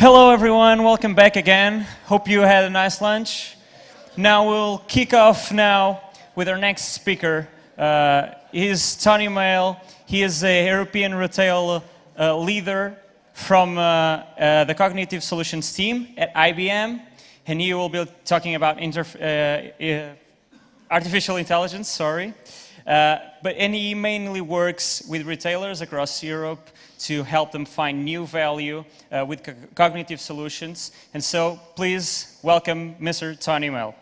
Hello everyone, welcome back again. Hope you had a nice lunch. Now we'll kick off now with our next speaker. He's Tony Mail. He is a European retail leader from the Cognitive Solutions team at IBM, and he will be talking about artificial intelligence, and he mainly works with retailers across Europe to help them find new value with cognitive solutions. And so, please welcome Mr. Tony Mail.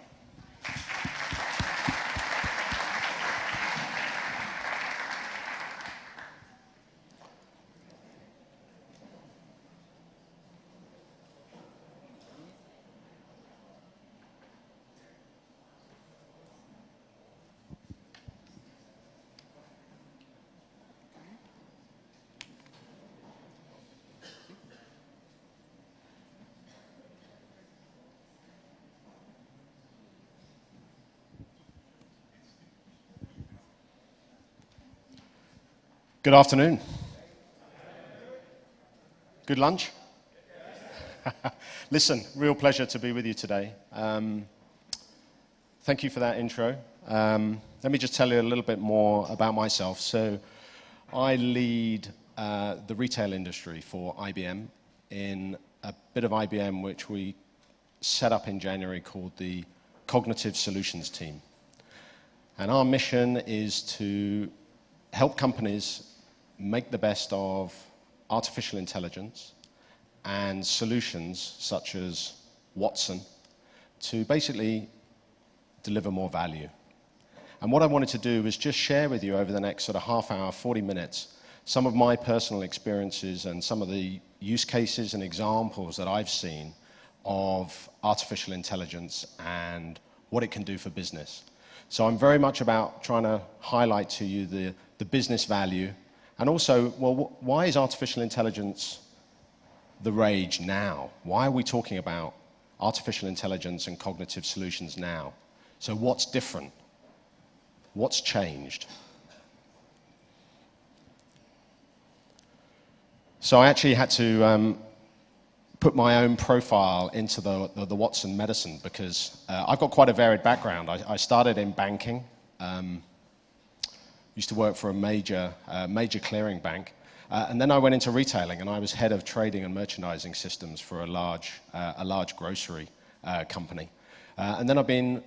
Good afternoon. Good lunch? Listen, real pleasure to be with you today. Thank you for that intro. Let me just tell you a little bit more about myself. So I lead the retail industry for IBM in a bit of IBM which we set up in January called the Cognitive Solutions team. And our mission is to help companies make the best of artificial intelligence and solutions such as Watson to basically deliver more value. And what I wanted to do was just share with you over the next sort of half hour, 40 minutes, some of my personal experiences and some of the use cases and examples that I've seen of artificial intelligence and what it can do for business. So I'm very much about trying to highlight to you the business value, and also, well, why is artificial intelligence the rage now? Why are we talking about artificial intelligence and cognitive solutions now? So what's different? What's changed? So I actually had to put my own profile into the Watson medicine because I've got quite a varied background. I started in banking. Used to work for a major clearing bank, and then I went into retailing, and I was head of trading and merchandising systems for a large grocery company. And then I've been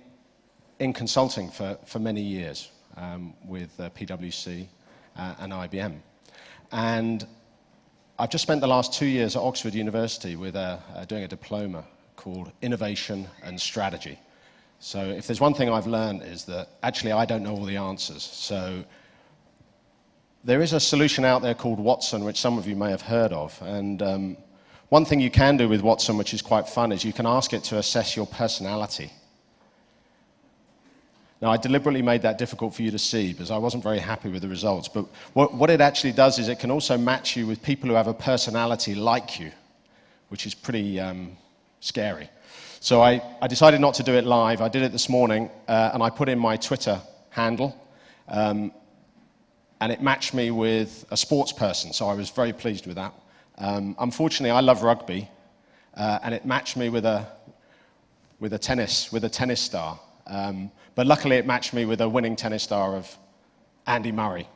in consulting for many years with PwC and IBM. And I've just spent the last 2 years at Oxford University with doing a diploma called Innovation and Strategy. So if there's one thing I've learned is that actually I don't know all the answers. So there is a solution out there called Watson, which some of you may have heard of. And one thing you can do with Watson, which is quite fun, is you can ask it to assess your personality. Now, I deliberately made that difficult for you to see because I wasn't very happy with the results. But what it actually does is it can also match you with people who have a personality like you, which is pretty scary. So I decided not to do it live. I did it this morning, and I put in my Twitter handle. And it matched me with a sports person, so I was very pleased with that. Unfortunately, I love rugby, and it matched me with a tennis star. But luckily, it matched me with a winning tennis star of Andy Murray.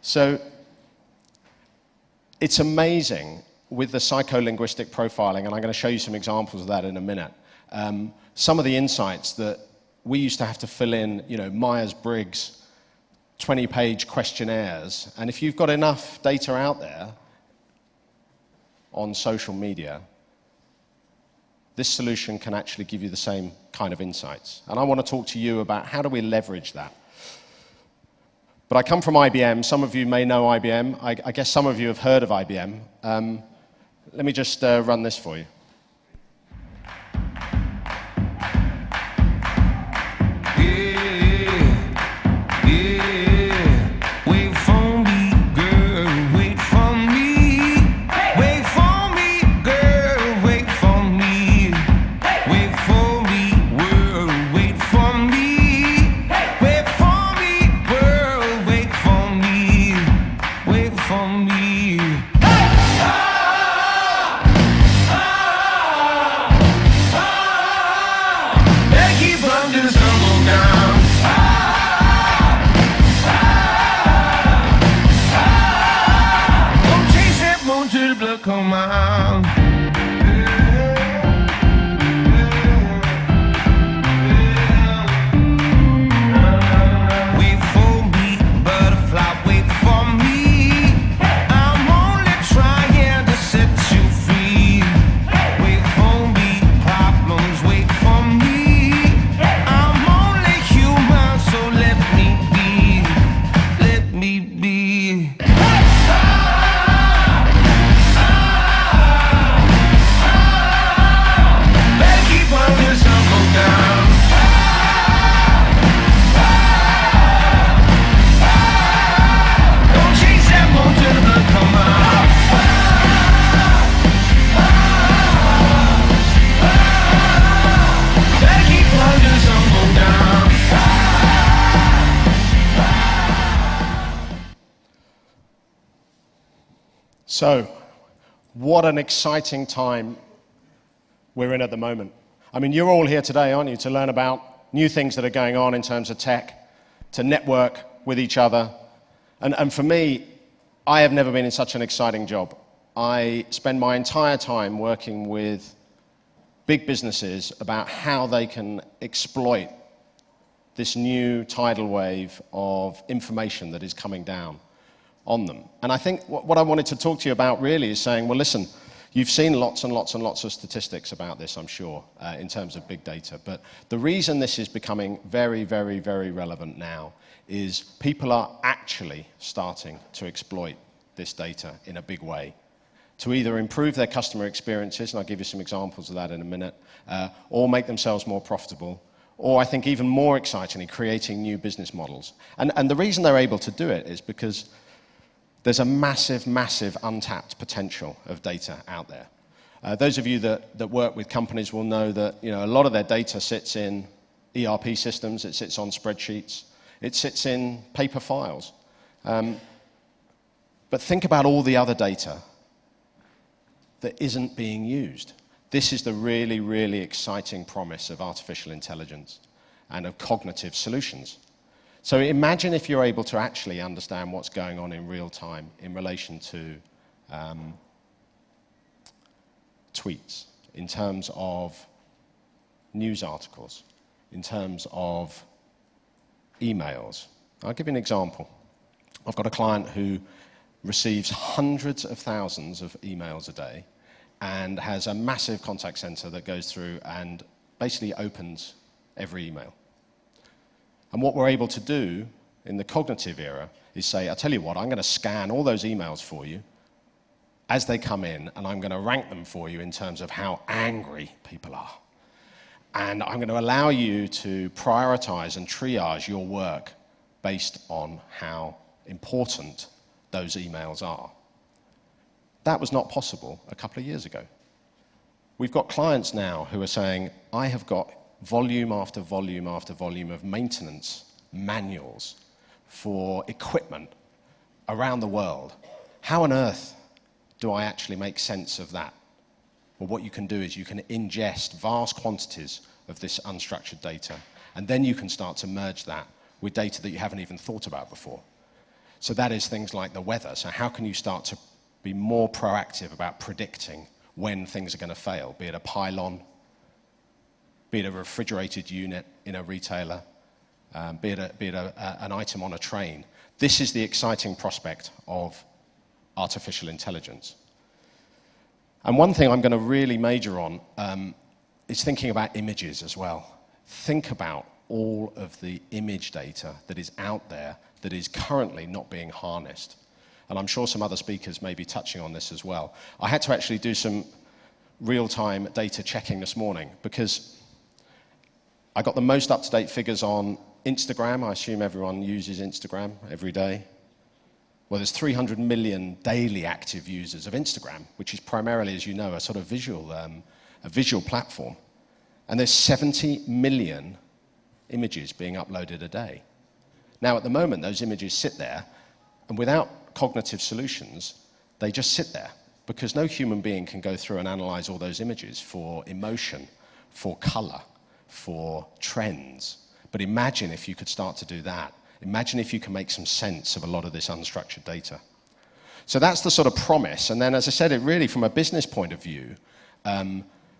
So it's amazing with the psycho-linguistic profiling, and I'm going to show you some examples of that in a minute. Some of the insights that we used to have to fill in, Myers-Briggs 20-page questionnaires, and if you've got enough data out there on social media, this solution can actually give you the same kind of insights. And I want to talk to you about how do we leverage that. But I come from IBM. Some of you may know IBM. I guess some of you have heard of IBM. Let me just run this for you. Wait for me. Hey! Ah! So, what an exciting time we're in at the moment. I mean, you're all here today, aren't you, to learn about new things that are going on in terms of tech, to network with each other. And for me, I have never been in such an exciting job. I spend my entire time working with big businesses about how they can exploit this new tidal wave of information that is coming down on them. And I think what I wanted to talk to you about really is saying, well, listen, you've seen lots and lots and lots of statistics about this, I'm sure, in terms of big data. But the reason this is becoming very, very, very relevant now is people are actually starting to exploit this data in a big way to either improve their customer experiences, and I'll give you some examples of that in a minute, or make themselves more profitable, or I think even more excitingly, creating new business models. And the reason they're able to do it is because there's a massive, massive untapped potential of data out there. Those of you that work with companies will know that a lot of their data sits in ERP systems, it sits on spreadsheets, it sits in paper files. But think about all the other data that isn't being used. This is the really, really exciting promise of artificial intelligence and of cognitive solutions. So imagine if you're able to actually understand what's going on in real time in relation to tweets, in terms of news articles, in terms of emails. I'll give you an example. I've got a client who receives hundreds of thousands of emails a day and has a massive contact center that goes through and basically opens every email. And what we're able to do in the cognitive era is say, I'll tell you what, I'm going to scan all those emails for you as they come in, and I'm going to rank them for you in terms of how angry people are. And I'm going to allow you to prioritize and triage your work based on how important those emails are. That was not possible a couple of years ago. We've got clients now who are saying, I have got volume after volume after volume of maintenance manuals for equipment around the world. How on earth do I actually make sense of that? Well, what you can do is you can ingest vast quantities of this unstructured data, and then you can start to merge that with data that you haven't even thought about before. So that is things like the weather. So how can you start to be more proactive about predicting when things are going to fail, be it a pylon, be it a refrigerated unit in a retailer, be it an item on a train. This is the exciting prospect of artificial intelligence. And one thing I'm going to really major on is thinking about images as well. Think about all of the image data that is out there that is currently not being harnessed. And I'm sure some other speakers may be touching on this as well. I had to actually do some real-time data checking this morning because I got the most up-to-date figures on Instagram. I assume everyone uses Instagram every day. Well, there's 300 million daily active users of Instagram, which is primarily, as you know, a sort of visual platform. And there's 70 million images being uploaded a day. Now, at the moment, those images sit there, and without cognitive solutions, they just sit there, because no human being can go through and analyze all those images for emotion, for color, for trends. But imagine if you could start to do that. Imagine if you can make some sense of a lot of this unstructured data. So that's the sort of promise. And then, as I said, it really, from a business point of view,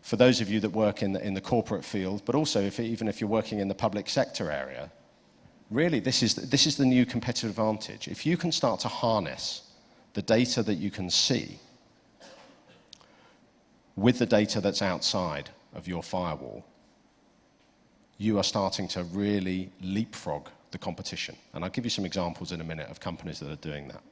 for those of you that work in the corporate field, but also even if you're working in the public sector area, really, this is the new competitive advantage. If you can start to harness the data that you can see with the data that's outside of your firewall, you are starting to really leapfrog the competition. And I'll give you some examples in a minute of companies that are doing that.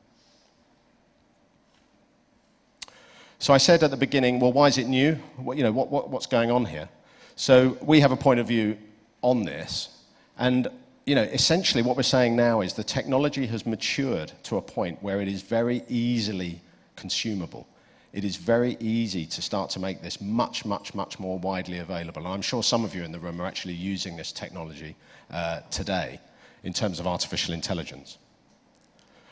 So I said at the beginning, well, why is it new? What's going on here? So we have a point of view on this, and essentially what we're saying now is the technology has matured to a point where it is very easily consumable. It is very easy to start to make this much, much, much more widely available. And I'm sure some of you in the room are actually using this technology today in terms of artificial intelligence.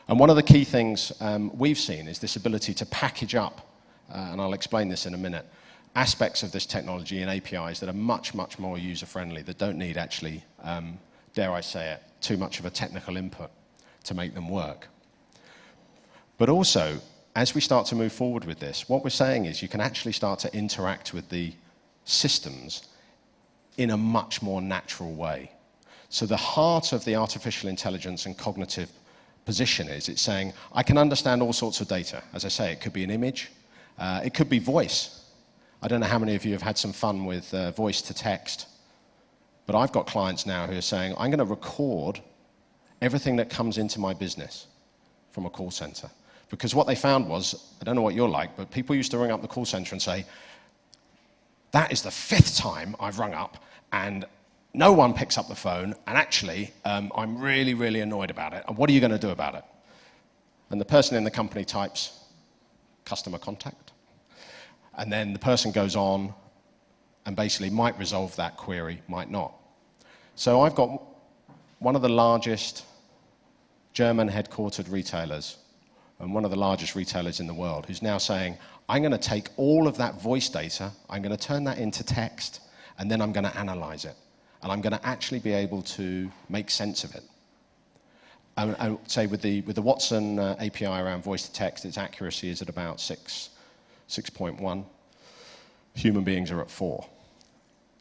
And one of the key things we've seen is this ability to package up, and I'll explain this in a minute, aspects of this technology and APIs that are much, much more user-friendly, that don't need actually, dare I say it, too much of a technical input to make them work. But also, as we start to move forward with this, what we're saying is you can actually start to interact with the systems in a much more natural way. So the heart of the artificial intelligence and cognitive position is it's saying, I can understand all sorts of data. As I say, it could be an image, it could be voice. I don't know how many of you have had some fun with voice to text, but I've got clients now who are saying, I'm going to record everything that comes into my business from a call center. Because what they found was, I don't know what you're like, but people used to ring up the call center and say, that is the 5th time I've rung up and no one picks up the phone, and actually, I'm really, really annoyed about it. And what are you going to do about it? And the person in the company types customer contact. And then the person goes on and basically might resolve that query, might not. So I've got one of the largest German headquartered retailers and one of the largest retailers in the world who's now saying, I'm going to take all of that voice data, I'm going to turn that into text, and then I'm going to analyze it. And I'm going to actually be able to make sense of it. I would say with the Watson API around voice to text, its accuracy is at about 6.1. Human beings are at 4.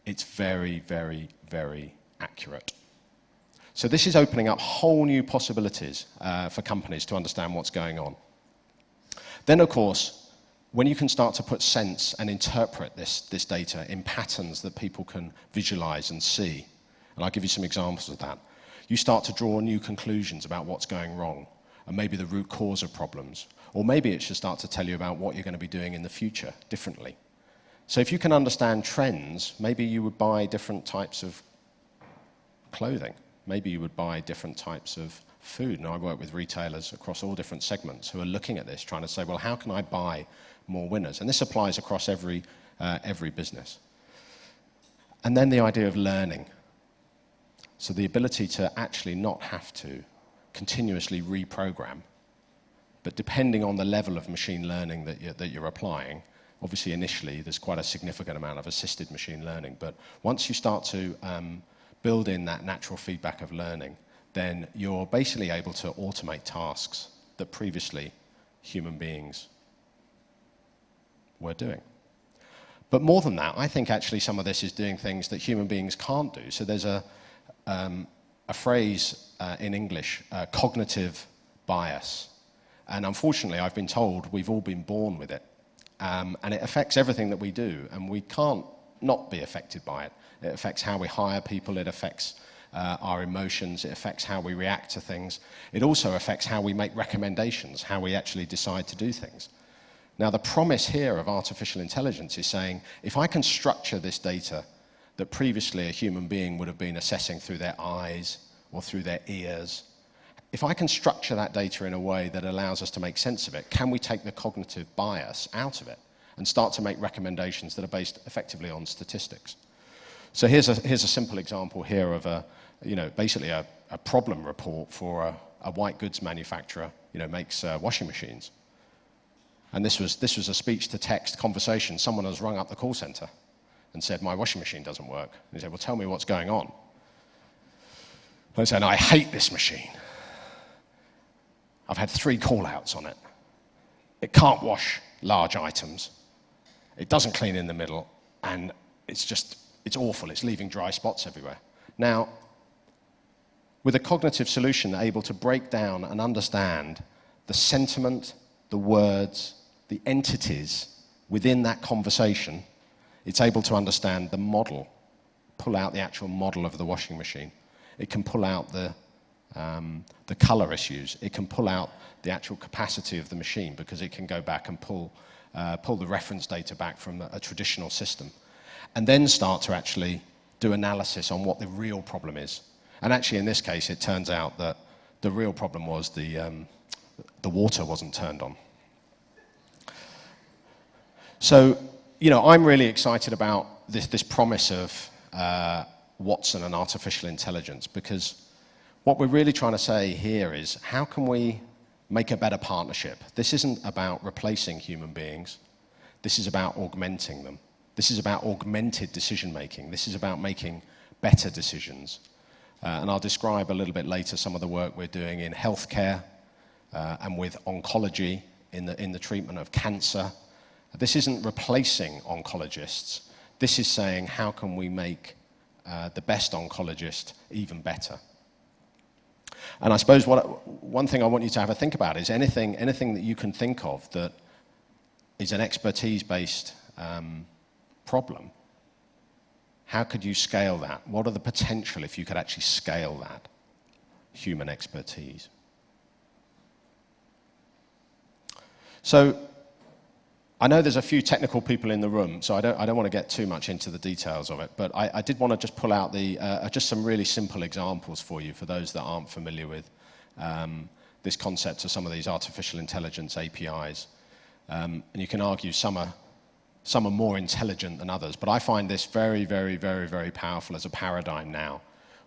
It's very, very, very accurate. So this is opening up whole new possibilities for companies to understand what's going on. Then, of course, when you can start to put sense and interpret this data in patterns that people can visualize and see, and I'll give you some examples of that, you start to draw new conclusions about what's going wrong, and maybe the root cause of problems, or maybe it should start to tell you about what you're going to be doing in the future differently. So if you can understand trends, maybe you would buy different types of clothing, maybe you would buy different types of food, and I work with retailers across all different segments who are looking at this, trying to say, well, how can I buy more winners? And this applies across every business. And then the idea of learning. So the ability to actually not have to continuously reprogram, but depending on the level of machine learning that you're applying, obviously initially there's quite a significant amount of assisted machine learning, but once you start to build in that natural feedback of learning, then you're basically able to automate tasks that previously human beings were doing. But more than that, I think actually some of this is doing things that human beings can't do. So there's a phrase in English, cognitive bias. And unfortunately, I've been told we've all been born with it. And it affects everything that we do, and we can't not be affected by it. It affects how we hire people, it affects our emotions, it affects how we react to things. It also affects how we make recommendations, how we actually decide to do things. Now, the promise here of artificial intelligence is saying, if I can structure this data that previously a human being would have been assessing through their eyes or through their ears, if I can structure that data in a way that allows us to make sense of it, can we take the cognitive bias out of it and start to make recommendations that are based effectively on statistics? So here's a simple example here of basically a problem report for a white goods manufacturer, makes washing machines. And this was a speech-to-text conversation. Someone has rung up the call center and said, my washing machine doesn't work. And he said, well, tell me what's going on. And I said, I hate this machine. I've had 3 call-outs on it. It can't wash large items. It doesn't clean in the middle. And it's awful. It's leaving dry spots everywhere. Now, with a cognitive solution able to break down and understand the sentiment, the words, the entities within that conversation, it's able to understand the model, pull out the actual model of the washing machine. It can pull out the color issues. It can pull out the actual capacity of the machine because it can go back and pull the reference data back from a traditional system, and then start to actually do analysis on what the real problem is. And actually, in this case, it turns out that the real problem was the water wasn't turned on. So, I'm really excited about this promise of Watson and artificial intelligence, because what we're really trying to say here is, how can we make a better partnership. This isn't about replacing human beings. This is about augmenting them. This is about augmented decision making. This is about making better decisions. And I'll describe a little bit later some of the work we're doing in healthcare and with oncology in the treatment of cancer. This isn't replacing oncologists. This is saying, how can we make the best oncologist even better? And I suppose one thing I want you to have a think about is anything that you can think of that is an expertise-based problem. How could you scale that? What are the potential if you could actually scale that human expertise? So I know there's a few technical people in the room, so I don't want to get too much into the details of it, but I did want to just pull out just some really simple examples for you, for those that aren't familiar with this concept of some of these artificial intelligence APIs. And you can argue some are more intelligent than others, but I find this very, very, very, very powerful as a paradigm now,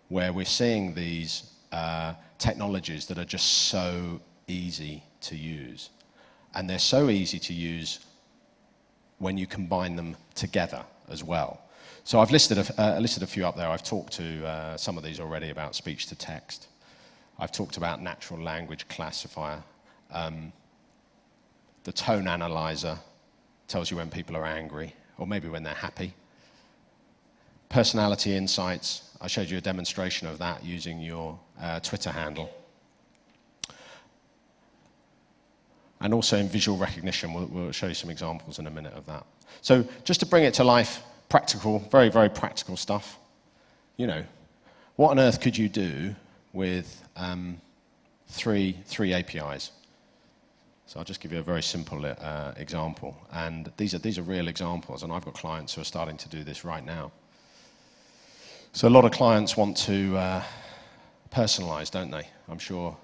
where we're seeing these technologies that are just so easy to use. And they're so easy to use when you combine them together as well. So I've listed a few up there. I've talked to some of these already about speech to text. I've talked about natural language classifier. The tone analyzer tells you when people are angry, or maybe when they're happy. Personality insights, I showed you a demonstration of that using your Twitter handle. And also in visual recognition, we'll show you some examples in a minute of that. So just to bring it to life, practical, very, very practical stuff. You know, what on earth could you do with three APIs? So I'll just give you a very simple example. And these are real examples, and I've got clients who are starting to do this right now. So a lot of clients want to personalize, don't they? I'm sure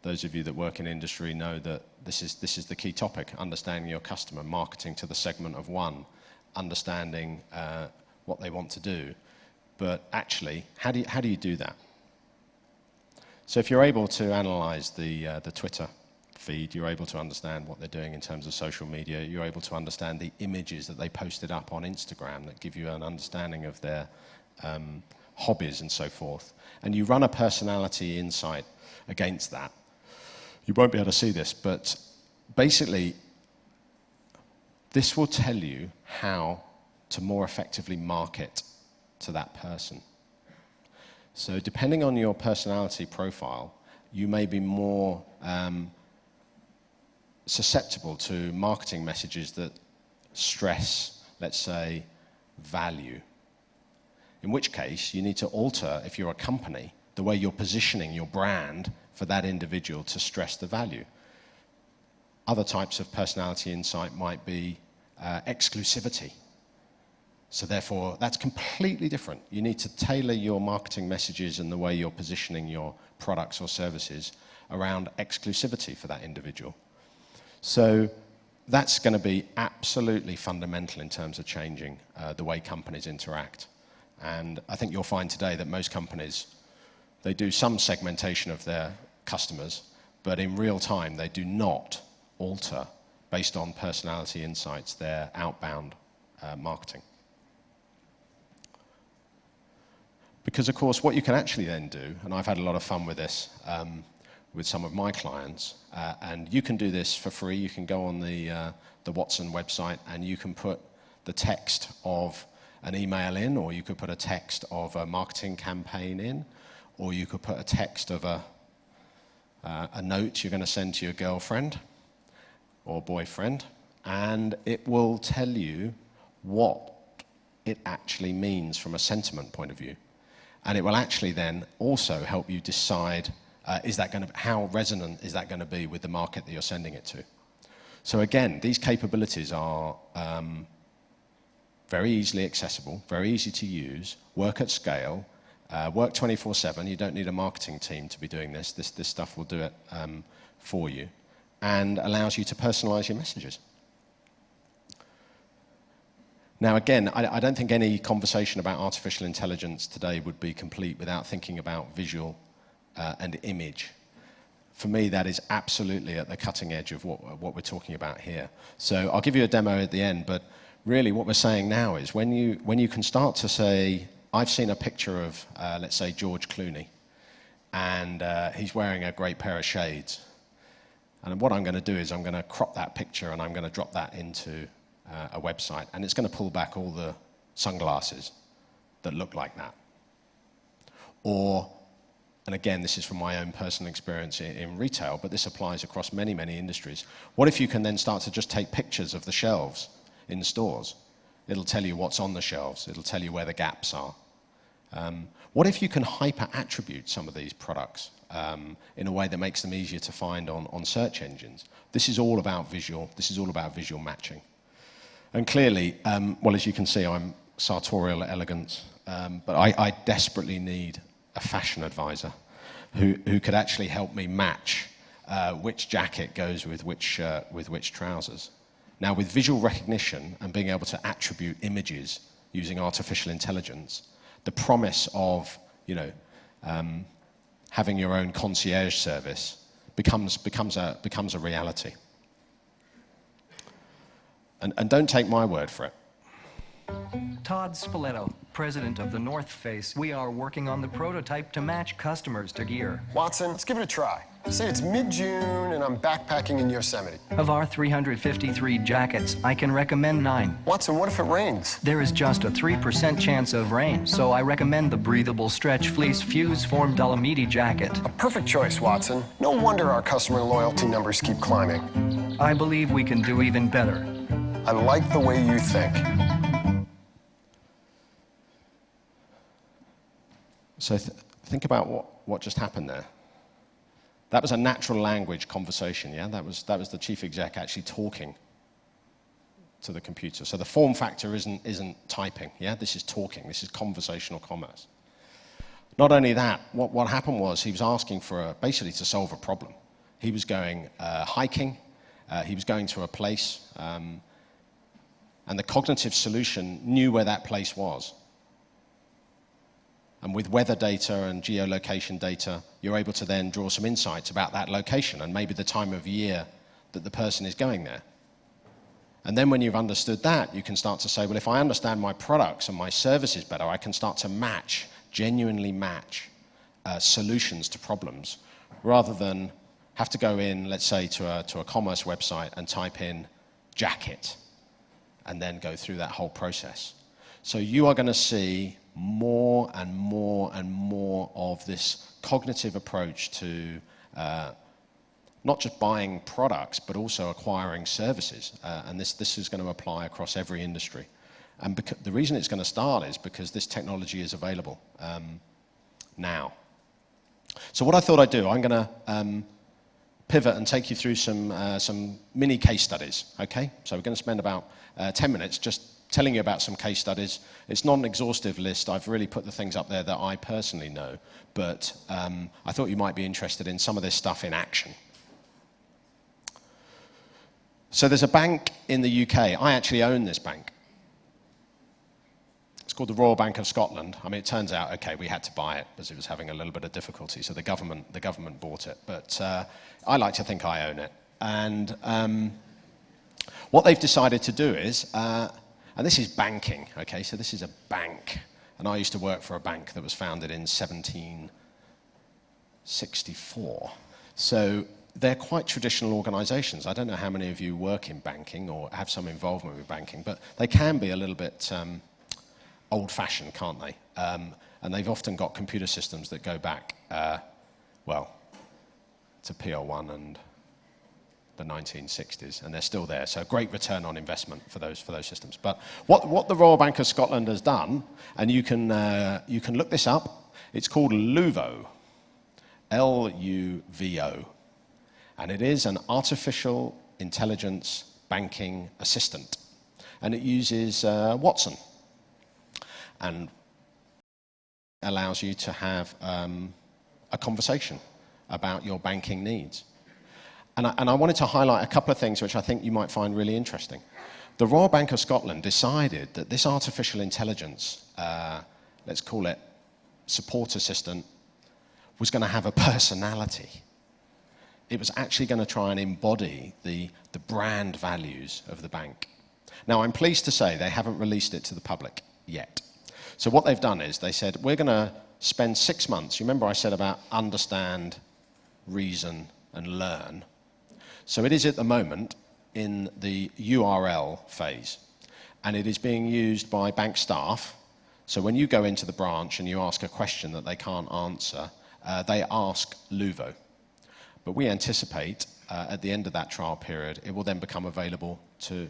those of you that work in industry know that this is the key topic, understanding your customer, marketing to the segment of one, understanding what they want to do. But actually, how do you do that? So if you're able to analyze the Twitter feed, you're able to understand what they're doing in terms of social media, you're able to understand the images that they posted up on Instagram that give you an understanding of their hobbies and so forth. And you run a personality insight against that. You won't be able to see this, but basically, this will tell you how to more effectively market to that person. So depending on your personality profile, you may be more susceptible to marketing messages that stress, let's say, value. In which case, you need to alter, if you're a company, the way you're positioning your brand for that individual to stress the value. Other types of personality insight might be exclusivity. So therefore, that's completely different. You need to tailor your marketing messages and the way you're positioning your products or services around exclusivity for that individual. So that's going to be absolutely fundamental in terms of changing the way companies interact. And I think you'll find today that most companies, they do some segmentation of their customers, but in real time, they do not alter, based on personality insights, their outbound marketing. Because, of course, what you can actually then do, and I've had a lot of fun with this with some of my clients, and you can do this for free. You can go on the Watson website, and you can put the text of an email in, or you could put a text of a marketing campaign in, or you could put a text of a note you're going to send to your girlfriend or boyfriend, and it will tell you what it actually means from a sentiment point of view. And it will actually then also help you decide how resonant is that going to be with the market that you're sending it to. So again, these capabilities are very easily accessible, very easy to use, work at scale, work 24/7. You don't need a marketing team to be doing this. This stuff will do it for you, and allows you to personalize your messages. Now again, I don't think any conversation about artificial intelligence today would be complete without thinking about visual and image. for me, that is absolutely at the cutting edge of what we're talking about here. So I'll give you a demo at the end, but really what we're saying now is when you can start to say, I've seen a picture of, let's say, George Clooney, and he's wearing a great pair of shades. And what I'm going to do is I'm going to crop that picture and I'm going to drop that into a website, and it's going to pull back all the sunglasses that look like that. Or, and again, this is from my own personal experience in retail, but this applies across many, many industries. What if you can then start to just take pictures of the shelves in stores? It'll tell you what's on the shelves. It'll tell you where the gaps are. What if you can hyper-attribute some of these products in a way that makes them easier to find on search engines? This is all about visual. This is all about visual matching. And clearly, well, as you can see, I'm sartorial elegance, but I desperately need a fashion advisor who could actually help me match which jacket goes with which trousers. Now, with visual recognition and being able to attribute images using artificial intelligence, the promise of, having your own concierge service becomes a reality. And don't take my word for it. Todd Spoleto, president of the North Face. We are working on the prototype to match customers to gear. Watson, let's give it a try. Say it's mid-June and I'm backpacking in Yosemite. Of our 353 jackets, I can recommend 9. Watson, what if it rains? There is just a 3% chance of rain, so I recommend the breathable stretch fleece fuse form Dolomiti jacket. A perfect choice, Watson. No wonder our customer loyalty numbers keep climbing. I believe we can do even better. I like the way you think. So think about what just happened there. That was a natural language conversation, yeah? That was the chief exec actually talking to the computer. So the form factor isn't typing, yeah? This is talking. This is conversational commerce. Not only that, what happened was he was asking for basically to solve a problem. He was going hiking. He was going to a place, and the cognitive solution knew where that place was. And with weather data and geolocation data, you're able to then draw some insights about that location and maybe the time of year that the person is going there. And then when you've understood that, you can start to say, well, if I understand my products and my services better, I can start to match, genuinely match solutions to problems, rather than have to go in, let's say, to a commerce website and type in jacket and then go through that whole process. So you are going to see more and more and more of this cognitive approach to not just buying products, but also acquiring services. And this is going to apply across every industry. And the reason it's going to start is because this technology is available now. So what I thought I'd do, I'm going to pivot and take you through some mini case studies, okay? So we're going to spend about 10 minutes just telling you about some case studies. It's not an exhaustive list. I've really put the things up there that I personally know, but I thought you might be interested in some of this stuff in action. So there's a bank in the UK. I actually own this bank. It's called the Royal Bank of Scotland. I mean, it turns out, okay, we had to buy it because it was having a little bit of difficulty, so the government bought it. But I like to think I own it. And what they've decided to do is, and this is banking, okay, so this is a bank. And I used to work for a bank that was founded in 1764. So they're quite traditional organizations. I don't know how many of you work in banking or have some involvement with banking, but they can be a little bit old-fashioned, can't they? And they've often got computer systems that go back, well, to PL1 and the 1960s, and they're still there. So great return on investment for those systems. But what the Royal Bank of Scotland has done, and you can look this up. It's called Luvo, L-U-V-O, and it is an artificial intelligence banking assistant, and it uses Watson, and allows you to have a conversation about your banking needs. And I wanted to highlight a couple of things which I think you might find really interesting. The Royal Bank of Scotland decided that this artificial intelligence, let's call it support assistant, was going to have a personality. It was actually going to try and embody the brand values of the bank. Now, I'm pleased to say they haven't released it to the public yet. So what they've done is they said, we're going to spend 6 months. You remember I said about understand, reason, and learn. So it is at the moment in the URL phase, and it is being used by bank staff. So when you go into the branch and you ask a question that they can't answer, they ask Luvo. But we anticipate at the end of that trial period, it will then become available to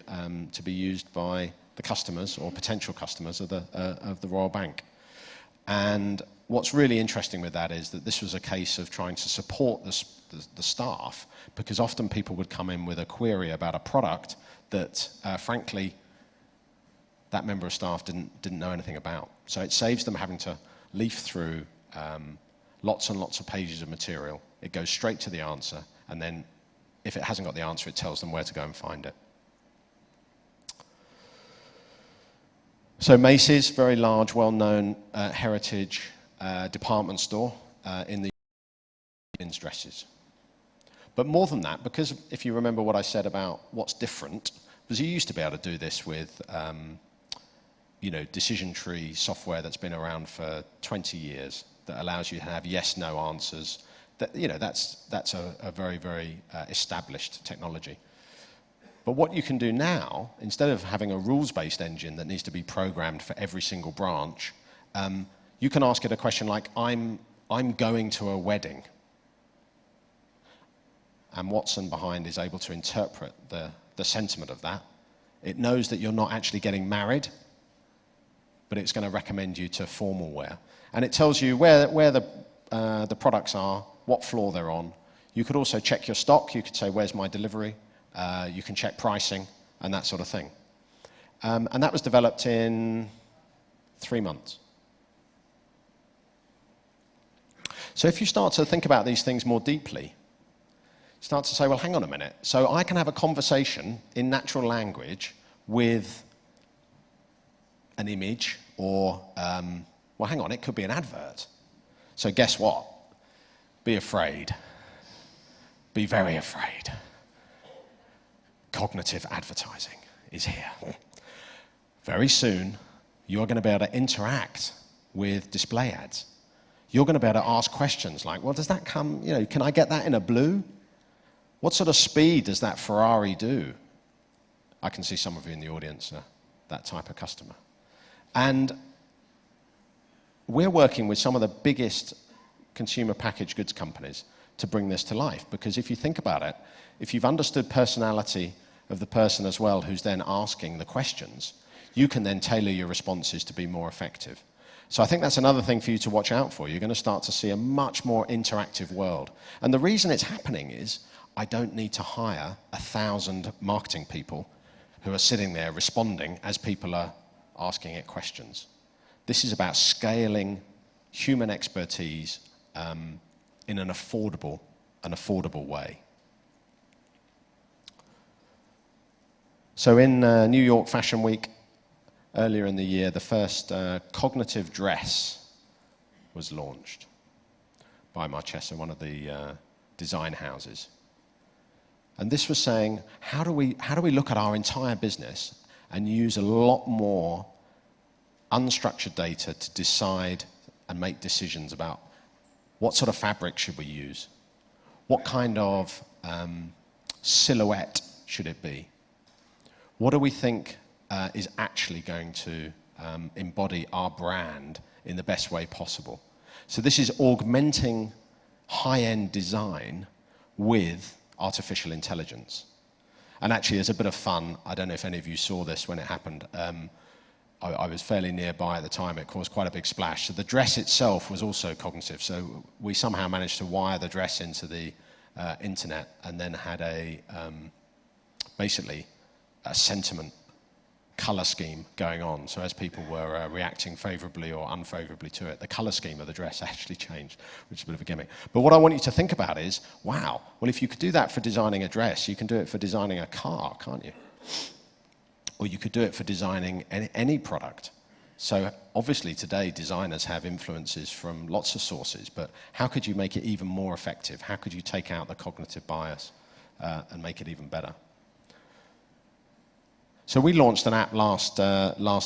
be used by the customers or potential customers of the Royal Bank. And what's really interesting with that is that this was a case of trying to support the staff, because often people would come in with a query about a product that, frankly, that member of staff didn't know anything about. So it saves them having to leaf through lots and lots of pages of material. It goes straight to the answer, and then if it hasn't got the answer, it tells them where to go and find it. So Macy's, very large, well-known heritage department store in the men's dresses. But more than that, because if you remember what I said about what's different, because you used to be able to do this with decision tree software that's been around for 20 years that allows you to have yes/no answers. That's a very, very established technology. But what you can do now, instead of having a rules-based engine that needs to be programmed for every single branch, you can ask it a question like, I'm going to a wedding. And Watson behind is able to interpret the sentiment of that. It knows that you're not actually getting married, but it's going to recommend you to formal wear. And it tells you where the products are, what floor they're on. You could also check your stock. You could say, where's my delivery? You can check pricing and that sort of thing. And that was developed in 3 months. So if you start to think about these things more deeply, start to say, well, hang on a minute. So I can have a conversation in natural language with an image or, well, hang on, it could be an advert. So guess what? Be afraid. Be very afraid. Cognitive advertising is here. Very soon, you're going to be able to interact with display ads. You're going to be able to ask questions like, well, does that come, can I get that in a blue? What sort of speed does that Ferrari do? I can see some of you in the audience are that type of customer. And we're working with some of the biggest consumer packaged goods companies to bring this to life, because if you think about it, if you've understood personality of the person as well who's then asking the questions, you can then tailor your responses to be more effective. So I think that's another thing for you to watch out for. You're going to start to see a much more interactive world. And the reason it's happening is I don't need to hire 1,000 marketing people who are sitting there responding as people are asking it questions. This is about scaling human expertise in an affordable way. So in New York Fashion Week, earlier in the year, the first cognitive dress was launched by Marchesa, one of the design houses. And this was saying, how do we look at our entire business and use a lot more unstructured data to decide and make decisions about what sort of fabric should we use? What kind of silhouette should it be? What do we think is actually going to embody our brand in the best way possible? So this is augmenting high-end design with artificial intelligence. And actually, as a bit of fun, I don't know if any of you saw this when it happened. I was fairly nearby at the time. It caused quite a big splash. So the dress itself was also cognitive. So we somehow managed to wire the dress into the internet and then had basically a sentiment color scheme going on. So as people were reacting favorably or unfavorably to it, the color scheme of the dress actually changed, which is a bit of a gimmick. But what I want you to think about is, wow, well, if you could do that for designing a dress, you can do it for designing a car, can't you? Or you could do it for designing any product. So obviously today designers have influences from lots of sources, but how could you make it even more effective? How could you take out the cognitive bias and make it even better? So we launched an app last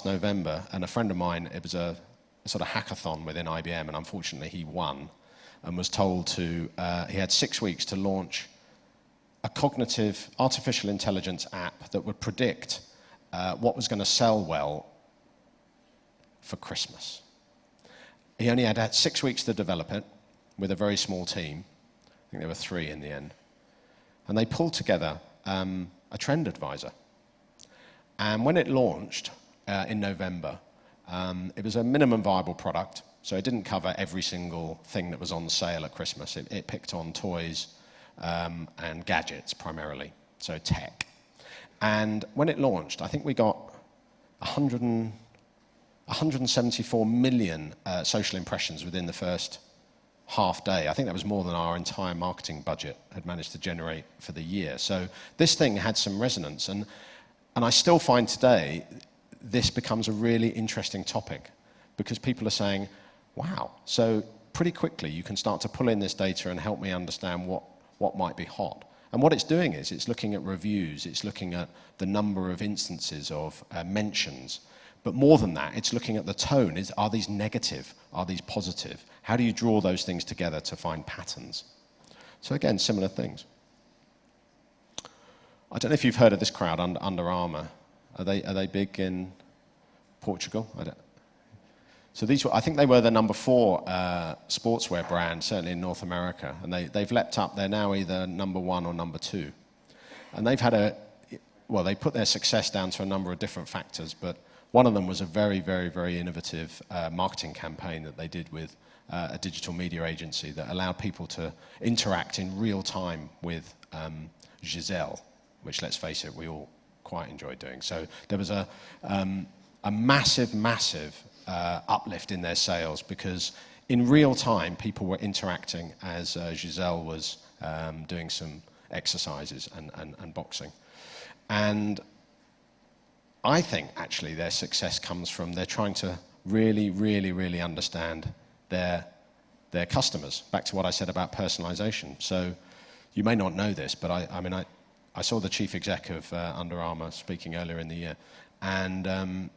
November, and a friend of mine, it was a sort of hackathon within IBM, and unfortunately he won and was told to, he had 6 weeks to launch a cognitive artificial intelligence app that would predict what was going to sell well for Christmas. He only had 6 weeks to develop it with a very small team. I think there were 3 in the end. And they pulled together a trend advisor. And when it launched in November, it was a minimum viable product, so it didn't cover every single thing that was on sale at Christmas. It picked on toys and gadgets primarily, so tech. And when it launched, I think we got 174 million social impressions within the first half day. I think that was more than our entire marketing budget had managed to generate for the year. So this thing had some resonance, and I still find today this becomes a really interesting topic because people are saying, wow, so pretty quickly you can start to pull in this data and help me understand what might be hot. And what it's doing is it's looking at reviews, it's looking at the number of instances of mentions, but more than that, it's looking at the tone. Are these negative? Are these positive? How do you draw those things together to find patterns? So again, similar things. I don't know if you've heard of this crowd, Under Armour. Are they big in Portugal? So I think they were the number 4 sportswear brand, certainly in North America, and they've leapt up. They're now either number 1 or number 2. And they've had they put their success down to a number of different factors, but one of them was a very, very, very innovative marketing campaign that they did with a digital media agency that allowed people to interact in real time with Giselle, which, let's face it, we all quite enjoyed doing. So there was a massive, massive uplift in their sales because in real time people were interacting as Giselle was doing some exercises and boxing. And I think actually their success comes from they're trying to really, really, really understand their customers. Back to what I said about personalization. So you may not know this, but I saw the chief exec of Under Armour speaking earlier in the year, and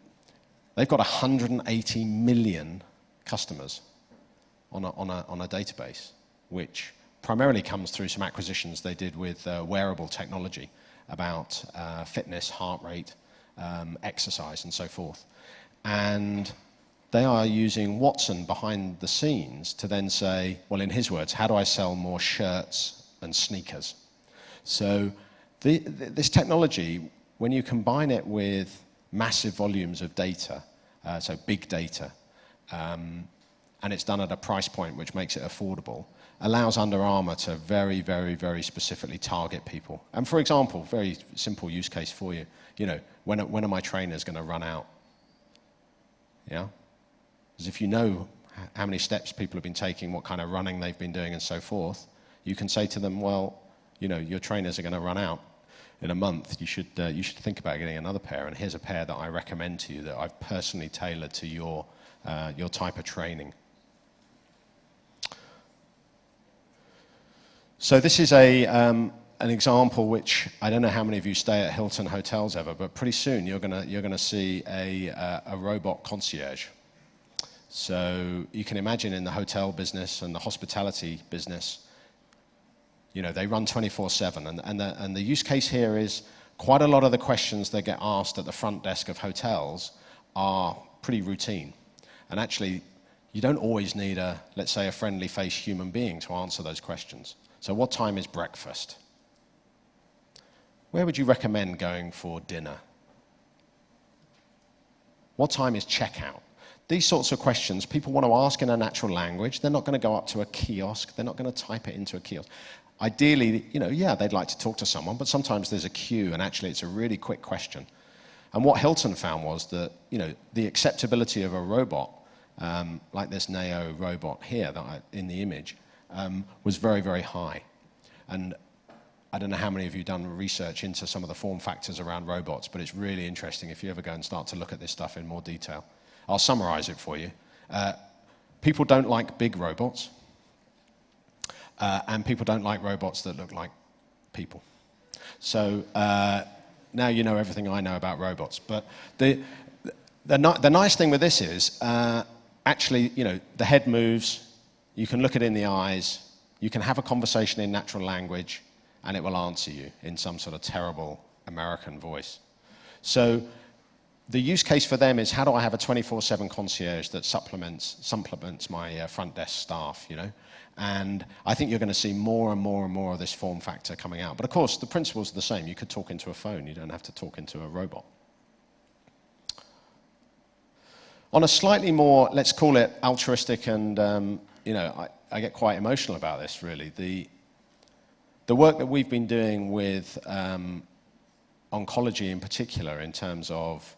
they've got 180 million customers on a database, which primarily comes through some acquisitions they did with wearable technology about fitness, heart rate, exercise, and so forth. And they are using Watson behind the scenes to then say, well, in his words, how do I sell more shirts and sneakers? So this technology, when you combine it with massive volumes of data, so big data, and it's done at a price point which makes it affordable, allows Under Armour to very, very, very specifically target people. And for example, very simple use case for you, when are my trainers going to run out? Yeah? Because if you know how many steps people have been taking, what kind of running they've been doing and so forth, you can say to them, well, your trainers are going to run out in a month. You should think about getting another pair, and here's a pair that I recommend to you that I've personally tailored to your type of training. So this is an example which I don't know how many of you stay at Hilton hotels ever, but pretty soon you're gonna see a robot concierge. So you can imagine in the hotel business and the hospitality business, they run 24/7, and the use case here is quite a lot of the questions that get asked at the front desk of hotels are pretty routine, and actually you don't always need let's say a friendly-faced human being to answer those questions. So what time is breakfast? Where would you recommend going for dinner? What time is checkout? These sorts of questions people want to ask in a natural language. They're not going to go up to a kiosk. They're not going to type it into a kiosk. Ideally, they'd like to talk to someone, but sometimes there's a queue, and actually it's a really quick question. And what Hilton found was that, the acceptability of a robot, like this Neo robot here in the image, was very, very high. And I don't know how many of you have done research into some of the form factors around robots, but it's really interesting if you ever go and start to look at this stuff in more detail. I'll summarize it for you. People don't like big robots, and people don't like robots that look like people. So now you know everything I know about robots. But the nice thing with this is, actually, you know, the head moves, you can look it in the eyes, you can have a conversation in natural language, and it will answer you in some sort of terrible American voice. So the use case for them is, how do I have a 24/7 concierge that supplements my front desk staff, you know? And I think you're going to see more and more and more of this form factor coming out. But of course, the principles are the same. You could talk into a phone. You don't have to talk into a robot. On a slightly more, let's call it altruistic, and you know, I get quite emotional about this, really. The work that we've been doing with oncology in particular, in terms of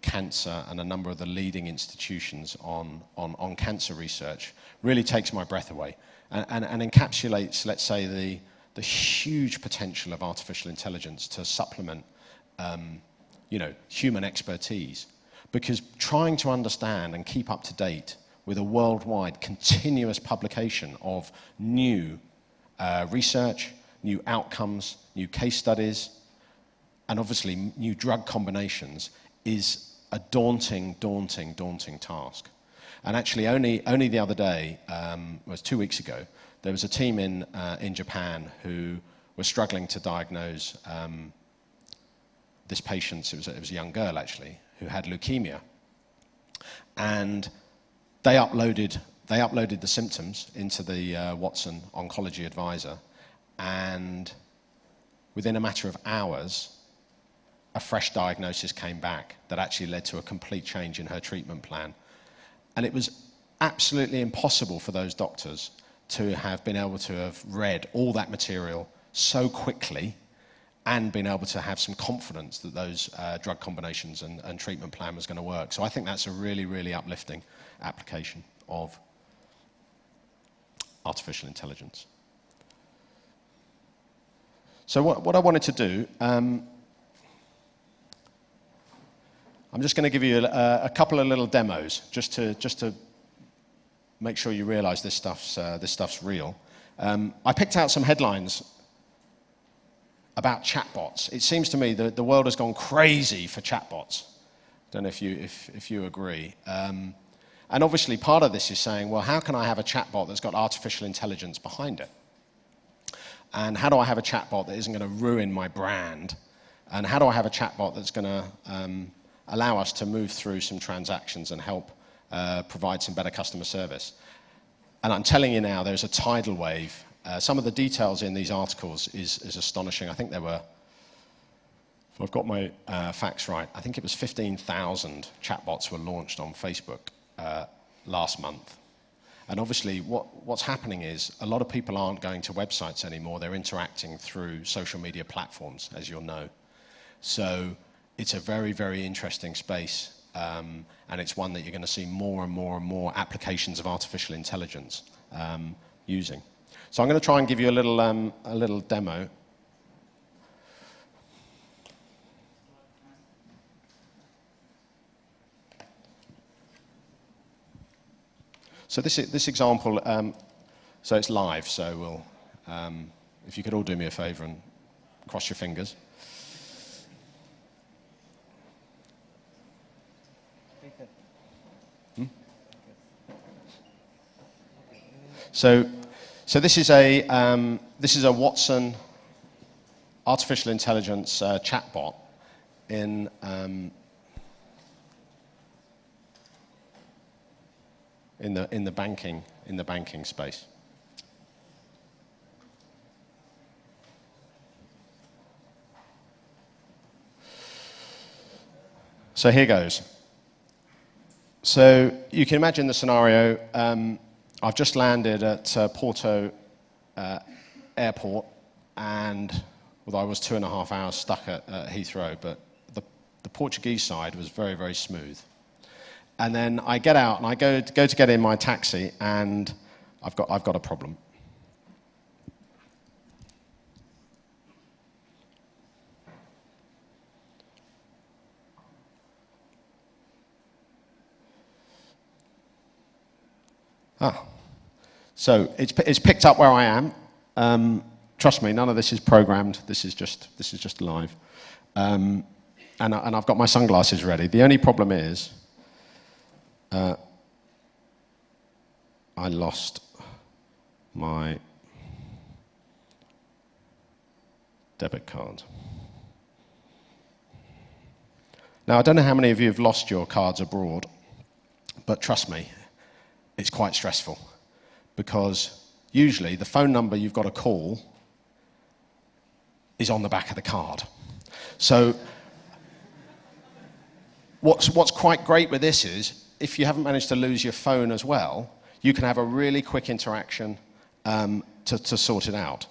cancer and a number of the leading institutions on cancer research, really takes my breath away and encapsulates, let's say, the huge potential of artificial intelligence to supplement you know, human expertise. Because trying to understand and keep up to date with a worldwide continuous publication of new research, new outcomes, new case studies, and obviously new drug combinations is a daunting task. And actually, only the other day, it was 2 weeks ago, there was a team in Japan who were struggling to diagnose this patient. It was a young girl, actually, who had leukemia. And they uploaded the symptoms into the Watson Oncology Advisor, and within a matter of hours, a fresh diagnosis came back that actually led to a complete change in her treatment plan. And it was absolutely impossible for those doctors to have been able to have read all that material so quickly and been able to have some confidence that those drug combinations and treatment plan was going to work. So I think that's a really, really uplifting application of artificial intelligence. So what I wanted to do, I'm just going to give you a couple of little demos just to make sure you realize this stuff's real. I picked out some headlines about chatbots. It seems to me that the world has gone crazy for chatbots. Don't know if you agree. And obviously part of this is saying, well, how can I have a chatbot that's got artificial intelligence behind it? And how do I have a chatbot that isn't going to ruin my brand? And how do I have a chatbot that's going to allow us to move through some transactions and help provide some better customer service? And I'm telling you now, there's a tidal wave. Some of the details in these articles is astonishing. I think there were, if I've got my facts right, I think it was 15,000 chatbots were launched on Facebook last month. And obviously what's happening is a lot of people aren't going to websites anymore. They're interacting through social media platforms, as you'll know. So it's a very, very interesting space, and it's one that you're going to see more and more and more applications of artificial intelligence using. So I'm going to try and give you a little demo. So this example, so it's live. So we'll, if you could all do me a favor and cross your fingers. So this is a Watson artificial intelligence chatbot in the banking space. So here goes. So you can imagine the scenario. I've just landed at Porto airport, and although I was 2.5 hours stuck at Heathrow, but the Portuguese side was very, very smooth. And then I get out and I go to get in my taxi, and I've got a problem. So it's picked up where I am. Trust me, none of this is programmed. This is just live. And I've got my sunglasses ready. The only problem is I lost my debit card. Now, I don't know how many of you have lost your cards abroad, but trust me, it's quite stressful, because usually the phone number you've got to call is on the back of the card. So what's quite great with this is, if you haven't managed to lose your phone as well, you can have a really quick interaction to sort it out.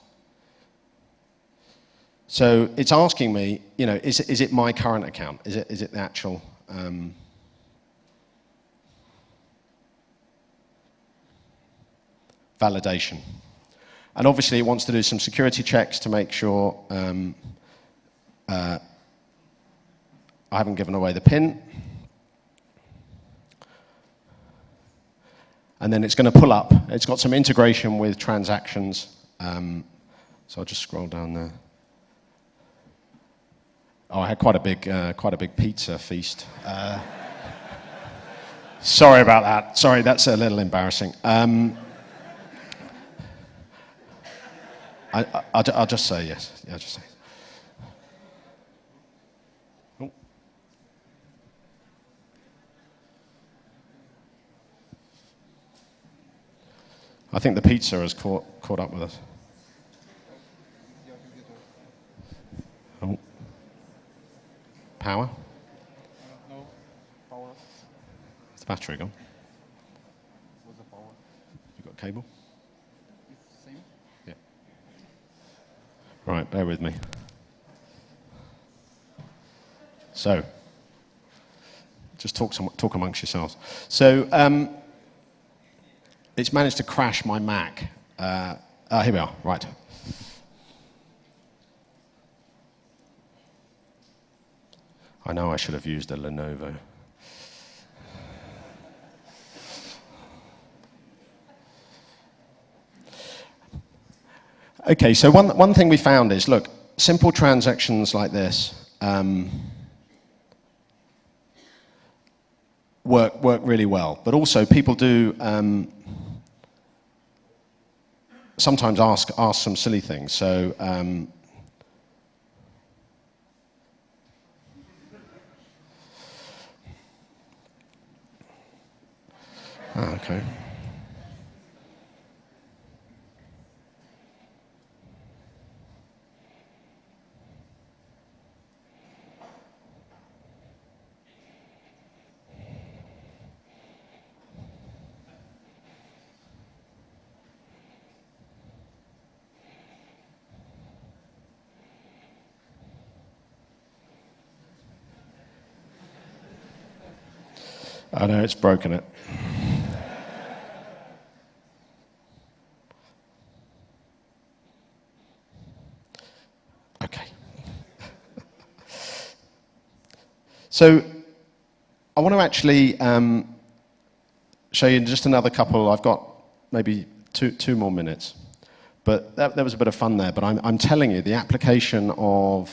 So it's asking me, you know, is it my current account? Is it the actual? Validation. And obviously it wants to do some security checks to make sure I haven't given away the PIN. And then it's going to pull up. It's got some integration with transactions. So I'll just scroll down there. Oh, I had quite a big pizza feast. Sorry about that. Sorry, that's a little embarrassing. I'll just say yes. Yeah, I'll just say. Oh. I think the pizza has caught up with us. Oh. Power? No, power. Is the battery gone? What's the power? You got a cable? It's same. Yeah. Right, bear with me. So, just talk amongst yourselves. So, it's managed to crash my Mac. Here we are, right. I know I should have used a Lenovo. Okay, so one thing we found is, look, simple transactions like this work really well, but also people do sometimes ask some silly things. So okay. I know, it's broken it. Okay. So I want to actually show you just another couple. I've got maybe two more minutes. But there was a bit of fun there. But I'm telling you, the application of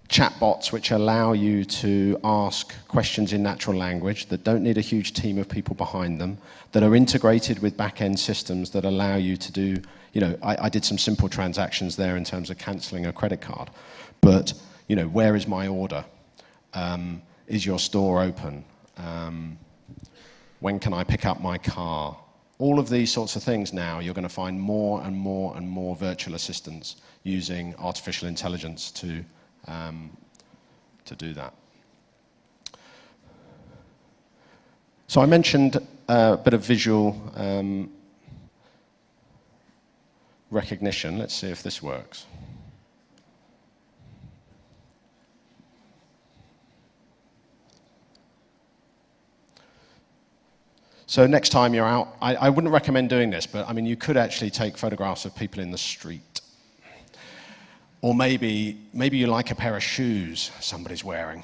chatbots which allow you to ask questions in natural language that don't need a huge team of people behind them, that are integrated with back-end systems that allow you to do, you know, I did some simple transactions there in terms of cancelling a credit card. But, you know, where is my order? Is your store open? When can I pick up my car? All of these sorts of things now, you're going to find more and more and more virtual assistants using artificial intelligence to do that. So I mentioned a bit of visual recognition. Let's see if this works. So next time you're out, I wouldn't recommend doing this, but I mean, you could actually take photographs of people in the street. Or maybe you like a pair of shoes somebody's wearing,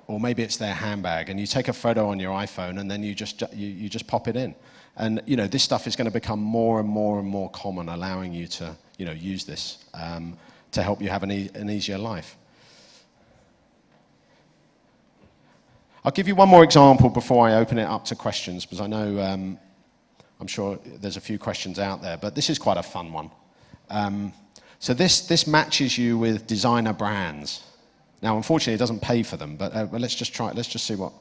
or maybe it's their handbag, and you take a photo on your iPhone, and then you just pop it in. And this stuff is going to become more and more and more common, allowing you to use this to help you have an easier life. I'll give you one more example before I open it up to questions, because I know I'm sure there's a few questions out there, but this is quite a fun one. So this matches you with designer brands. Now, unfortunately, it doesn't pay for them, but let's just try it. Let's just see what.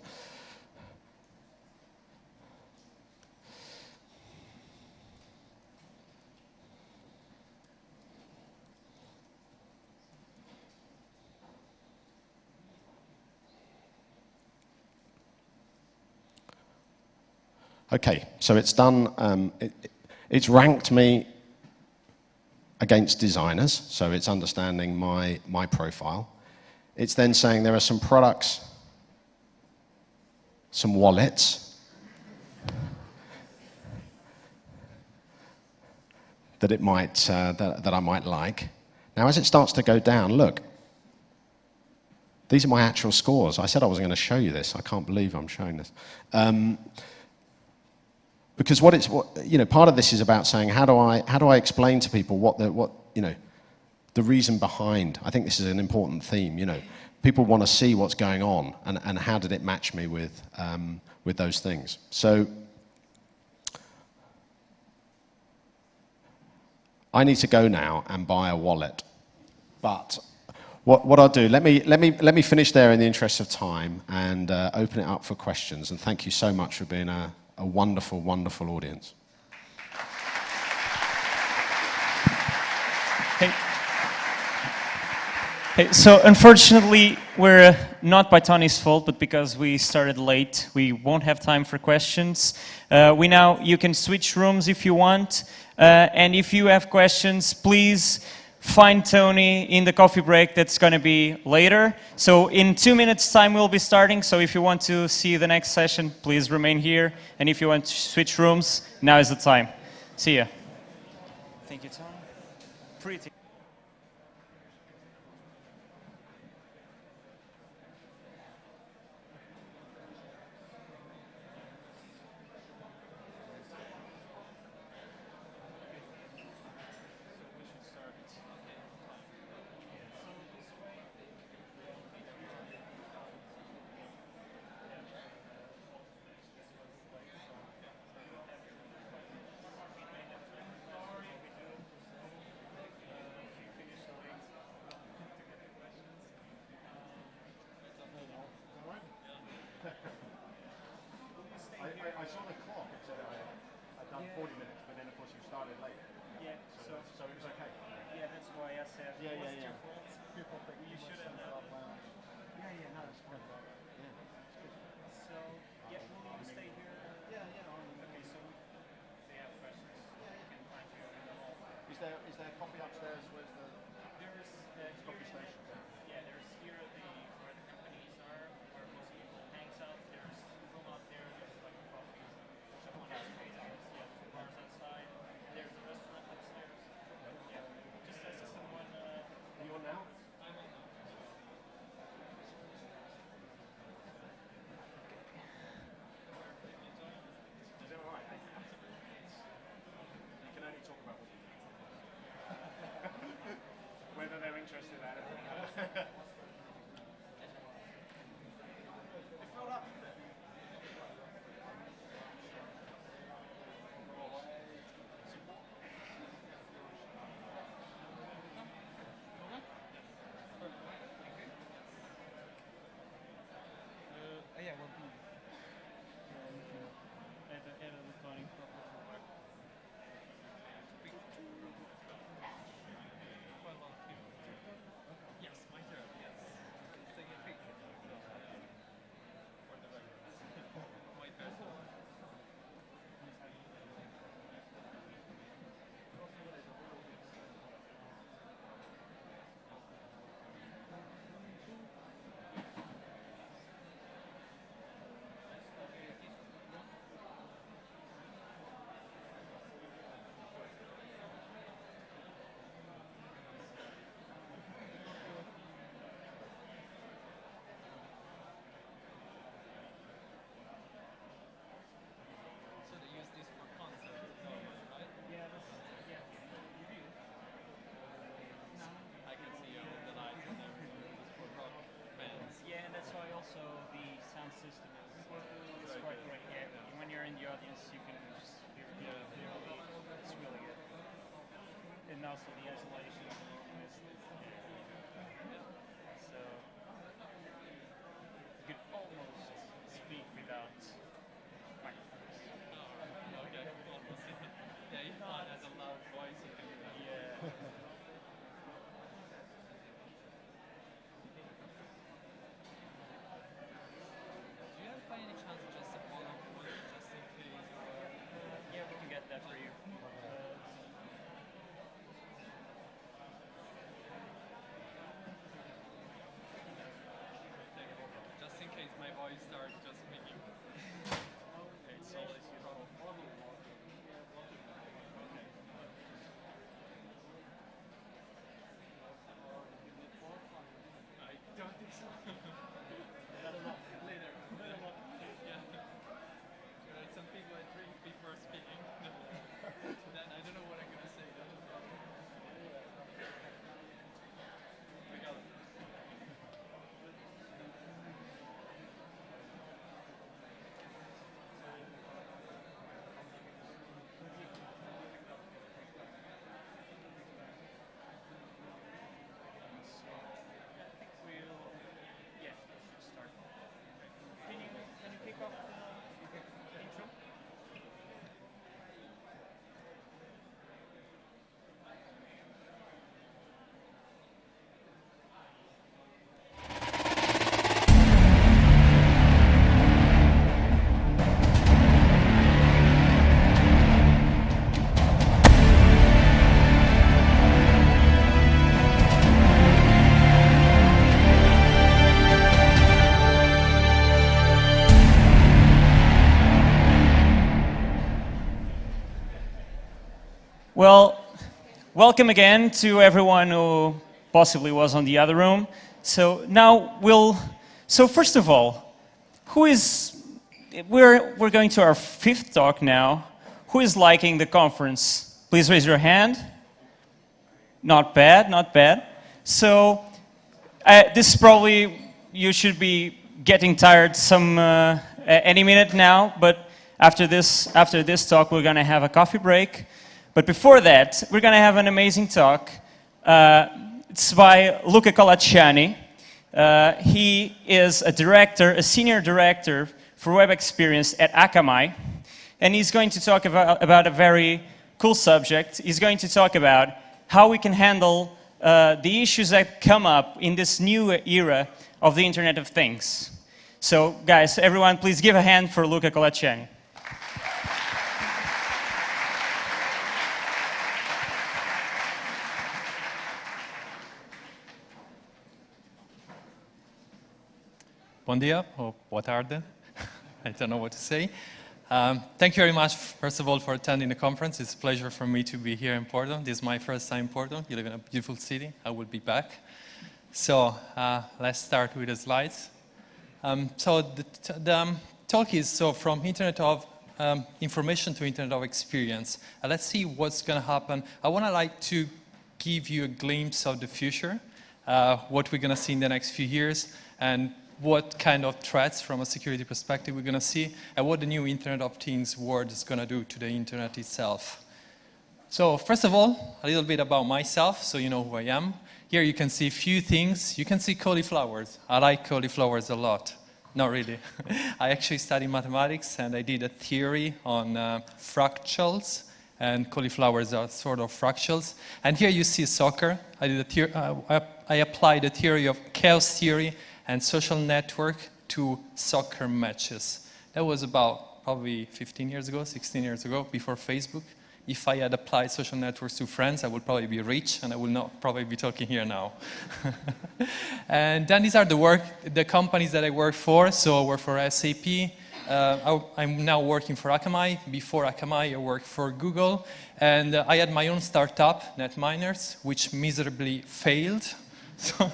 Okay, so it's done. It's ranked me against designers, so it's understanding my profile. It's then saying there are some products, some wallets that it might that I might like. Now, as it starts to go down, look. These are my actual scores. I said I wasn't going to show you this. I can't believe I'm showing this. Because part of this is about saying how do I explain to people the reason behind. I think this is an important theme. People want to see what's going on, and how did it match me with those things. So I need to go now and buy a wallet, but what I'll do, let me finish there in the interest of time, and open it up for questions. And thank you so much for being a wonderful, wonderful audience. Hey, so unfortunately, we're not by Tony's fault, but because we started late, we won't have time for questions. You can switch rooms if you want, and if you have questions, please find Tony in the coffee break that's going to be later. So in 2 minutes time we'll be starting, so if you want to see the next session, please remain here, and if you want to switch rooms, now is the time. See ya. Thank you, Tony. Pretty. I saw the clock. It said I'd done 40 minutes, but then of course you started late. Yeah, so it was okay. Yeah, that's why I said Yeah. your fault. You should have done it. Yeah, no, it's fine. Yeah. So, yeah, will you stay here? Okay, so they have questions. Can find you in the hall. Is there coffee upstairs? Where's the There's coffee station? yeah, there's here where the companies are, where most people hangs out. There's room out there. There's like a coffee shop on the street. There's bars outside. There's a restaurant upstairs. Yeah, just ask someone. Are you on now? Is that all right? You can only talk about what you whether they're interested in it. audience, you can just hear it clearly. It's really good. And also the isolation of the room is so you could almost speak without microphones. Okay, almost. Yeah, if one has a loud voice, you can do that. Yeah. Do you have by any chance just a PowerPoint, just in case? Yeah, we can get that for you. Just in case my voice starts just speaking. It's always useful. I don't think so. Later. Yeah. Some people I drink before speaking. Then I don't know what I'm gonna say. We got it. Yeah, let's start. Can you kick off the intro? Well, welcome again to everyone who possibly was on the other room. So now so first of all, we're going to our fifth talk now. Who is liking the conference? Please raise your hand. Not bad, not bad. So this is probably, you should be getting tired any minute now, but after this talk, we're gonna have a coffee break. But before that, we're going to have an amazing talk. It's by Luca Colacciani. He is a senior director for web experience at Akamai. And he's going to talk about a very cool subject. He's going to talk about how we can handle the issues that come up in this new era of the Internet of Things. So, guys, everyone, please give a hand for Luca Colacciani. Bom dia, or boa tarde. I don't know what to say. Thank you very much, first of all, for attending the conference. It's a pleasure for me to be here in Porto. This is my first time in Porto. You live in a beautiful city. I will be back. So let's start with the slides. So the talk is from Internet of Information to Internet of Experience. Let's see what's going to happen. I want to give you a glimpse of the future, what we're going to see in the next few years, and what kind of threats from a security perspective we're going to see, and what the new Internet of Things world is going to do to the Internet itself. So first of all, a little bit about myself, so you know who I am. Here you can see a few things. You can see cauliflowers. I like cauliflowers a lot. Not really. I actually studied mathematics, and I did a theory on fractals, and cauliflowers are sort of fractals. And here you see soccer. I applied the theory of chaos theory and social network to soccer matches. That was about probably 15 years ago, 16 years ago, before Facebook. If I had applied social networks to friends, I would probably be rich, and I would not probably be talking here now. And then these are the companies that I work for. So I work for SAP. I'm now working for Akamai. Before Akamai, I worked for Google. And I had my own startup, NetMiners, which miserably failed. So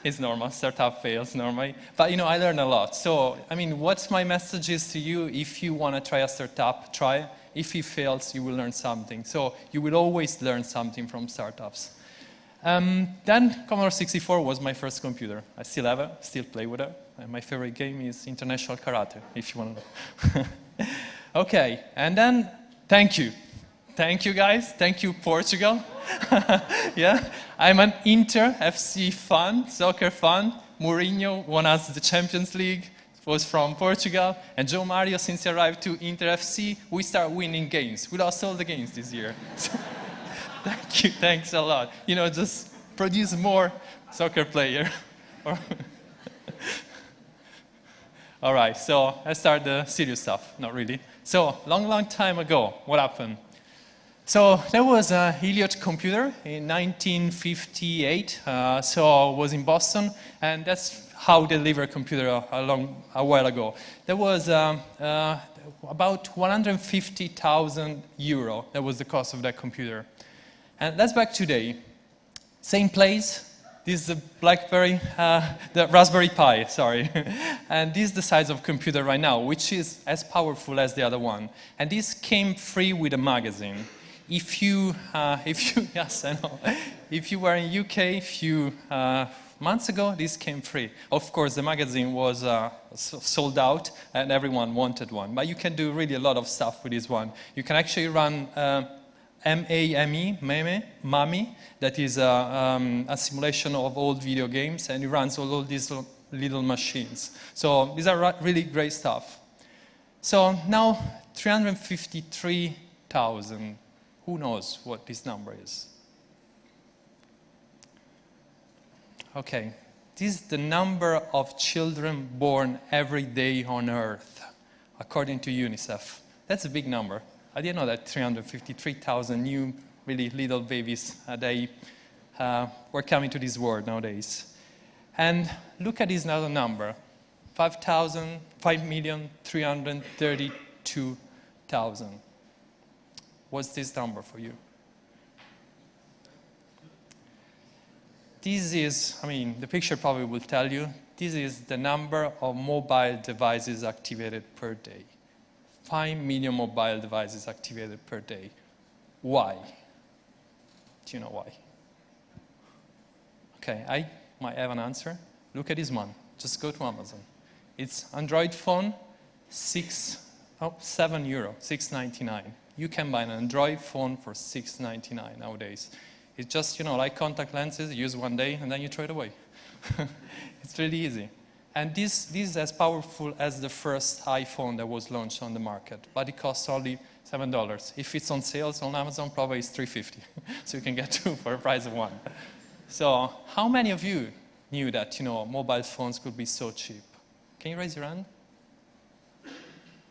it's normal, startup fails normally. But you know, I learned a lot. So, I mean, what's my message is to you? If you want to try a startup, try it. If it fails, you will learn something. So you will always learn something from startups. Then Commodore 64 was my first computer. I still have it, still play with it. And my favorite game is International Karate, if you want to know. Okay, and then thank you. Thank you, guys. Thank you, Portugal. Yeah, I'm an Inter FC fan, soccer fan. Mourinho won us the Champions League, was from Portugal. And Joe Mario, since he arrived to Inter FC, we start winning games. We lost all the games this year. So, thank you, thanks a lot. You know, just produce more soccer player. All right, so let's start the serious stuff. Not really. So, long time ago, what happened? So there was a Heliot computer in 1958. So it was in Boston, and that's how they delivered a computer a while ago. There was about 150,000 euro. That was the cost of that computer. And that's back today. Same place. This is the BlackBerry, the Raspberry Pi, sorry. And this is the size of computer right now, which is as powerful as the other one. And this came free with a magazine. If you, yes, I know. If you were in UK a few months ago, this came free. Of course, the magazine was sold out and everyone wanted one. But you can do really a lot of stuff with this one. You can actually run MAME, that is a simulation of old video games, and it runs all these little machines. So these are really great stuff. So now 353,000. Who knows what this number is? Okay, this is the number of children born every day on Earth, according to UNICEF. That's a big number. I didn't know that 353,000 new, really little babies a day were coming to this world nowadays. And look at this other number, 5,332,000. What's this number for you? This is, I mean, the picture probably will tell you, this is the number of mobile devices activated per day. 5 million mobile devices activated per day. Why? Do you know why? Okay, I might have an answer. Look at this one. Just go to Amazon. It's Android phone, €7, $6.99. You can buy an Android phone for $6.99 nowadays. It's just, you know, like contact lenses, you use one day and then you throw it away. It's really easy. And this is as powerful as the first iPhone that was launched on the market, but it costs only $7. If it's on sales on Amazon, probably it's $3.50. So you can get two for the price of one. So how many of you knew that, you know, mobile phones could be so cheap? Can you raise your hand?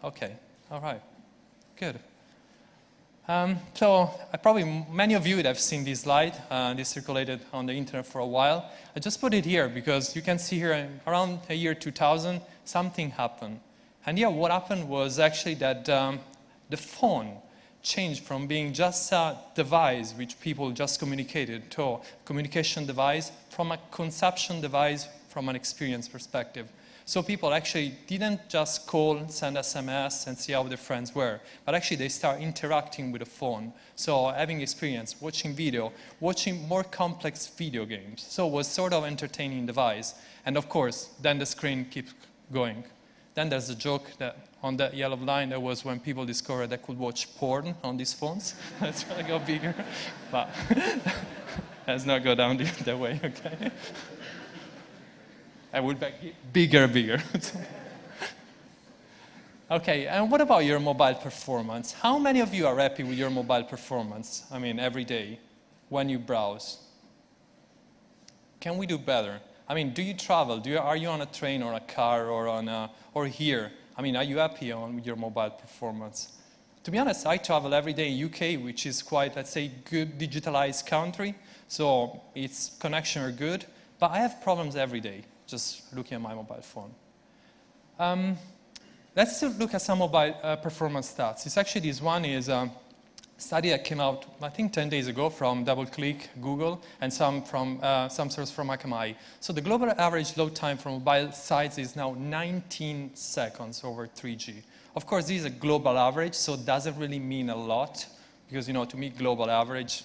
Okay, all right, good. So probably many of you would have seen this slide. This circulated on the internet for a while. I just put it here because you can see here around the year 2000, something happened. And yeah, what happened was actually that the phone changed from being just a device which people just communicated to a communication device, from a consumption device, from an experience perspective. So people actually didn't just call, send SMS, and see how their friends were, but actually they start interacting with the phone. So having experience, watching video, watching more complex video games. So it was sort of entertaining device. And of course, then the screen keeps going. Then there's a joke that on that yellow line, that was when people discovered they could watch porn on these phones. That's gonna go bigger, but let's not go down that way, okay? I would make it bigger. Okay, and what about your mobile performance? How many of you are happy with your mobile performance? I mean, every day when you browse. Can we do better? I mean, do you travel? Are you on a train or a car or here? I mean, are you happy with your mobile performance? To be honest, I travel every day in UK, which is quite, let's say, good digitalized country. So its connection are good, but I have problems every day just looking at my mobile phone. Let's still look at some mobile performance stats. It's actually, this one is a study that came out, I think, 10 days ago from DoubleClick, Google, and some source from Akamai. So the global average load time for mobile sites is now 19 seconds over 3G. Of course, this is a global average, so it doesn't really mean a lot, because, you know, to me, global average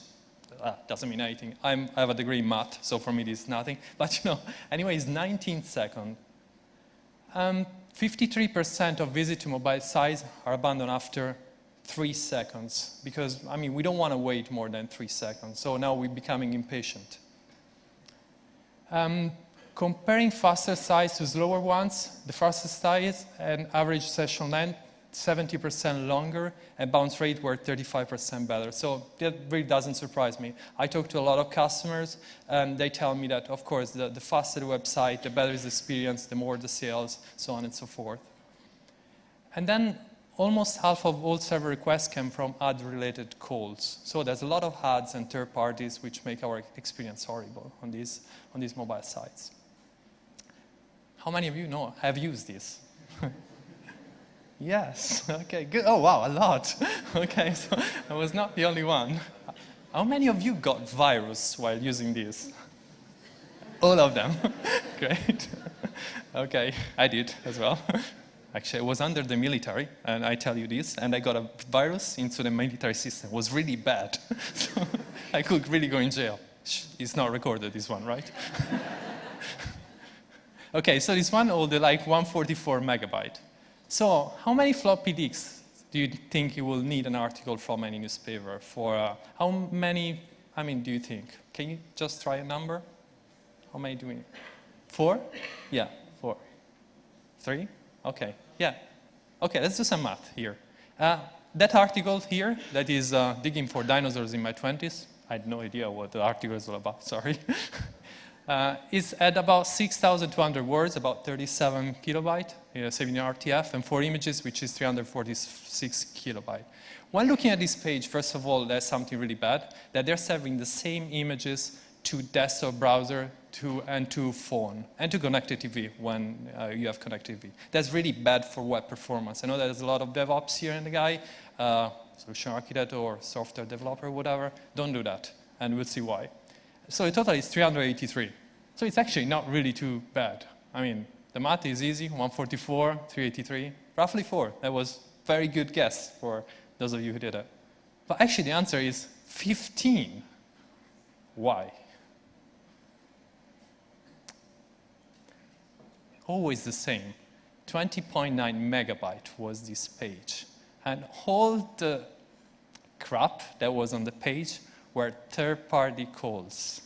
doesn't mean anything. I have a degree in math, so for me this is nothing. But, you know, anyway, it's 19 seconds. 53% of visits to mobile sites are abandoned after 3 seconds because, I mean, we don't want to wait more than 3 seconds. So now we're becoming impatient. Comparing faster sites to slower ones, the fastest sites and average session length 70% longer and bounce rate were 35% better. So that really doesn't surprise me. I talk to a lot of customers and they tell me that, of course, the faster the website, the better the experience, the more the sales, so on and so forth. And then almost half of all server requests came from ad-related calls. So there's a lot of ads and third parties which make our experience horrible on these mobile sites. How many of you have used this? Yes, okay, good. Oh, wow, a lot. Okay, so I was not the only one. How many of you got virus while using this? All of them. Great. Okay, I did as well. Actually, I was under the military, and I tell you this, and I got a virus into the military system. It was really bad. So I could really go in jail. It's not recorded, this one, right? Okay, so this one, all the like 144 megabyte. So how many floppy disks do you think you will need an article from any newspaper for? How many, I mean, do you think? Can you just try a number? How many do we need? 4? Yeah, 4. 3? Okay, yeah. Okay, let's do some math here. That article here, that is digging for dinosaurs in my 20s, I had no idea what the article is all about, sorry. Is at about 6,200 words, about 37 kilobyte, saving in RTF, and 4 images, which is 346 kilobyte. When looking at this page, first of all, there's something really bad, that they're serving the same images to desktop browser and to phone, and to connected TV when you have connected TV. That's really bad for web performance. I know there's a lot of DevOps here in the guy, solution architect or software developer, whatever. Don't do that, and we'll see why. So in total, it's 383. So it's actually not really too bad. I mean, the math is easy, 144, 383, roughly 4. That was a very good guess for those of you who did it. But actually, the answer is 15. Why? Always the same. 20.9 megabyte was this page. And all the crap that was on the page were third-party calls.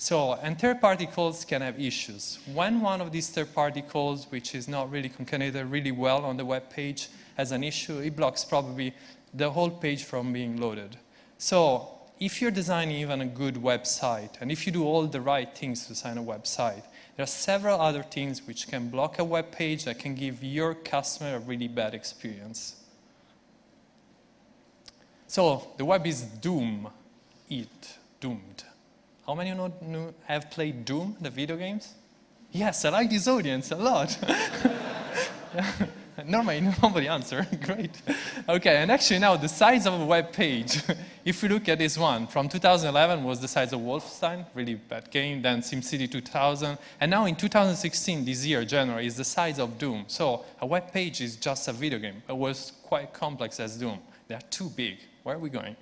So, and third-party calls can have issues. When one of these third-party calls, which is not really concatenated really well on the web page, has an issue, it blocks probably the whole page from being loaded. So, if you're designing even a good website, and if you do all the right things to design a website, there are several other things which can block a web page that can give your customer a really bad experience. So, the web is doomed. How many have played Doom, the video games? Yes, I like this audience a lot. Normally, nobody answers. Great. Okay, and actually now the size of a web page, if you look at this one, from 2011 was the size of Wolfenstein, really bad game, then SimCity 2000, and now in 2016, this year, January, is the size of Doom. So a web page is just a video game. It was quite complex as Doom. They are too big. Where are we going?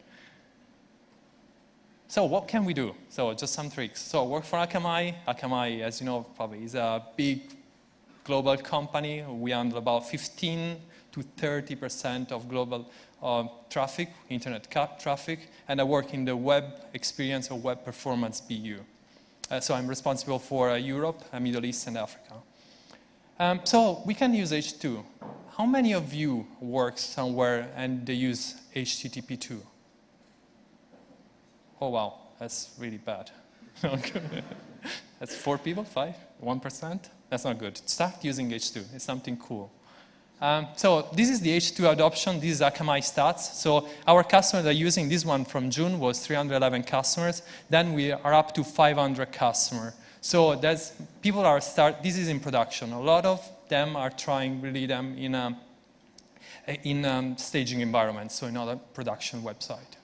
So what can we do? So just some tricks. So I work for Akamai. Akamai, as you know, probably is a big global company. We handle about 15 to 30% of global traffic, internet traffic, and I work in the web experience or web performance BU. So I'm responsible for Europe, Middle East, and Africa. So we can use H2. How many of you work somewhere and they use HTTP2? Oh, wow, that's really bad. That's 4 people, 5, 1%? That's not good. Start using H2. It's something cool. So this is the H2 adoption. This is Akamai stats. So our customers that are using this one from June was 311 customers. Then we are up to 500 customers. So that's, people are this is in production. A lot of them are trying really them in staging environments, so in other production website.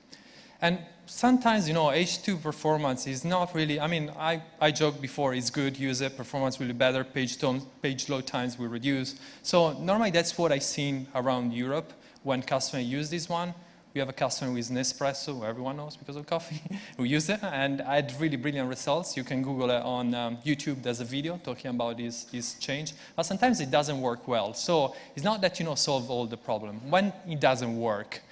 And sometimes, you know, H2 performance is not really, I mean, I joked before, it's good, use it, performance will be better, page load times will reduce. So normally that's what I've seen around Europe when customers use this one. We have a customer with Nespresso, who everyone knows because of coffee, who used it, and I had really brilliant results. You can Google it on YouTube. There's a video talking about this change. But sometimes it doesn't work well. So it's not that you solve all the problem. When it doesn't work,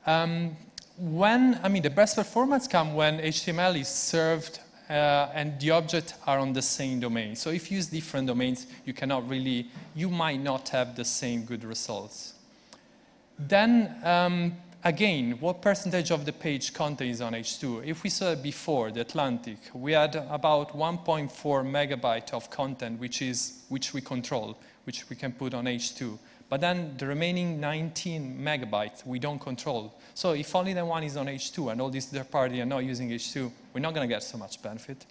the best performance comes when HTML is served and the objects are on the same domain. So if you use different domains, you might not have the same good results. Then, again, what percentage of the page content is on H2? If we saw it before, the Atlantic, we had about 1.4 megabyte of content, which we control, which we can put on H2. But then the remaining 19 megabytes we don't control. So if only the one is on H2 and all these third parties are not using H2, we're not going to get so much benefit.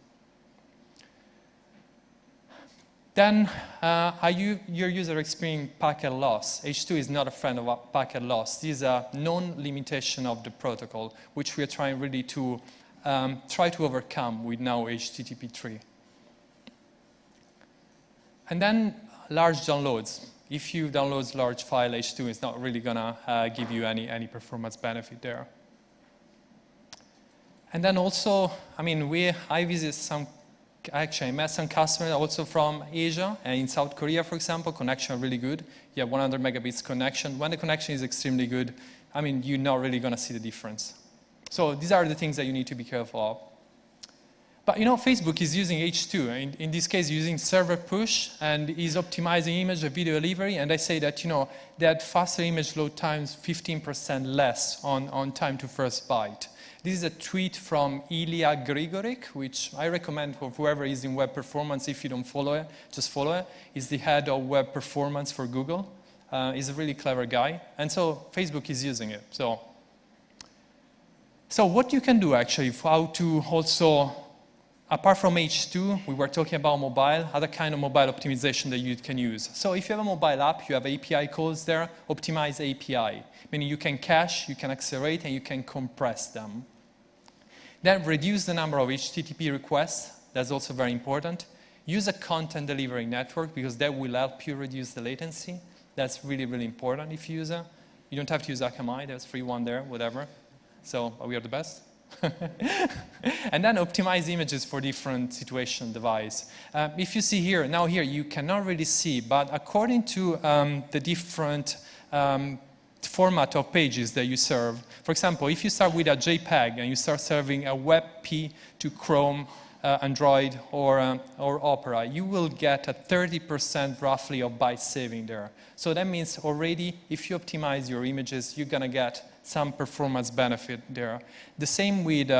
Then, are your user experiencing packet loss? H2 is not a friend of packet loss. This is a known limitation of the protocol, which we are trying really to try to overcome with now HTTP 3. And then large downloads. If you download large file, H2 is not really going to give you any performance benefit there. And then also, I met some customers also from Asia, and in South Korea, for example, connection really good. You have 100 megabits connection. When the connection is extremely good, you're not really going to see the difference. So these are the things that you need to be careful of. But Facebook is using H2. In this case, using server push, and is optimizing image and video delivery. And I say that, that faster image load times 15% less on time to first byte. This is a tweet from Ilya Grigoric, which I recommend for whoever is in web performance. If you don't follow it, just follow it. He's the head of web performance for Google. He's a really clever guy. And so Facebook is using it. So what you can do, actually, how to also, apart from H2, we were talking about mobile, other kind of mobile optimization that you can use. So if you have a mobile app, you have API calls there, optimize API. Meaning you can cache, you can accelerate, and you can compress them. Then reduce the number of HTTP requests. That's also very important. Use a content delivery network, because that will help you reduce the latency. That's really, really important if you use it. You don't have to use Akamai. There's free one there, whatever. So we are the best. And then optimize images for different situation device. If you see here, now here you cannot really see, but according to the different format of pages that you serve. For example, if you start with a JPEG and you start serving a WebP to Chrome, Android, or Opera, you will get a 30% roughly of byte saving there. So that means already, if you optimize your images, you're going to get some performance benefit there. The same with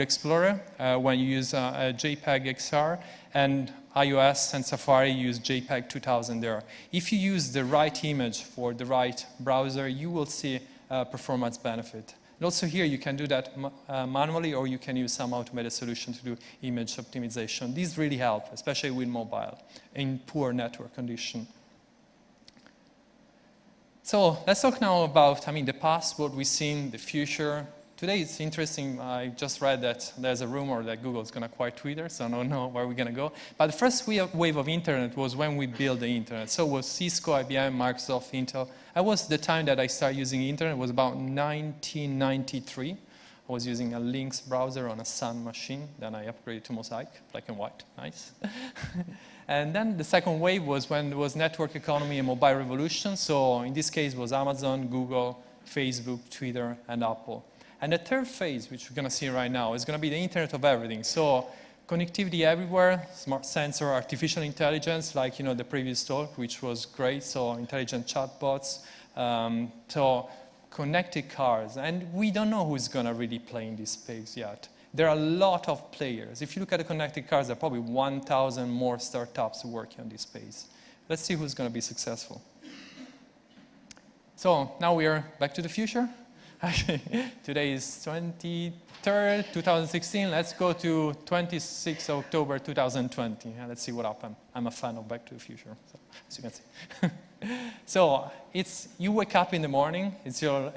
Explorer, when you use a JPEG XR, and iOS and Safari use JPEG 2000 there. If you use the right image for the right browser, you will see performance benefit. And also here, you can do that manually, or you can use some automated solution to do image optimization. These really help, especially with mobile, in poor network condition. So let's talk now about, the past, what we've seen, the future. Today it's interesting, I just read that there's a rumor that Google is going to acquire Twitter, so I don't know where we're going to go. But the first wave of internet was when we built the internet. So it was Cisco, IBM, Microsoft, Intel. That was the time that I started using internet. It was about 1993. I was using a Lynx browser on a Sun machine. Then I upgraded to Mosaic, black and white, nice. And then the second wave was when there was network economy and mobile revolution. So in this case, it was Amazon, Google, Facebook, Twitter, and Apple. And the third phase, which we're going to see right now, is going to be the Internet of Everything. So connectivity everywhere, smart sensor, artificial intelligence, like the previous talk, which was great. So intelligent chatbots, so connected cars. And we don't know who's going to really play in this space yet. There are a lot of players. If you look at the connected cars, there are probably 1,000 more startups working on this space. Let's see who's going to be successful. So now we are back to the future. Actually, today is 23rd, 2016. Let's go to 26th October 2020. Let's see what happened. I'm a fan of Back to the Future, so, as you can see. So you wake up in the morning. It's you're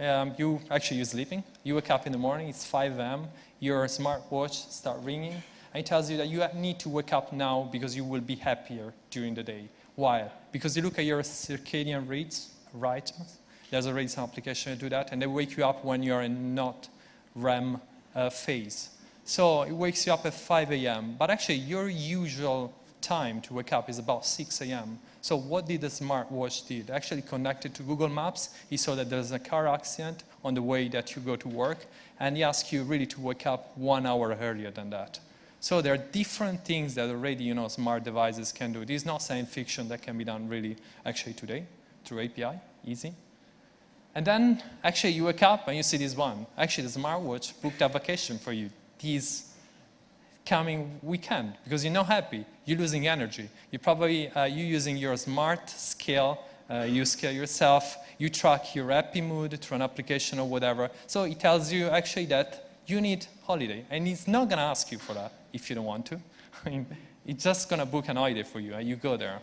sleeping. You wake up in the morning. It's 5 a.m. Your smartwatch starts ringing. And it tells you that you need to wake up now because you will be happier during the day. Why? Because you look at your circadian rhythms, There's already some application that do that, and they wake you up when you're in not REM phase. So it wakes you up at 5 a.m., but actually your usual time to wake up is about 6 a.m. So what did the smartwatch did? Actually connected to Google Maps. He saw that there's a car accident on the way that you go to work, and he asked you really to wake up 1 hour earlier than that. So there are different things that already, smart devices can do. This is not science fiction. That can be done really actually today through API, easy. And then actually you wake up and you see this one. Actually the smartwatch booked a vacation for you this coming weekend because you're not happy. You're losing energy. You're probably using your smart scale. You scale yourself. You track your happy mood through an application or whatever. So it tells you actually that you need holiday. And it's not going to ask you for that if you don't want to. I mean, it's just going to book an holiday for you and you go there.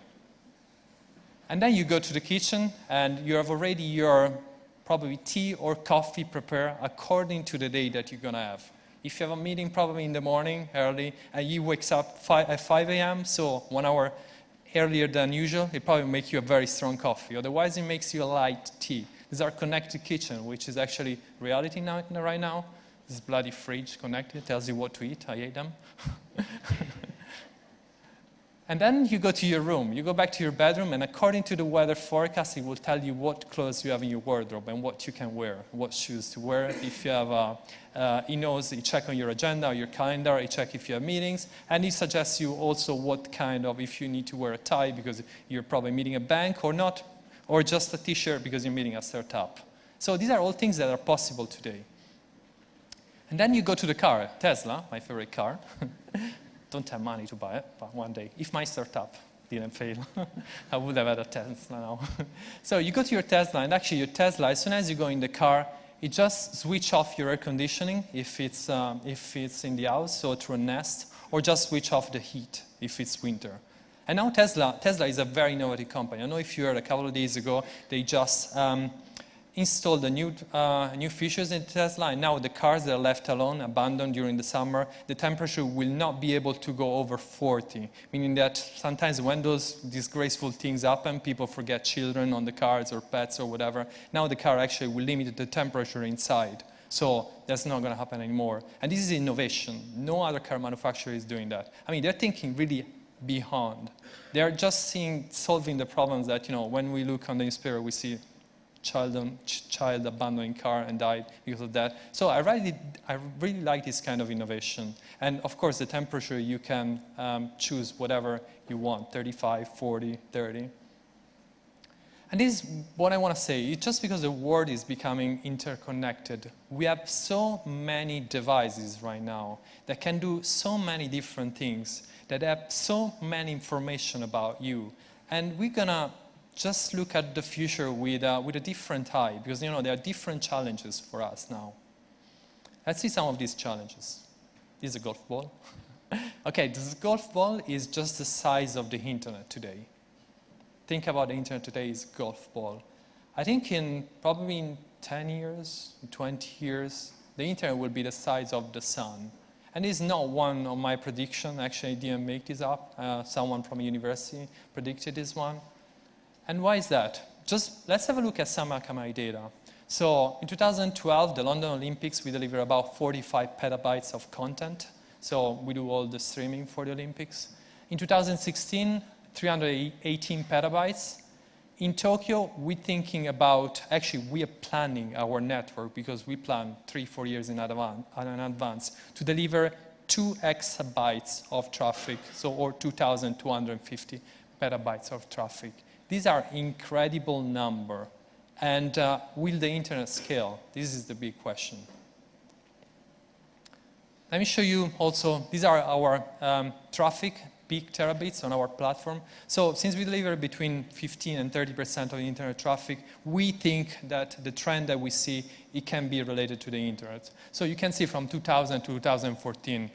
And then you go to the kitchen and you have already your probably tea or coffee prepared according to the day that you're going to have. If you have a meeting probably in the morning early and you wake up at 5 a.m., so 1 hour earlier than usual, it probably makes you a very strong coffee. Otherwise, it makes you a light tea. These are connected kitchen, which is actually reality now, right now. This bloody fridge connected, tells you what to eat. I ate them. And then you go to your room. You go back to your bedroom, and according to the weather forecast, it will tell you what clothes you have in your wardrobe and what you can wear, what shoes to wear. If you have, he knows, he check on your agenda or your calendar, he check if you have meetings, and he suggests you also what kind of, if you need to wear a tie because you're probably meeting a bank or not, or just a t-shirt because you're meeting a startup. So these are all things that are possible today. And then you go to the car, Tesla, my favorite car. Don't have money to buy it, but one day, if my startup didn't fail, I would have had a Tesla now. So you go to your Tesla, and actually your Tesla, as soon as you go in the car, it just switch off your air conditioning if it's in the house, so through a Nest, or just switch off the heat if it's winter. And now Tesla is a very innovative company. I know if you heard a couple of days ago, they just installed the new features in Tesla, and now the cars that are left alone, abandoned during the summer, the temperature will not be able to go over 40, meaning that sometimes when those disgraceful things happen, people forget children on the cars or pets or whatever. Now the car actually will limit the temperature inside. So that's not going to happen anymore. And this is innovation. No other car manufacturer is doing that. I mean, they're thinking really They're just solving the problems that, when we look on the newspaper, we see child abandoning car and died because of that. So I really like this kind of innovation. And of course, the temperature, you can choose whatever you want, 35, 40, 30. And this is what I want to say. It's just because the world is becoming interconnected. We have so many devices right now that can do so many different things, that have so many information about you. And we're going to just look at the future with a different eye, because there are different challenges for us now. Let's see some of these challenges. This is a golf ball. Okay, this golf ball is just the size of the internet today. Think about the internet today is golf ball. I think probably in 10 years, 20 years, the internet will be the size of the sun. And this is not one of my predictions. Actually, I didn't make this up. Someone from a university predicted this one. And why is that? Just let's have a look at some Akamai data. So in 2012, the London Olympics, we delivered about 45 petabytes of content. So we do all the streaming for the Olympics. In 2016, 318 petabytes. In Tokyo, we're thinking about, actually, we are planning our network because we plan 3-4 years in advance to deliver 2 exabytes of traffic, or 2,250 petabytes of traffic. These are incredible numbers. And will the internet scale? This is the big question. Let me show you also, these are our traffic, peak terabits on our platform. So since we deliver between 15 and 30% of the internet traffic, we think that the trend that we see, it can be related to the internet. So you can see from 2000 to 2014,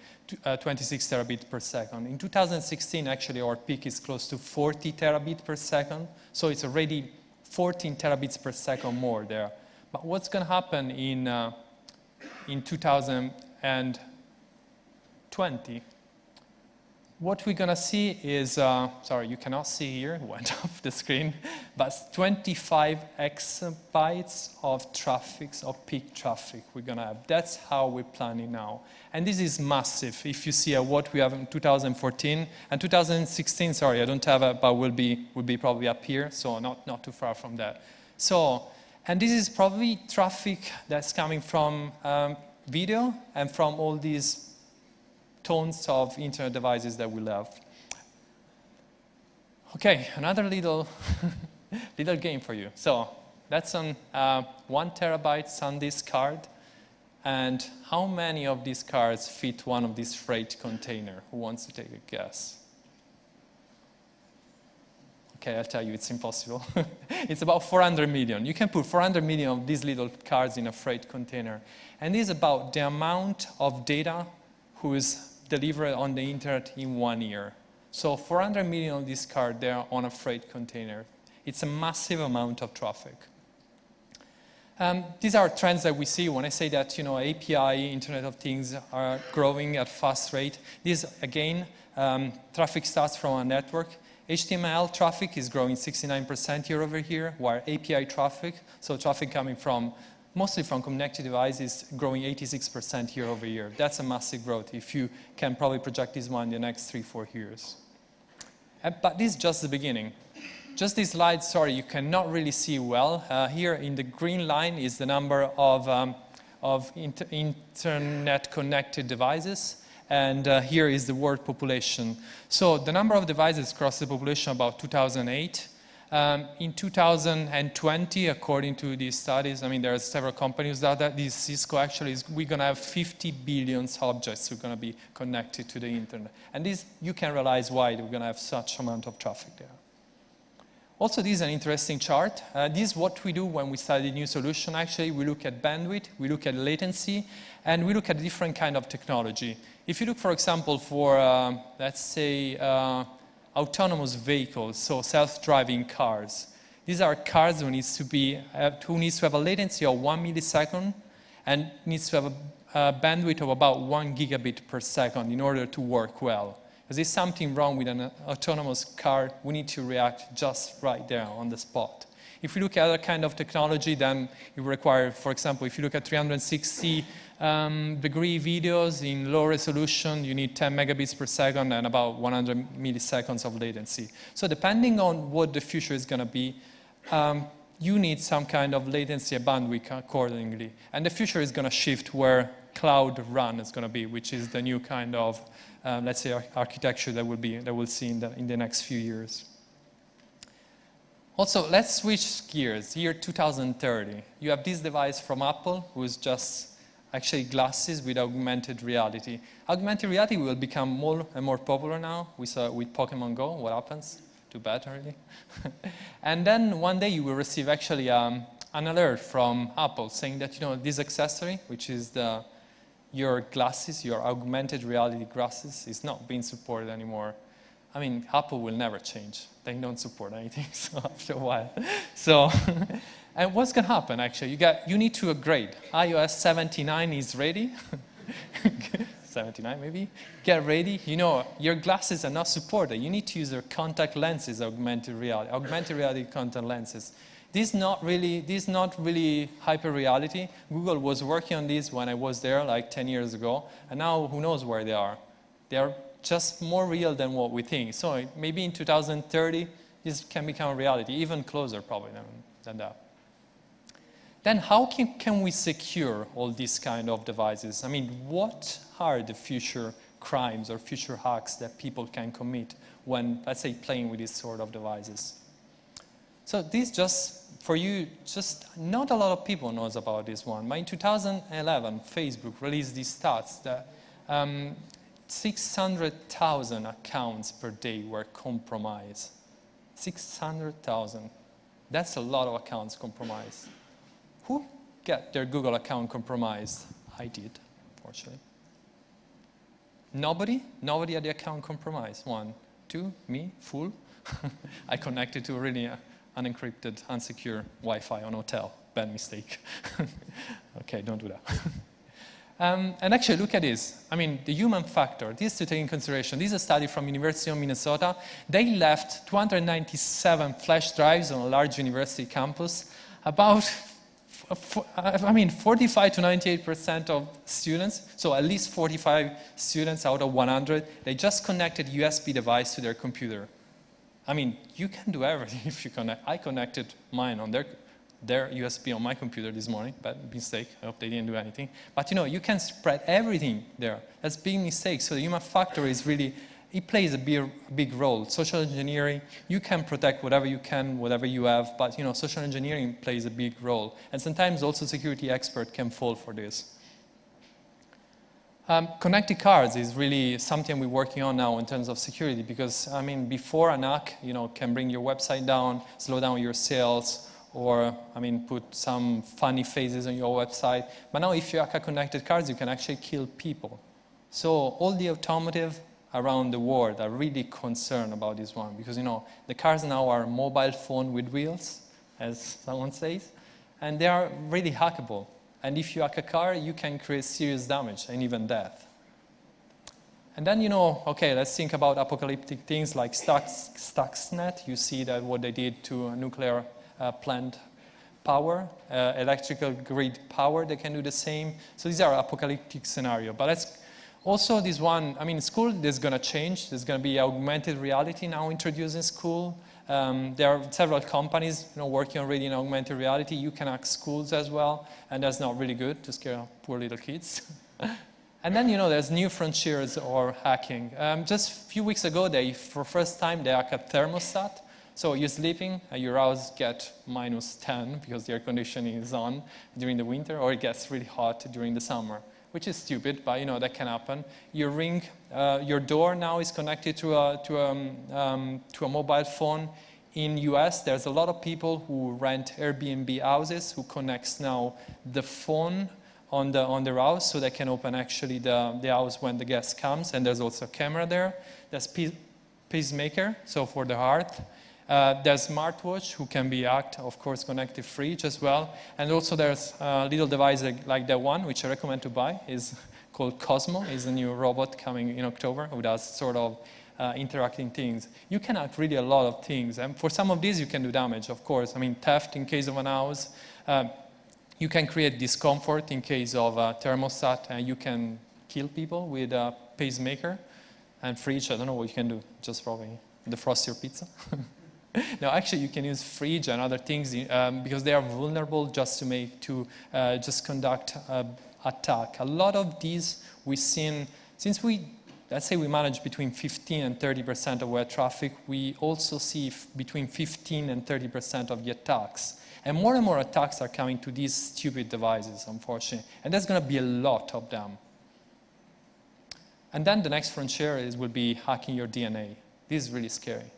26 terabits per second. In 2016, actually, our peak is close to 40 terabits per second. So it's already 14 terabits per second more there. But what's going to happen in 2020? what we're going to see is, sorry, you cannot see here, it went off the screen, but 25 exabytes of traffic, of peak traffic we're going to have. That's how we're planning now. And this is massive. If you see what we have in 2014 and 2016, sorry, I don't have it, but will be probably up here, so not too far from that. So, and this is probably traffic that's coming from video and from all these tons of internet devices that we'll have. Okay, another little game for you. So that's on 1 terabyte SanDisk card. And how many of these cards fit one of these freight container? Who wants to take a guess? Okay, I'll tell you, it's impossible. It's about 400 million. You can put 400 million of these little cards in a freight container. And this is about the amount of data who is delivered on the internet in 1 year. So 400 million of these cards, they are on a freight container. It's a massive amount of traffic. These are trends that we see when I say that, you know, API, Internet of Things, are growing at fast rate. This, again, traffic starts from a network. HTML traffic is growing 69% year over year, while API traffic, so traffic coming from, mostly from connected devices, growing 86% year over year. That's a massive growth if you can probably project this one in the next 3-4 years. But this is just the beginning. Just this slide, sorry, you cannot really see well. Here in the green line is the number of internet connected devices. And here is the world population. So the number of devices across the population about 2008. In 2020, according to these studies, I mean, there are several companies that this Cisco actually is, we're going to have 50 billion objects who are going to be connected to the internet. And this, you can realize why we're going to have such amount of traffic there. Also, this is an interesting chart. This is what we do when we study a new solution. Actually, we look at bandwidth, we look at latency, and we look at different kind of technology. If you look, for example, for, let's say, autonomous vehicles, so self-driving cars. These are cars who needs to have a latency of 1 millisecond and needs to have a bandwidth of about 1 gigabit per second in order to work well. If there's something wrong with an autonomous car, we need to react just right there on the spot. If we look at other kind of technology, then it requires, for example, if you look at 360 degree videos in low resolution, you need 10 megabits per second and about 100 milliseconds of latency. So depending on what the future is going to be, you need some kind of latency and bandwidth accordingly. And the future is going to shift where cloud run is going to be, which is the new kind of, let's say, architecture that we'll see in the next few years. Also, let's switch gears. Year 2030. You have this device from Apple, who is just actually glasses with augmented reality. Augmented reality will become more and more popular now. We saw with Pokemon Go what happens. Too bad, really. And then one day you will receive actually an alert from Apple saying that, you know, this accessory, which is your glasses, your augmented reality glasses, is not being supported anymore. I mean, Apple will never change. They don't support anything, so after a while. So, and what's going to happen, actually? You need to upgrade. iOS 79 is ready. 79, maybe? Get ready. You know, your glasses are not supported. You need to use your contact lenses, augmented reality contact lenses. This is not really hyper reality. Google was working on this when I was there, like 10 years ago, and now who knows where they are. They are just more real than what we think. So maybe in 2030, this can become a reality, even closer probably than that. Then how can we secure all these kind of devices? I mean, what are the future crimes or future hacks that people can commit when, let's say, playing with these sort of devices? So this just, for you, just not a lot of people knows about this one. But in 2011, Facebook released these stats that 600,000 accounts per day were compromised. 600,000. That's a lot of accounts compromised. Who got their Google account compromised? I did, fortunately. Nobody? Nobody had the account compromised. 1, 2, me, fool. I connected to really unencrypted, unsecure Wi-Fi on hotel. Bad mistake. Okay, don't do that. And actually, look at this. I mean, the human factor, this is to take in consideration. This is a study from University of Minnesota. They left 297 flash drives on a large university campus. About, 45 to 98% of students, so at least 45 students out of 100, they just connected USB device to their computer. I mean, you can do everything if you connect. I connected mine on their USB on my computer this morning, bad mistake. I hope they didn't do anything. But you can spread everything there. That's a big mistake. So the human factor is really, it plays a big role. Social engineering, you can protect whatever you can, whatever you have, but social engineering plays a big role. And sometimes also security expert can fall for this. Connected cars is really something we're working on now in terms of security because, before an hack, can bring your website down, slow down your sales, or, put some funny faces on your website. But now if you hack connected cars, you can actually kill people. So all the automotive around the world are really concerned about this one because, the cars now are mobile phone with wheels, as someone says, and they are really hackable. And if you hack a car, you can create serious damage and even death. And then, okay, let's think about apocalyptic things like Stuxnet. You see that what they did to a nuclear plant power, electrical grid power, they can do the same. So these are apocalyptic scenario. But let's also this one, school is going to change. There's going to be augmented reality now introduced in school. There are several companies working already in augmented reality. You can hack schools as well, and that's not really good to scare poor little kids. And then, there's new frontiers or hacking. Just a few weeks ago, for the first time, they hacked a thermostat. So you're sleeping, your house gets -10 because the air conditioning is on during the winter, or it gets really hot during the summer, which is stupid, but that can happen. Your door now is connected to a mobile phone. In US, there's a lot of people who rent Airbnb houses who connects now the phone on their house so they can open actually the house when the guest comes, and there's also a camera there. There's pacemaker, so for the heart. There's smartwatch who can be hacked, of course, connected fridge as well. And also there's a little device like that one, which I recommend to buy, is called Cosmo. It's a new robot coming in October who does sort of interacting things. You can hack really a lot of things. And for some of these, you can do damage, of course. Theft in case of an house. You can create discomfort in case of a thermostat, and you can kill people with a pacemaker. And fridge, I don't know what you can do, just probably defrost your pizza. No, actually, you can use fridge and other things because they are vulnerable just to conduct attack. A lot of these we've seen, since let's say we manage between 15 and 30% of web traffic, we also see between 15 and 30% of the attacks. And more attacks are coming to these stupid devices, unfortunately. And there's going to be a lot of them. And then the next frontier will be hacking your DNA. This is really scary.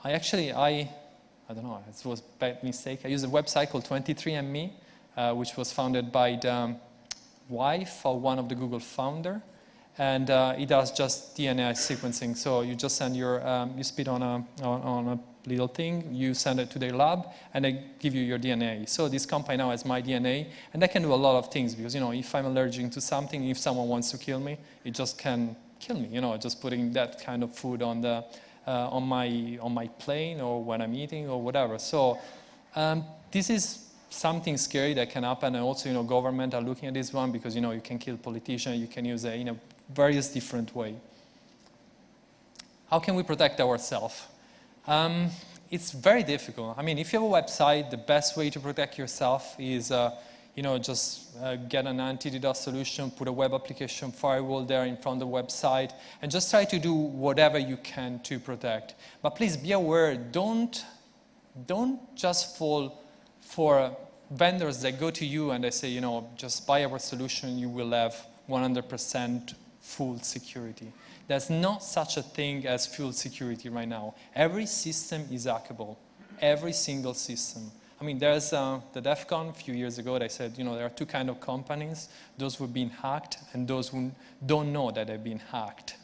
I don't know, it was a bad mistake. I used a website called 23andMe, which was founded by the wife of one of the Google founder. And it does just DNA sequencing. So you just send you spit on a little thing, you send it to their lab, and they give you your DNA. So this company now has my DNA, and they can do a lot of things because, if I'm allergic to something, if someone wants to kill me, it just can kill me, just putting that kind of food on the on my plane or when I'm eating or whatever. So this is something scary that can happen, and also government are looking at this one because you can kill politicians, you can use it in a various different way. How can we protect ourselves? It's very difficult. If you have a website, the best way to protect yourself is just get an anti-DDoS solution, put a web application firewall there in front of the website, and just try to do whatever you can to protect. But please be aware, don't just fall for vendors that go to you and they say, just buy our solution, you will have 100% full security. There's not such a thing as full security right now. Every system is hackable, every single system. There's the DEF CON a few years ago, they said, there are two kinds of companies, those who've been hacked and those who don't know that they've been hacked.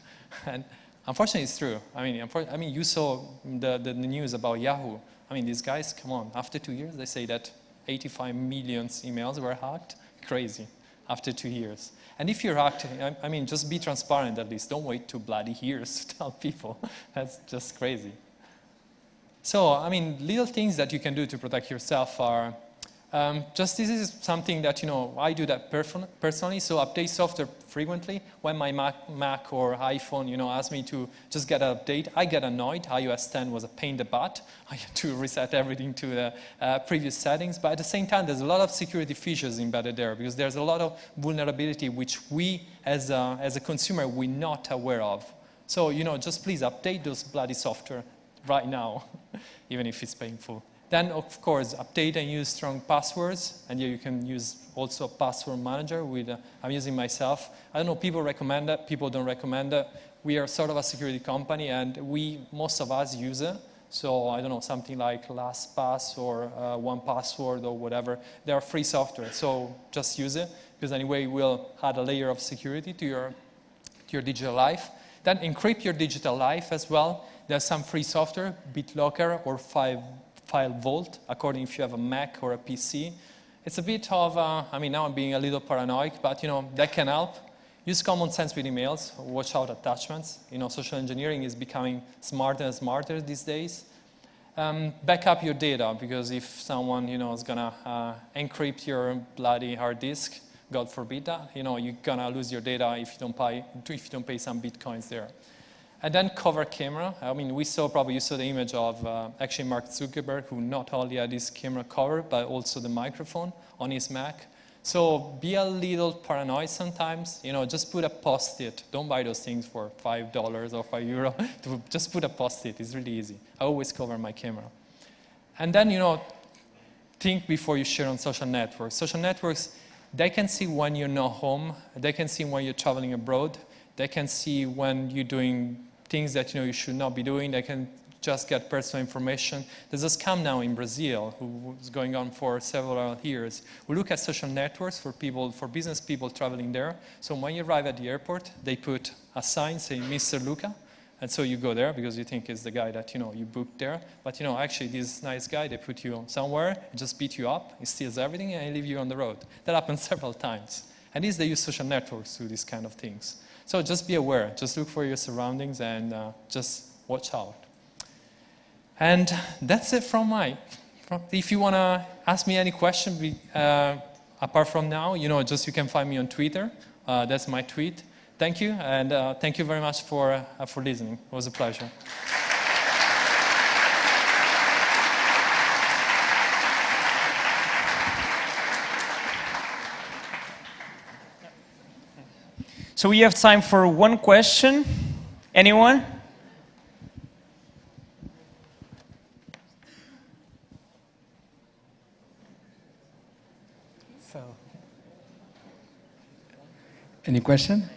And unfortunately, it's true. You saw the news about Yahoo. These guys, come on, after 2 years, they say that 85 million emails were hacked. Crazy. after 2 years. And if you're acting, I mean, just be transparent at least. Don't wait 2 bloody years to tell people. That's just crazy. So, I mean, little things that you can do to protect yourself are, just this is something that, I do that personally, so update software frequently. When my Mac or iPhone, ask me to just get an update, I get annoyed. iOS 10 was a pain in the butt. I had to reset everything to the previous settings, but at the same time, there's a lot of security features embedded there, because there's a lot of vulnerability which we, as a consumer, we're not aware of. So, just please update those bloody software right now, even if it's painful. Then, of course, update and use strong passwords. And here you can use also a password manager. I'm using myself. I don't know, people recommend it, people don't recommend it. We are sort of a security company, and most of us use it. So, I don't know, something like LastPass or 1Password or whatever. They are free software, so just use it, because anyway, we'll add a layer of security to your digital life. Then encrypt your digital life as well. There's some free software, BitLocker or FileVault, according if you have a Mac or a PC. It's a bit of, now I'm being a little paranoid, but that can help. Use common sense with emails, watch out attachments. Social engineering is becoming smarter and smarter these days. Back up your data, because if someone, is gonna encrypt your bloody hard disk, God forbid that, you're gonna lose your data if you don't pay some bitcoins there. And then cover camera. You saw the image of actually Mark Zuckerberg, who not only had his camera cover, but also the microphone on his Mac. So be a little paranoid sometimes. Just put a post-it. Don't buy those things for $5 or €5. Just put a post-it. It's really easy. I always cover my camera. And then, think before you share on social networks. Social networks, they can see when you're not home. They can see when you're traveling abroad. They can see when you're doing things that you should not be doing. They can just get personal information. There's a scam now in Brazil who's going on for several years. We look at social networks for business people traveling there. So when you arrive at the airport, they put a sign saying Mr. Luca. And so you go there because you think it's the guy that you booked there. But actually this nice guy, they put you somewhere, just beat you up, he steals everything, and he leaves you on the road. That happens several times. And they use social networks to do these kind of things. So just be aware. Just look for your surroundings and just watch out. And that's it from if you want to ask me any question apart from now, you can find me on Twitter. That's my tweet. Thank you, and thank you very much for listening. It was a pleasure. So we have time for one question. Anyone? So, any question?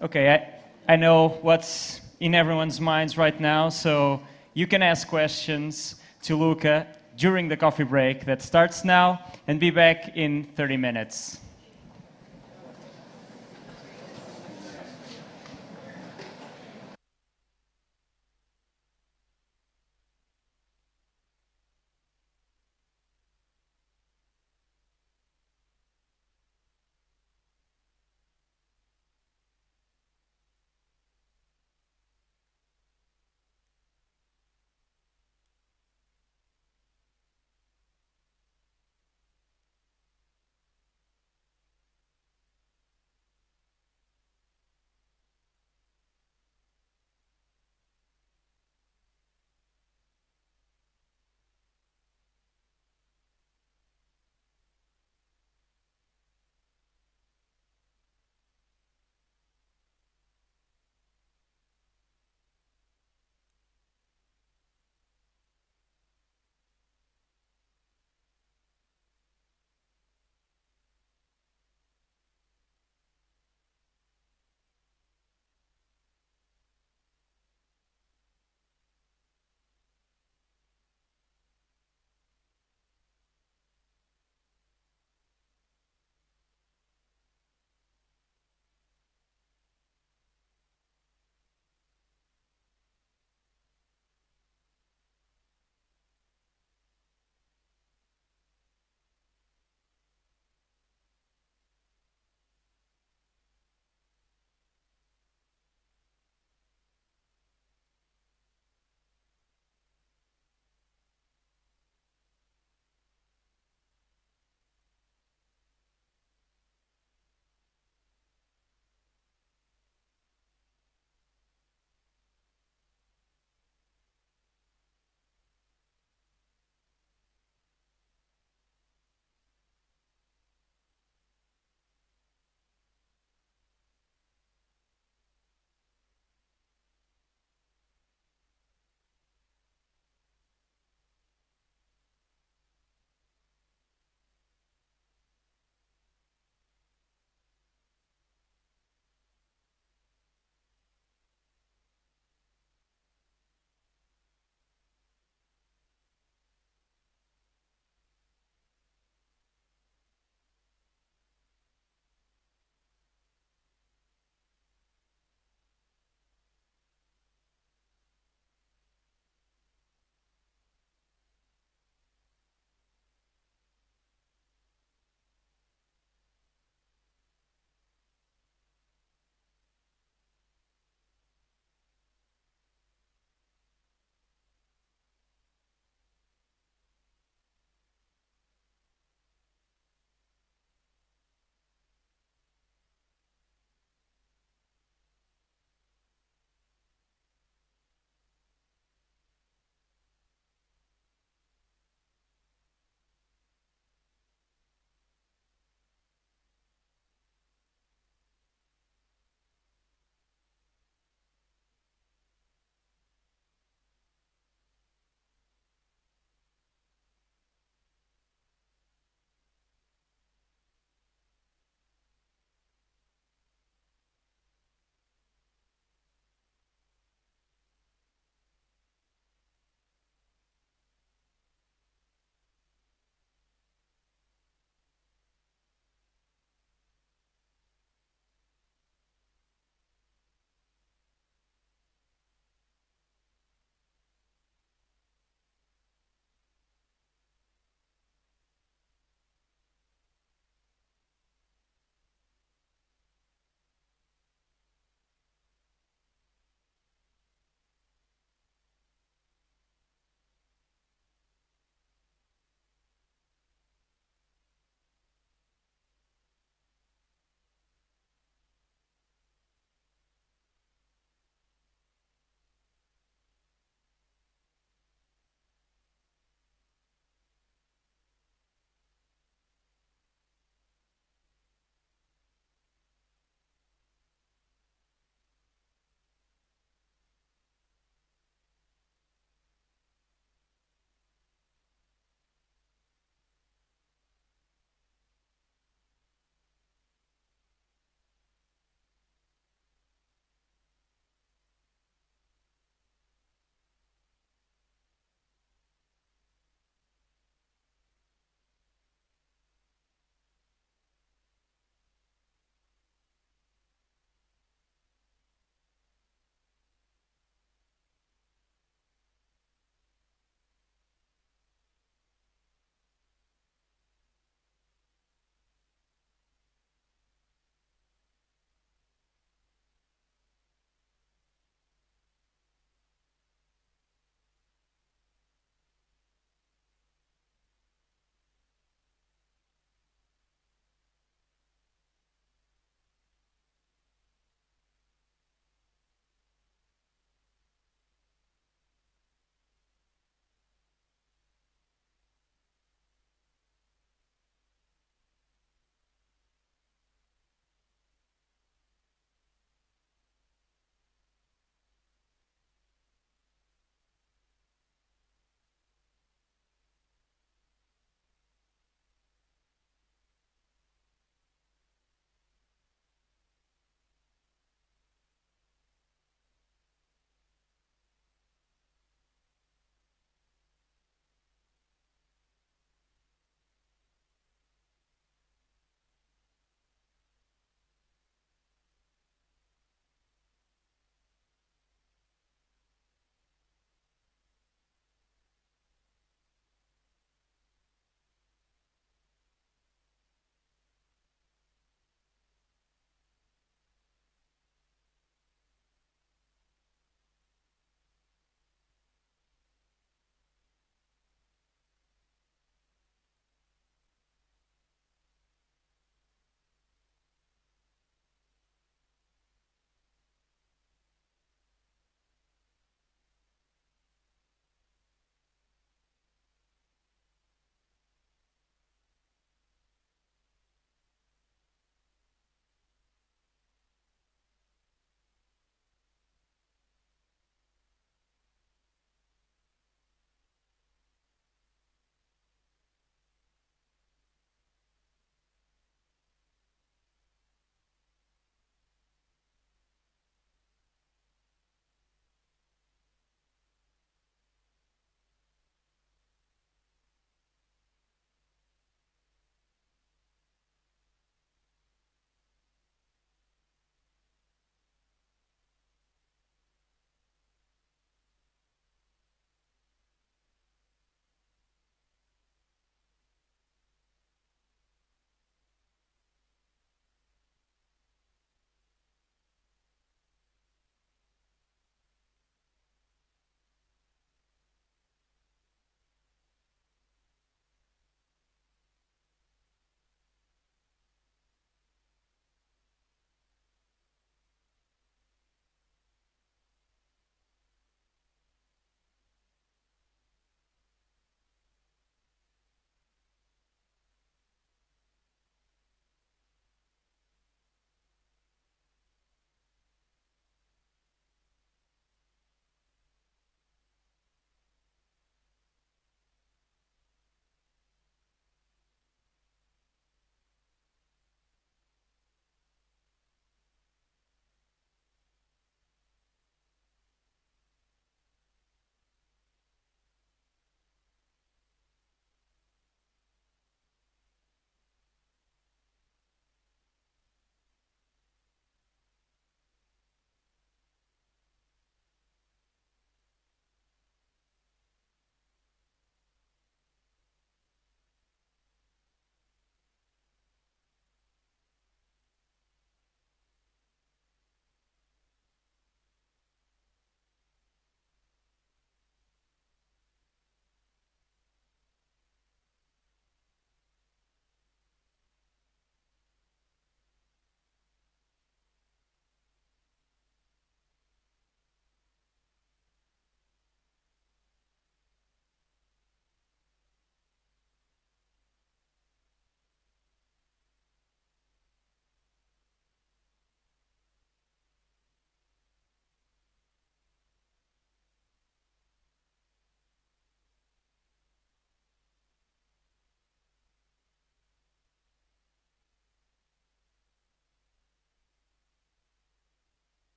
Okay, I know what's in everyone's minds right now, so you can ask questions to Luca during the coffee break that starts now, and be back in 30 minutes.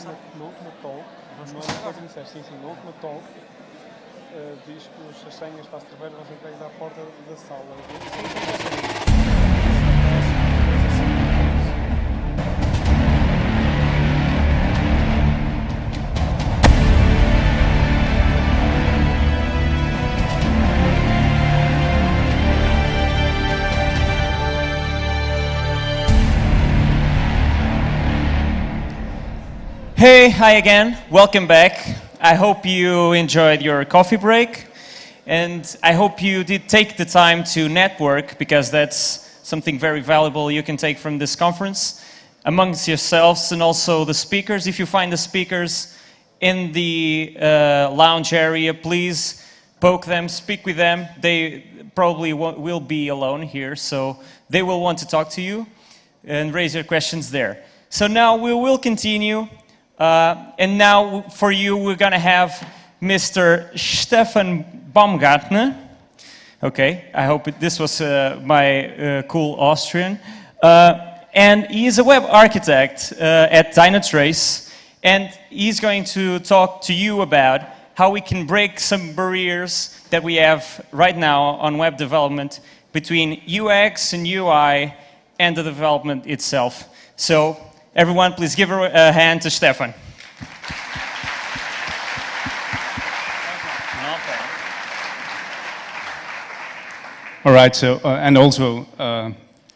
na última talk, quando disseste sim, sim, na última talk, diz que as senhas para a cerveja vão ser entregues à porta da sala. Hey, hi again. Welcome back. I hope you enjoyed your coffee break. And I hope you did take the time to network, because that's something very valuable you can take from this conference amongst yourselves and also the speakers. If you find the speakers in the lounge area, please poke them, speak with them. They probably will be alone here, so they will want to talk to you and raise your questions there. So now we will continue. And now for you, we're going to have Mr. Stefan Baumgartner. Okay, I hope this was my cool Austrian. And he is a web architect at Dynatrace, and he's going to talk to you about how we can break some barriers that we have right now on web development between UX and UI and the development itself. So, everyone, please give a hand to Stefan. All right, so, and also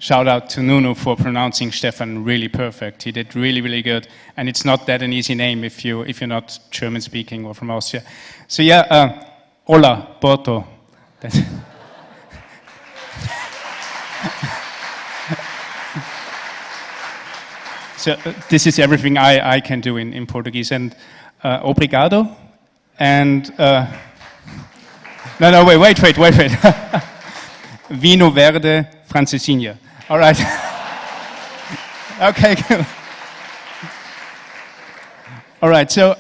shout out to Nuno for pronouncing Stefan really perfect. He did really, really good. And it's not that an easy name if you're not German speaking or from Austria. So yeah, hola, Porto. So this is everything I can do in Portuguese. And obrigado. And no, wait. Vino verde francesinha. All right. Okay, cool. All right, so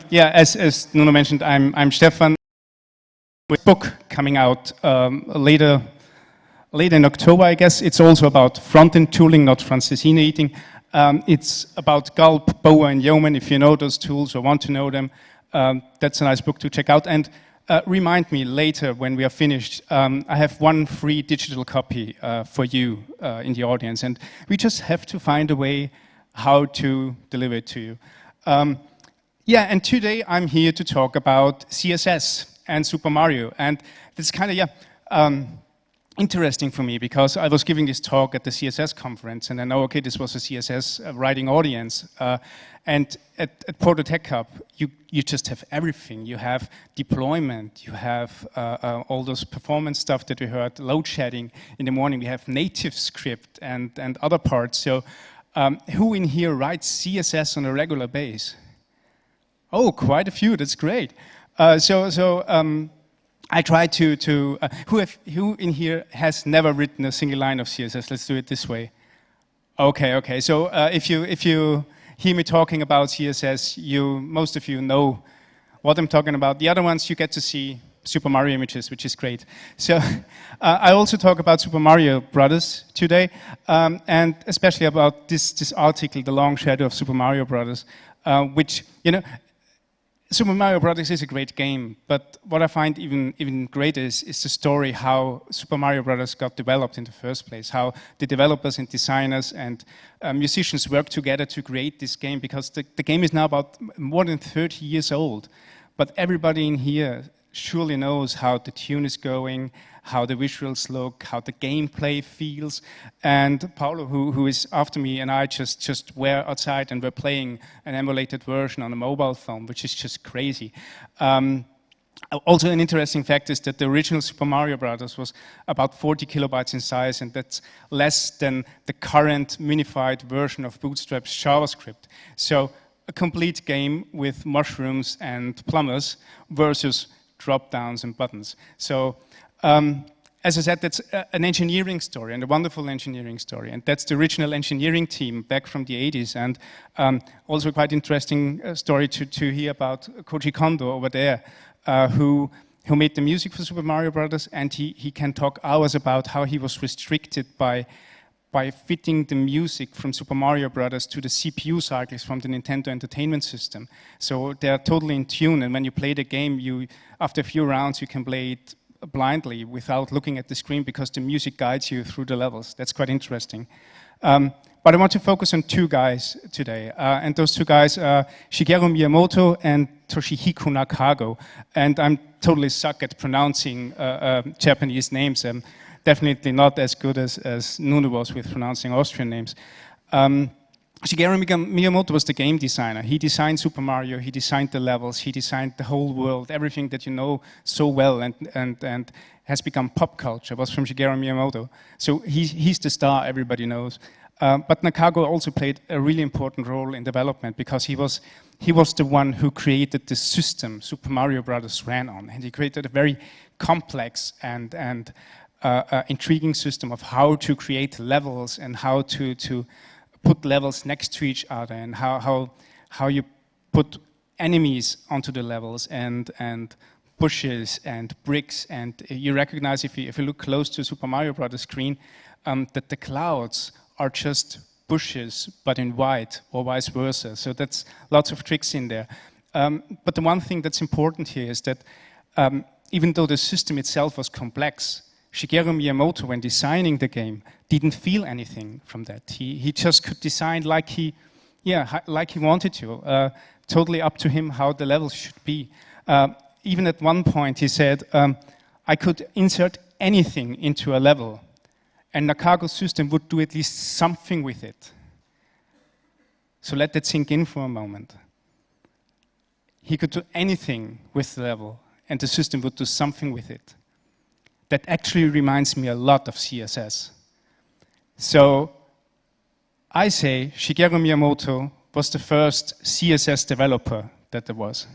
yeah, as Nuno mentioned, I'm Stefan. With a book coming out later in October, I guess. It's also about front-end tooling, not francesinha eating. It's about Gulp, Boa, and Yeoman. If you know those tools or want to know them, that's a nice book to check out. And remind me later when we are finished, I have one free digital copy for you in the audience, and we just have to find a way how to deliver it to you. Yeah, and today I'm here to talk about CSS and Super Mario, and it's kind of, interesting for me because I was giving this talk at the CSS conference, and I know, okay, this was a CSS writing audience, and at Porto Tech Hub, you just have everything. You have deployment, you have all those performance stuff that we heard, load shedding in the morning, we have native script and other parts. So who in here writes CSS on a regular basis? Oh, quite a few, that's great. I try to who in here has never written a single line of CSS? Let's do it this way. Okay. So if you hear me talking about CSS, most of you know what I'm talking about. The other ones you get to see Super Mario images, which is great. So I also talk about Super Mario Brothers today, and especially about this article, The Long Shadow of Super Mario Brothers, which, you know, Super Mario Bros. Is a great game, but what I find even greater is the story how Super Mario Bros. Got developed in the first place, how the developers and designers and musicians worked together to create this game, because the game is now about more than 30 years old, but everybody in here surely knows how the tune is going, how the visuals look, how the gameplay feels. And Paulo, who is after me, and I just were outside and were playing an emulated version on a mobile phone, which is just crazy. Also, an interesting fact is that the original Super Mario Bros. Was about 40 kilobytes in size, and that's less than the current minified version of Bootstrap's JavaScript. So a complete game with mushrooms and plumbers versus drop-downs and buttons. So, as I said, that's an engineering story, and a wonderful engineering story, and that's the original engineering team back from the 80s, and also quite interesting story to hear about Koji Kondo over there, who made the music for Super Mario Brothers, and he can talk hours about how he was restricted by by fitting the music from Super Mario Brothers to the CPU cycles from the Nintendo Entertainment System. So they're totally in tune, and when you play the game, after a few rounds you can play it blindly without looking at the screen because the music guides you through the levels. That's quite interesting. But I want to focus on two guys today, and those two guys are Shigeru Miyamoto and Toshihiko Nakago. And I'm totally suck at pronouncing Japanese names. I'm definitely not as good as Nuno was with pronouncing Austrian names. Shigeru Miyamoto was the game designer. He designed Super Mario, he designed the levels, he designed the whole world, everything that you know so well and has become pop culture was from Shigeru Miyamoto. So he's the star everybody knows. But Nakago also played a really important role in development because he was the one who created the system Super Mario Brothers ran on, and he created a very complex and intriguing system of how to create levels and how to put levels next to each other and how you put enemies onto the levels and bushes and bricks. And you recognize if you look close to Super Mario Brothers screen that the clouds are just bushes but in white or vice versa. So that's lots of tricks in there. But the one thing that's important here is that even though the system itself was complex, Shigeru Miyamoto, when designing the game, didn't feel anything from that. He just could design like he wanted to. Totally up to him how the levels should be. Even at one point he said, I could insert anything into a level and Nakago's system would do at least something with it. So let that sink in for a moment. He could do anything with the level and the system would do something with it. That actually reminds me a lot of CSS. So I say Shigeru Miyamoto was the first CSS developer that there was.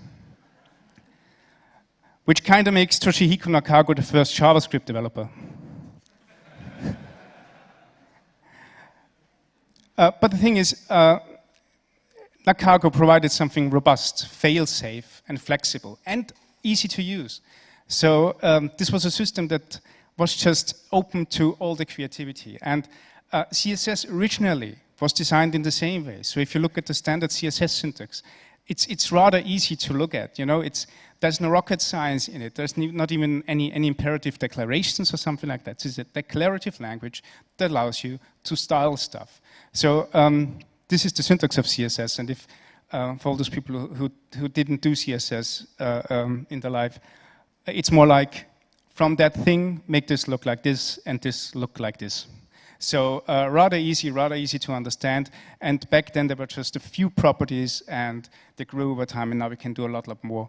Which kind of makes Toshihiko Nakago the first JavaScript developer. But the thing is, Nakago provided something robust, fail-safe, and flexible, and easy to use. So this was a system that was just open to all the creativity. And CSS originally was designed in the same way. So if you look at the standard CSS syntax, it's rather easy to look at. You know, there's no rocket science in it. There's not even any imperative declarations or something like that. It's a declarative language that allows you to style stuff. So this is the syntax of CSS. And if for all those people who didn't do CSS in their life, it's more like from that thing, make this look like this and this look like this. So rather easy to understand. And back then there were just a few properties and they grew over time and now we can do a lot more.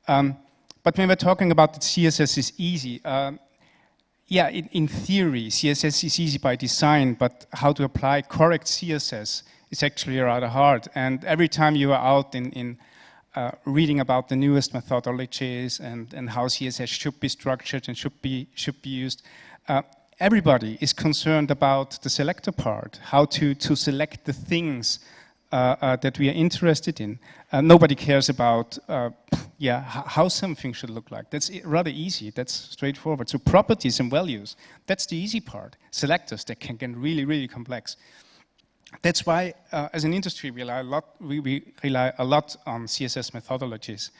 But when we're talking about that CSS is easy, yeah, in theory, CSS is easy by design, but how to apply correct CSS is actually rather hard. And every time you are out in reading about the newest methodologies and how CSS should be structured and should be used, everybody is concerned about the selector part, how to select the things that we are interested in. Nobody cares about how something should look like. That's rather easy, that's straightforward. So properties and values, that's the easy part. Selectors, that can get really, really complex. That's why, as an industry, we rely a lot on CSS methodologies.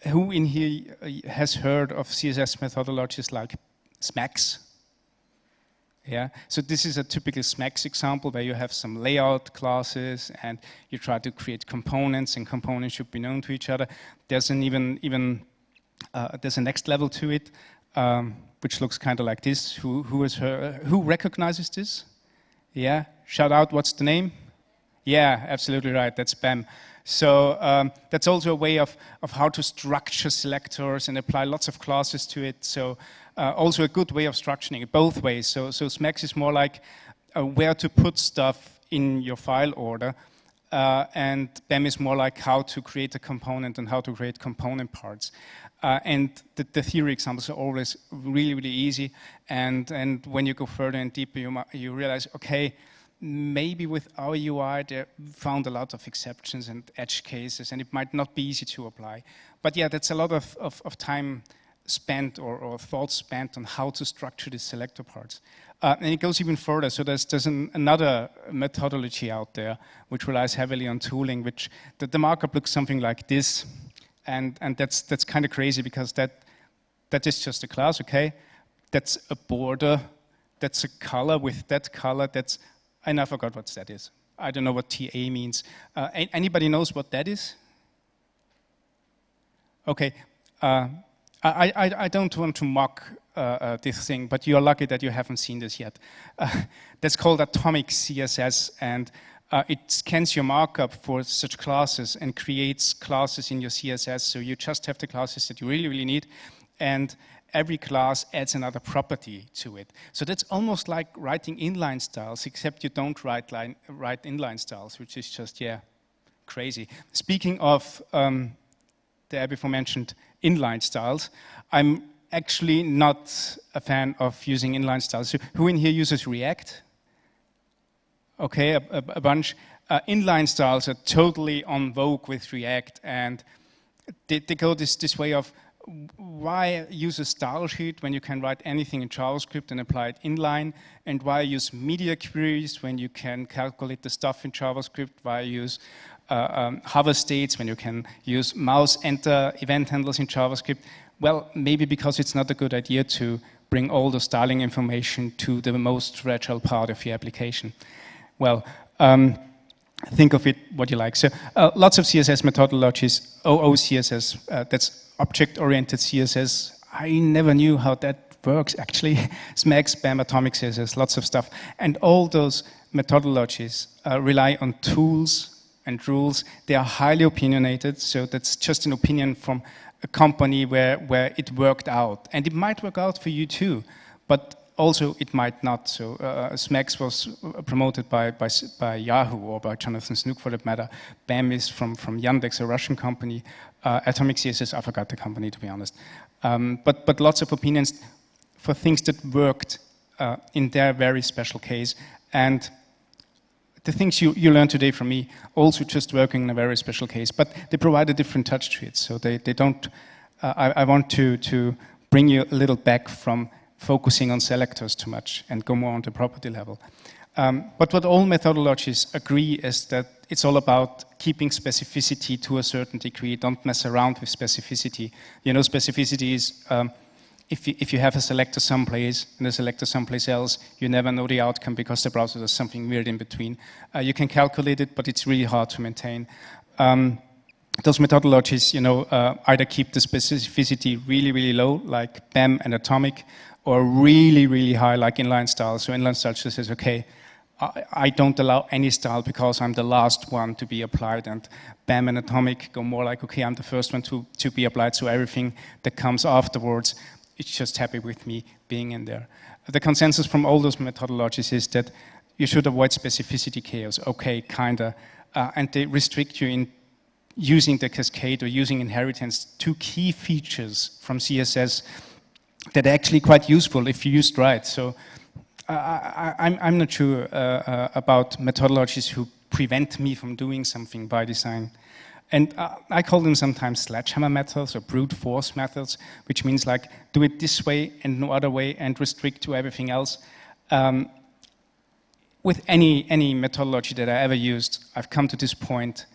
Who in here has heard of CSS methodologies like SMAX? Yeah, so this is a typical SMAX example where you have some layout classes and you try to create components, and components should be known to each other. There's an there's a next level to it, which looks kind of like this. Who recognizes this? Yeah, shout out, what's the name? Yeah, absolutely right, that's BAM. So that's also a way of how to structure selectors and apply lots of classes to it. So also a good way of structuring it both ways. So SMAX is more like where to put stuff in your file order, and BAM is more like how to create a component and how to create component parts. And the theory examples are always really, really easy. And when you go further and deeper, you realize, okay, maybe with our UI, they found a lot of exceptions and edge cases, and it might not be easy to apply. But yeah, that's a lot of time spent or thought spent on how to structure these selector parts. And it goes even further. So there's another methodology out there which relies heavily on tooling, which the markup looks something like this, and that's kind of crazy because that is just a class, okay? That's a border, that's a color with that color. I now forgot what that is. I don't know what TA means. Anybody knows what that is? Okay. I don't want to mock this thing, but you're lucky that you haven't seen this yet. That's called atomic CSS, and it scans your markup for such classes and creates classes in your CSS, so you just have the classes that you really, really need, and every class adds another property to it. So that's almost like writing inline styles, except you don't write inline styles, which is just, yeah, crazy. Speaking of the before mentioned inline styles, I'm actually not a fan of using inline styles. So who in here uses React? Okay, a bunch. Inline styles are totally on vogue with React, and they go this way of why use a style sheet when you can write anything in JavaScript and apply it inline, and why use media queries when you can calculate the stuff in JavaScript, why use hover states when you can use mouse enter event handlers in JavaScript. Well, maybe because it's not a good idea to bring all the styling information to the most fragile part of your application. Well, think of it what you like. So lots of CSS methodologies, OOCSS, that's object-oriented CSS. I never knew how that works actually. SMAG, SPAM, atomic CSS, lots of stuff. And all those methodologies rely on tools and rules. They are highly opinionated, so that's just an opinion from a company where it worked out. And it might work out for you too, but also it might not. So SMAX was promoted by Yahoo or by Jonathan Snook for that matter. BAM is from Yandex, a Russian company. Atomic CSS, I forgot the company to be honest. But lots of opinions for things that worked in their very special case. And the things you learned today from me also just working in a very special case, but they provide a different touch to it. So they don't, I want to bring you a little back from focusing on selectors too much and go more on the property level. But what all methodologies agree is that it's all about keeping specificity to a certain degree. Don't mess around with specificity. You know, specificity is if you have a selector someplace and a selector someplace else, you never know the outcome because the browser does something weird in between. You can calculate it, but it's really hard to maintain. Those methodologies, you know, either keep the specificity really, really low, like BAM and Atomic, or really, really high, like inline style. So inline style just says, okay, I don't allow any style because I'm the last one to be applied, and BAM and Atomic go more like, okay, I'm the first one to be applied, so everything that comes afterwards, it's just happy with me being in there. The consensus from all those methodologies is that you should avoid specificity chaos, okay, kinda, and they restrict you in using the cascade or using inheritance, two key features from CSS that are actually quite useful if you used right. So I'm not sure about methodologies who prevent me from doing something by design. And I call them sometimes sledgehammer methods or brute force methods, which means like do it this way and no other way and restrict to everything else. With any methodology that I ever used, I've come to this point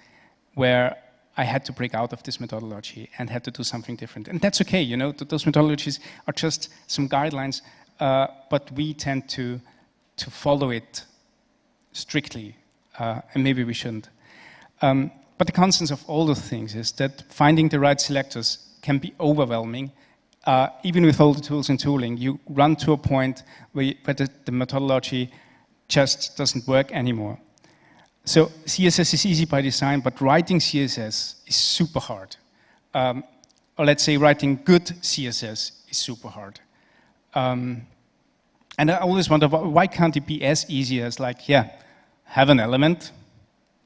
where I had to break out of this methodology and had to do something different. And that's okay, you know, those methodologies are just some guidelines, but we tend to follow it strictly, and maybe we shouldn't. But the constants of all those things is that finding the right selectors can be overwhelming. Even with all the tools and tooling, you run to a point where the methodology just doesn't work anymore. So CSS is easy by design, but writing CSS is super hard. Or let's say writing good CSS is super hard. And I always wonder, why can't it be as easy as like, yeah, have an element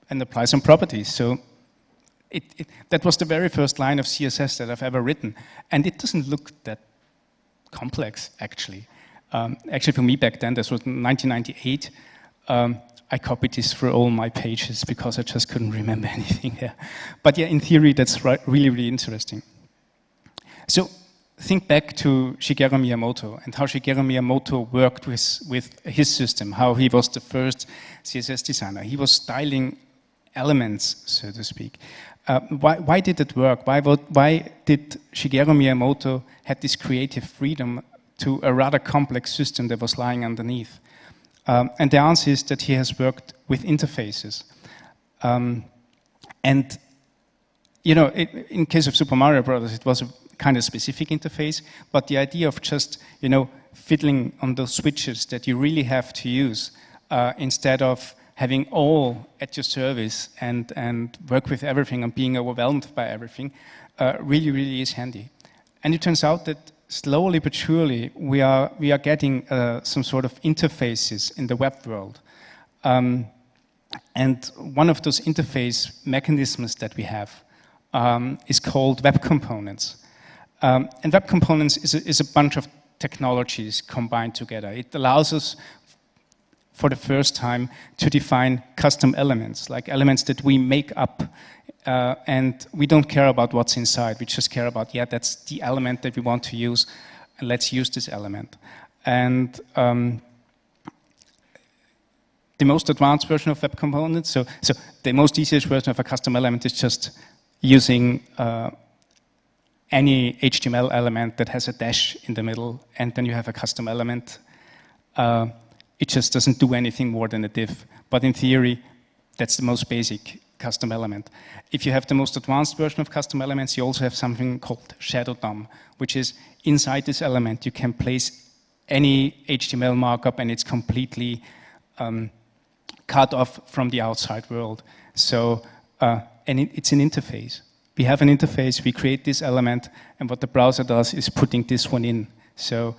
and apply some properties. So that was the very first line of CSS that I've ever written. And it doesn't look that complex, actually. Actually, for me back then, this was 1998. I copied this through all my pages because I just couldn't remember anything here. But yeah, in theory, that's really, really interesting. So think back to Shigeru Miyamoto and how Shigeru Miyamoto worked with his system, how he was the first CSS designer. He was styling elements, so to speak. Why did it work? Why did Shigeru Miyamoto had this creative freedom to a rather complex system that was lying underneath? And the answer is that he has worked with interfaces. And, you know, in case of Super Mario Bros., it was a kind of specific interface, but the idea of just, you know, fiddling on those switches that you really have to use instead of having all at your service and work with everything and being overwhelmed by everything really, really is handy. And it turns out that slowly but surely we are getting some sort of interfaces in the web world. And one of those interface mechanisms that we have is called web components. And web components is a bunch of technologies combined together. It allows us for the first time to define custom elements, like elements that we make up, and we don't care about what's inside. We just care about, yeah, that's the element that we want to use, and let's use this element. And the most advanced version of web components, so the most easiest version of a custom element is just using any HTML element that has a dash in the middle, and then you have a custom element. It just doesn't do anything more than a div. But in theory, that's the most basic custom element. If you have the most advanced version of custom elements, you also have something called shadow DOM, which is inside this element, you can place any HTML markup and it's completely cut off from the outside world. So, and it's an interface. We have an interface, we create this element, and what the browser does is putting this one in. So,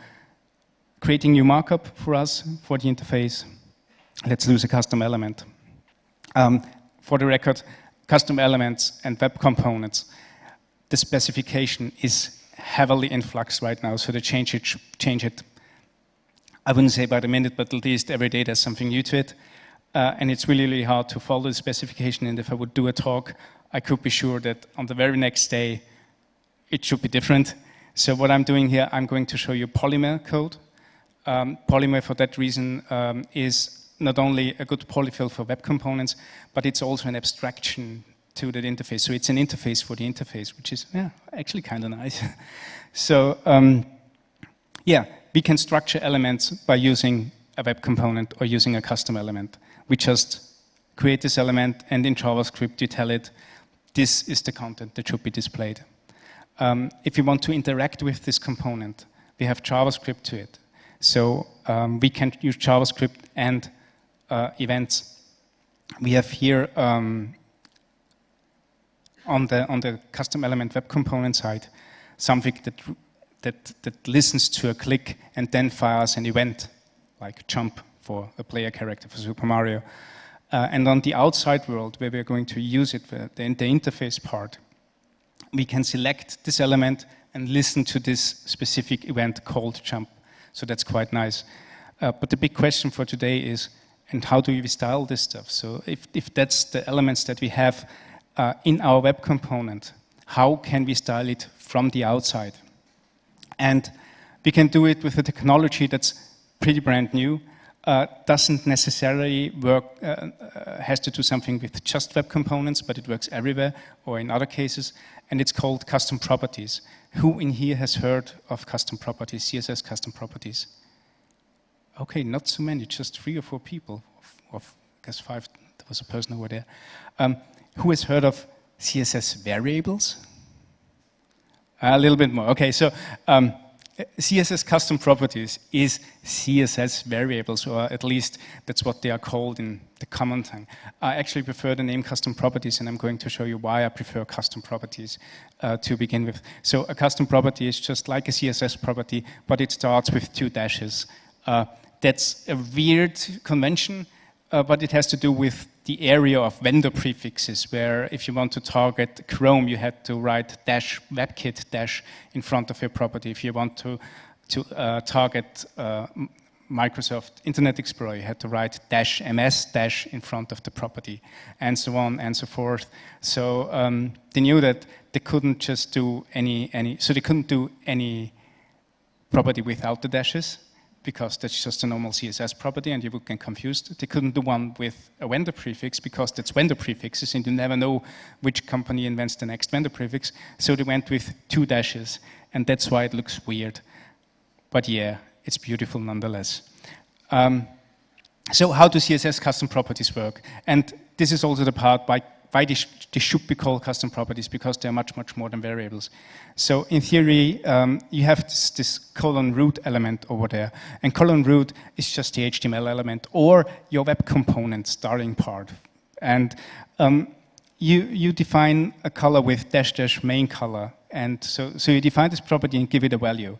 creating new markup for us, for the interface, let's use a custom element. For the record, custom elements and web components, the specification is heavily in flux right now, so to change it, I wouldn't say by the minute, but at least every day there's something new to it. And it's really, really hard to follow the specification, and if I would do a talk, I could be sure that on the very next day, it should be different. So what I'm doing here, I'm going to show you Polymer code. Polymer, for that reason, is not only a good polyfill for web components, but it's also an abstraction to that interface. So it's an interface for the interface, which is actually kind of nice. So yeah, we can structure elements by using a web component or using a custom element. We just create this element, and in JavaScript you tell it, this is the content that should be displayed. If you want to interact with this component, we have JavaScript to it. So we can use JavaScript and events. We have here on the custom element web component side something that listens to a click and then fires an event, like jump for a player character for Super Mario. And on the outside world, where we're going to use it, the interface part, we can select this element and listen to this specific event called jump. So that's quite nice. But the big question for today is, and how do we style this stuff? So if that's the elements that we have in our web component, how can we style it from the outside? And we can do it with a technology that's pretty brand new, doesn't necessarily work, has to do something with just web components, but it works everywhere, or in other cases, and it's called custom properties. Who in here has heard of custom properties, CSS custom properties? Okay, not so many, just 3 or 4 people, of I guess 5, there was a person over there. Who has heard of CSS variables? A little bit more, okay, so CSS custom properties is CSS variables, or at least that's what they are called in the common tongue. I actually prefer the name custom properties, and I'm going to show you why I prefer custom properties to begin with. So a custom property is just like a CSS property, but it starts with 2 dashes. That's a weird convention, but it has to do with the area of vendor prefixes, where if you want to target Chrome, you had to write dash WebKit dash in front of your property. If you want to target Microsoft Internet Explorer, you had to write dash MS dash in front of the property, and so on and so forth. So they knew that they couldn't just do so they couldn't do any property without the dashes, because that's just a normal CSS property and you would get confused. They couldn't do one with a vendor prefix because that's vendor prefixes and you never know which company invents the next vendor prefix. So they went with 2 dashes, and that's why it looks weird. But yeah, it's beautiful nonetheless. So how do CSS custom properties work? And this is also the part why they should be called custom properties, because they're much, much more than variables. So in theory, you have this colon root element over there. And colon root is just the HTML element or your web component starting part. And you define a color with dash dash main color. And so you define this property and give it a value.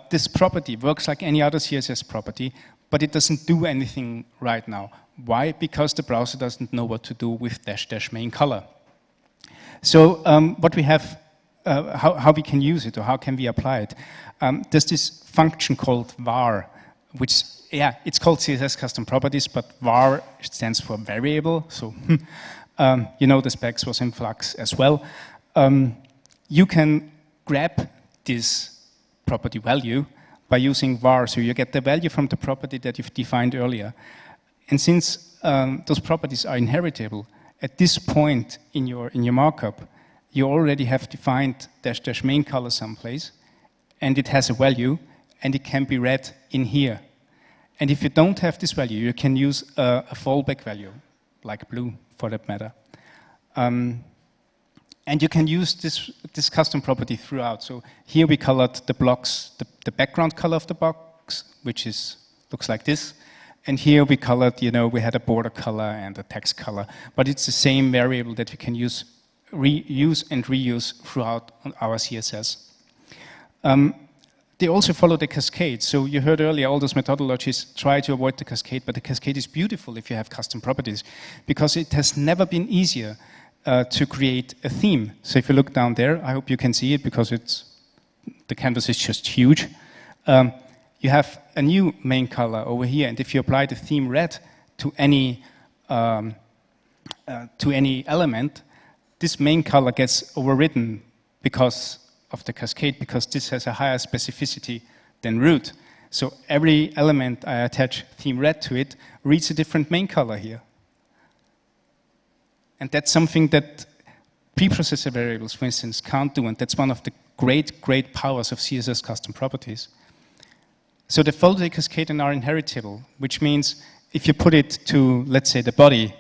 This property works like any other CSS property, but it doesn't do anything right now. Why? Because the browser doesn't know what to do with dash dash main color. So what we have, how we can use it or how can we apply it? There's this function called var, which, yeah, it's called CSS custom properties, but var stands for variable. So you know the specs was in flux as well. You can grab this property value by using var. So you get the value from the property that you've defined earlier. And since those properties are inheritable, at this point in your markup, you already have defined dash dash main color someplace, and it has a value, and it can be read in here. And if you don't have this value, you can use a fallback value, like blue for that matter. And you can use this custom property throughout. So here we colored the blocks, the background color of the box, which looks like this. And here we colored, we had a border color and a text color. But it's the same variable that we can use and reuse throughout our CSS. They also follow the cascade. So you heard earlier all those methodologies try to avoid the cascade, but the cascade is beautiful if you have custom properties, because it has never been easier to create a theme. So if you look down there, I hope you can see it because the canvas is just huge. You have a new main color over here, and if you apply the theme red to any element, this main color gets overridden because of the cascade, because this has a higher specificity than root. So every element I attach theme red to it reads a different main color here. And that's something that preprocessor variables, for instance, can't do, and that's one of the great powers of CSS custom properties. So they follow the cascade and are inheritable, which means if you put it to, let's say, the body,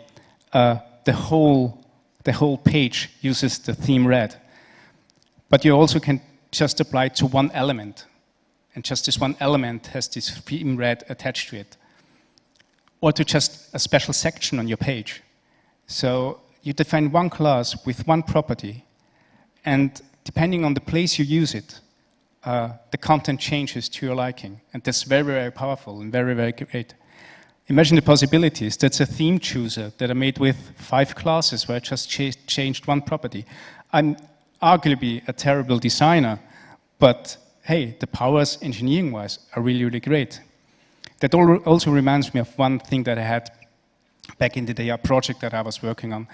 the whole page uses the theme red. But you also can just apply it to one element, and just this one element has this theme red attached to it. Or to just a special section on your page. So you define one class with one property, and depending on the place you use it, the content changes to your liking. And that's very powerful and very great. Imagine the possibilities. That's a theme chooser that I made with 5 classes where I just changed one property. I'm arguably a terrible designer, but hey, the powers engineering-wise are really great. That also reminds me of one thing that I had back in the day, a project that I was working on,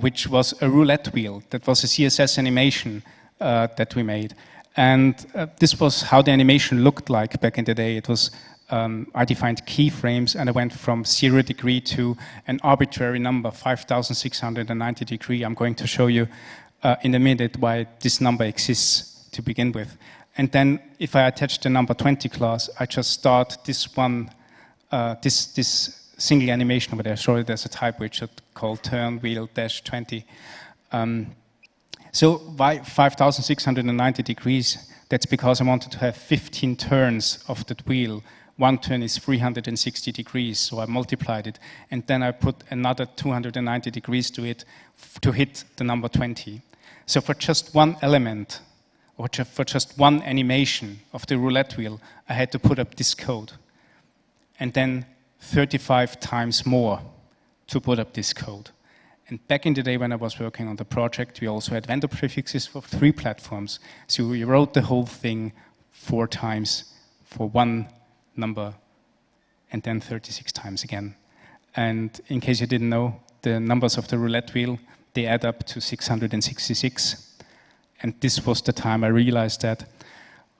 which was a roulette wheel. That was a CSS animation that we made. And this was how the animation looked like back in the day. It was, I defined keyframes, and I went from 0 degree to an arbitrary number, 5,690 degree. I'm going to show you in a minute why this number exists to begin with. And then if I attach the number 20 class, I just start this one, this single animation over there. Sorry, there's a type widget called turn wheel dash 20. So why 5,690 degrees? That's because I wanted to have 15 turns of that wheel. One turn is 360 degrees, so I multiplied it. And then I put another 290 degrees to it to hit the number 20. So for just one element, or for just one animation of the roulette wheel, I had to put up this code. And then 35 times more to put up this code. And back in the day when I was working on the project, we also had vendor prefixes for 3 platforms. So we wrote the whole thing 4 times for one number, and then 36 times again. And in case you didn't know, the numbers of the roulette wheel, they add up to 666. And this was the time I realized that.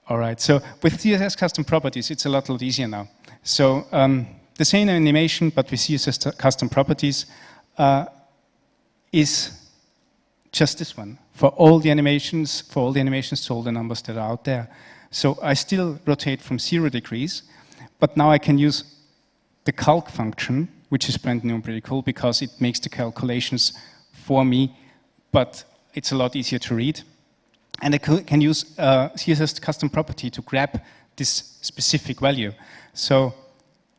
All right, so with CSS custom properties, it's a lot easier now. So the same animation, but with CSS custom properties, is just this one. For all the animations, to all the numbers that are out there. So I still rotate from 0 degrees, but now I can use the calc function, which is brand new and pretty cool because it makes the calculations for me, but it's a lot easier to read. And I can use CSS custom property to grab this specific value. So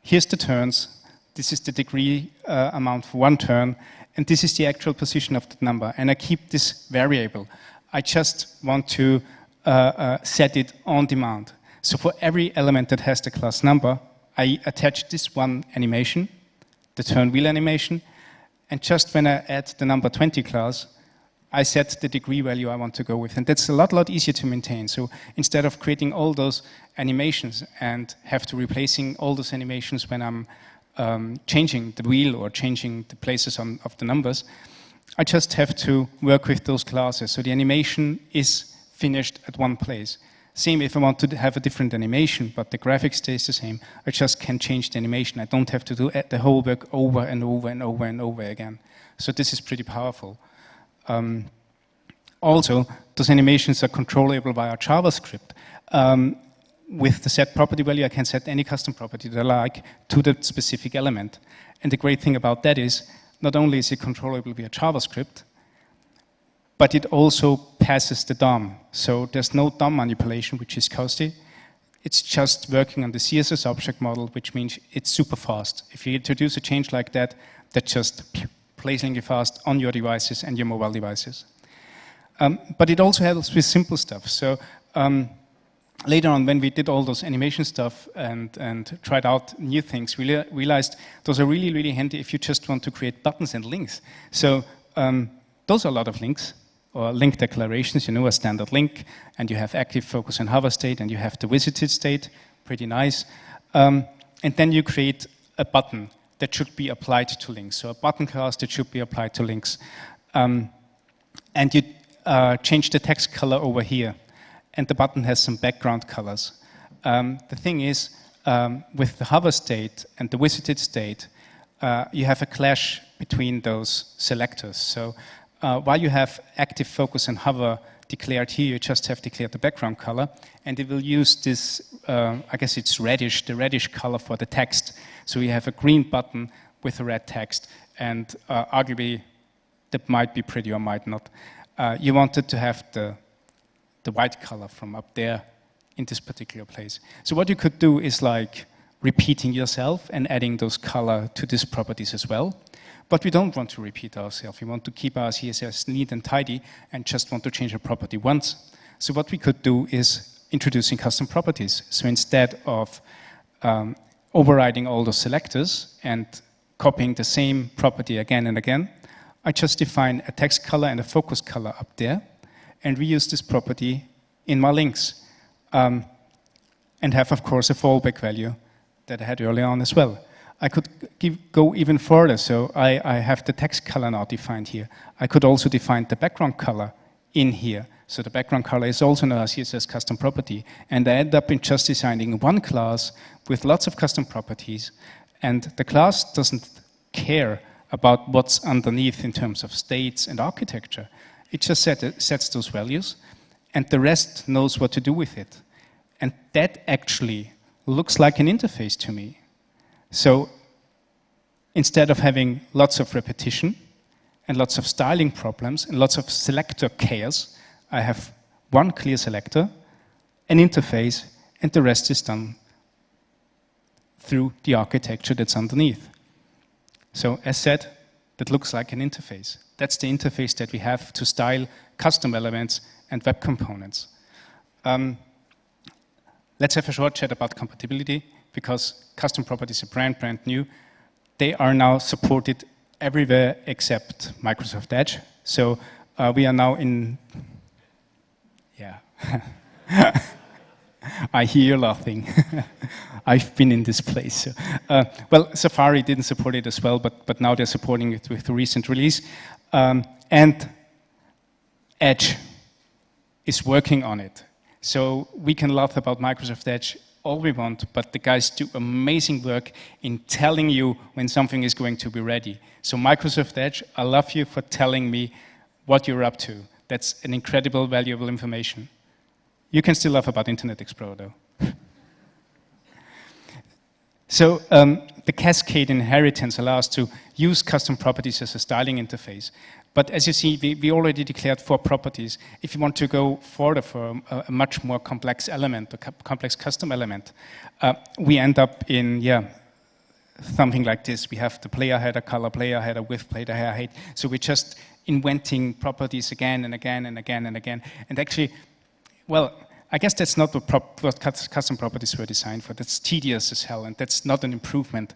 here's the turns. This is the degree amount for one turn. And this is the actual position of the number. And I keep this variable. I just want to set it on demand. So for every element that has the class number, I attach this one animation, the turn wheel animation. And just when I add the number 20 class, I set the degree value I want to go with. And that's a lot easier to maintain. So instead of creating all those animations and have to replacing all those animations when I'm changing the wheel or changing the places of the numbers, I just have to work with those classes. So the animation is finished at one place. Same if I want to have a different animation, but the graphic stays the same. I just can change the animation. I don't have to do the whole work over and over and over and over again. So this is pretty powerful. Also, those animations are controllable via JavaScript. With the set property value, I can set any custom property that I like to that specific element. And the great thing about that is, not only is it controllable via JavaScript, but it also passes the DOM. So there's no DOM manipulation, which is costly. It's just working on the CSS object model, which means it's super fast. If you introduce a change like that, that's just blazingly fast on your devices and your mobile devices. But it also helps with simple stuff. So later on, when we did all those animation stuff and tried out new things, we realized those are really handy if you just want to create buttons and links. So those are a lot of links, or link declarations, a standard link, and you have active focus and hover state, and you have the visited state, pretty nice. And then you create a button that should be applied to links. So a button class that should be applied to links. And you change the text color over here. And the button has some background colors. The thing is, with the hover state and the visited state, you have a clash between those selectors. So while you have active focus and hover declared here, you just have declared the background color, and it will use this, I guess it's reddish, the reddish color for the text. So you have a green button with a red text, and arguably that might be pretty or might not. You wanted to have the white color from up there in this particular place. So what you could do is like repeating yourself and adding those color to these properties as well. But we don't want to repeat ourselves. We want to keep our CSS neat and tidy and just want to change a property once. So what we could do is introducing custom properties. So instead of overriding all those selectors and copying the same property again and again, I just define a text color and a focus color up there and reuse this property in my links. And have, of course, a fallback value that I had earlier on as well. I could go even further, so I have the text color now defined here. I could also define the background color in here. So the background color is also now a CSS custom property. And I end up in just designing one class with lots of custom properties. And the class doesn't care about what's underneath in terms of states and architecture. It just sets those values, and the rest knows what to do with it. And that actually looks like an interface to me. So instead of having lots of repetition and lots of styling problems and lots of selector chaos, I have one clear selector, an interface, and the rest is done through the architecture that's underneath. So as said, that looks like an interface. That's the interface that we have to style custom elements and web components. Let's have a short chat about compatibility, because custom properties are brand new. They are now supported everywhere except Microsoft Edge. So we are now in, yeah. I hear you laughing. I've been in this place. Well, Safari didn't support it as well, but now they're supporting it with the recent release. And Edge is working on it. So we can laugh about Microsoft Edge all we want, but the guys do amazing work in telling you when something is going to be ready. So Microsoft Edge, I love you for telling me what you're up to. That's an incredible, valuable information. You can still laugh about Internet Explorer, though. So the cascade inheritance allows us to use custom properties as a styling interface. But as you see, we already declared 4 properties. If you want to go further for a much more complex element, a complex custom element, we end up in, something like this. We have the player header, color player header, width player header height. So we're just inventing properties again and again and again and again. And actually, well, I guess that's not what custom properties were designed for. That's tedious as hell, and that's not an improvement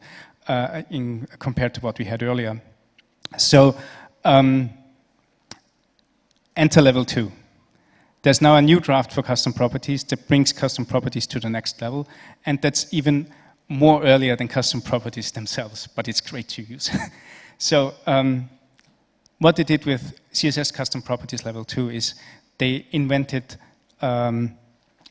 compared to what we had earlier. So, enter level 2. There's now a new draft for custom properties that brings custom properties to the next level, and that's even more earlier than custom properties themselves, but it's great to use. So, what they did with CSS custom properties level 2 is they invented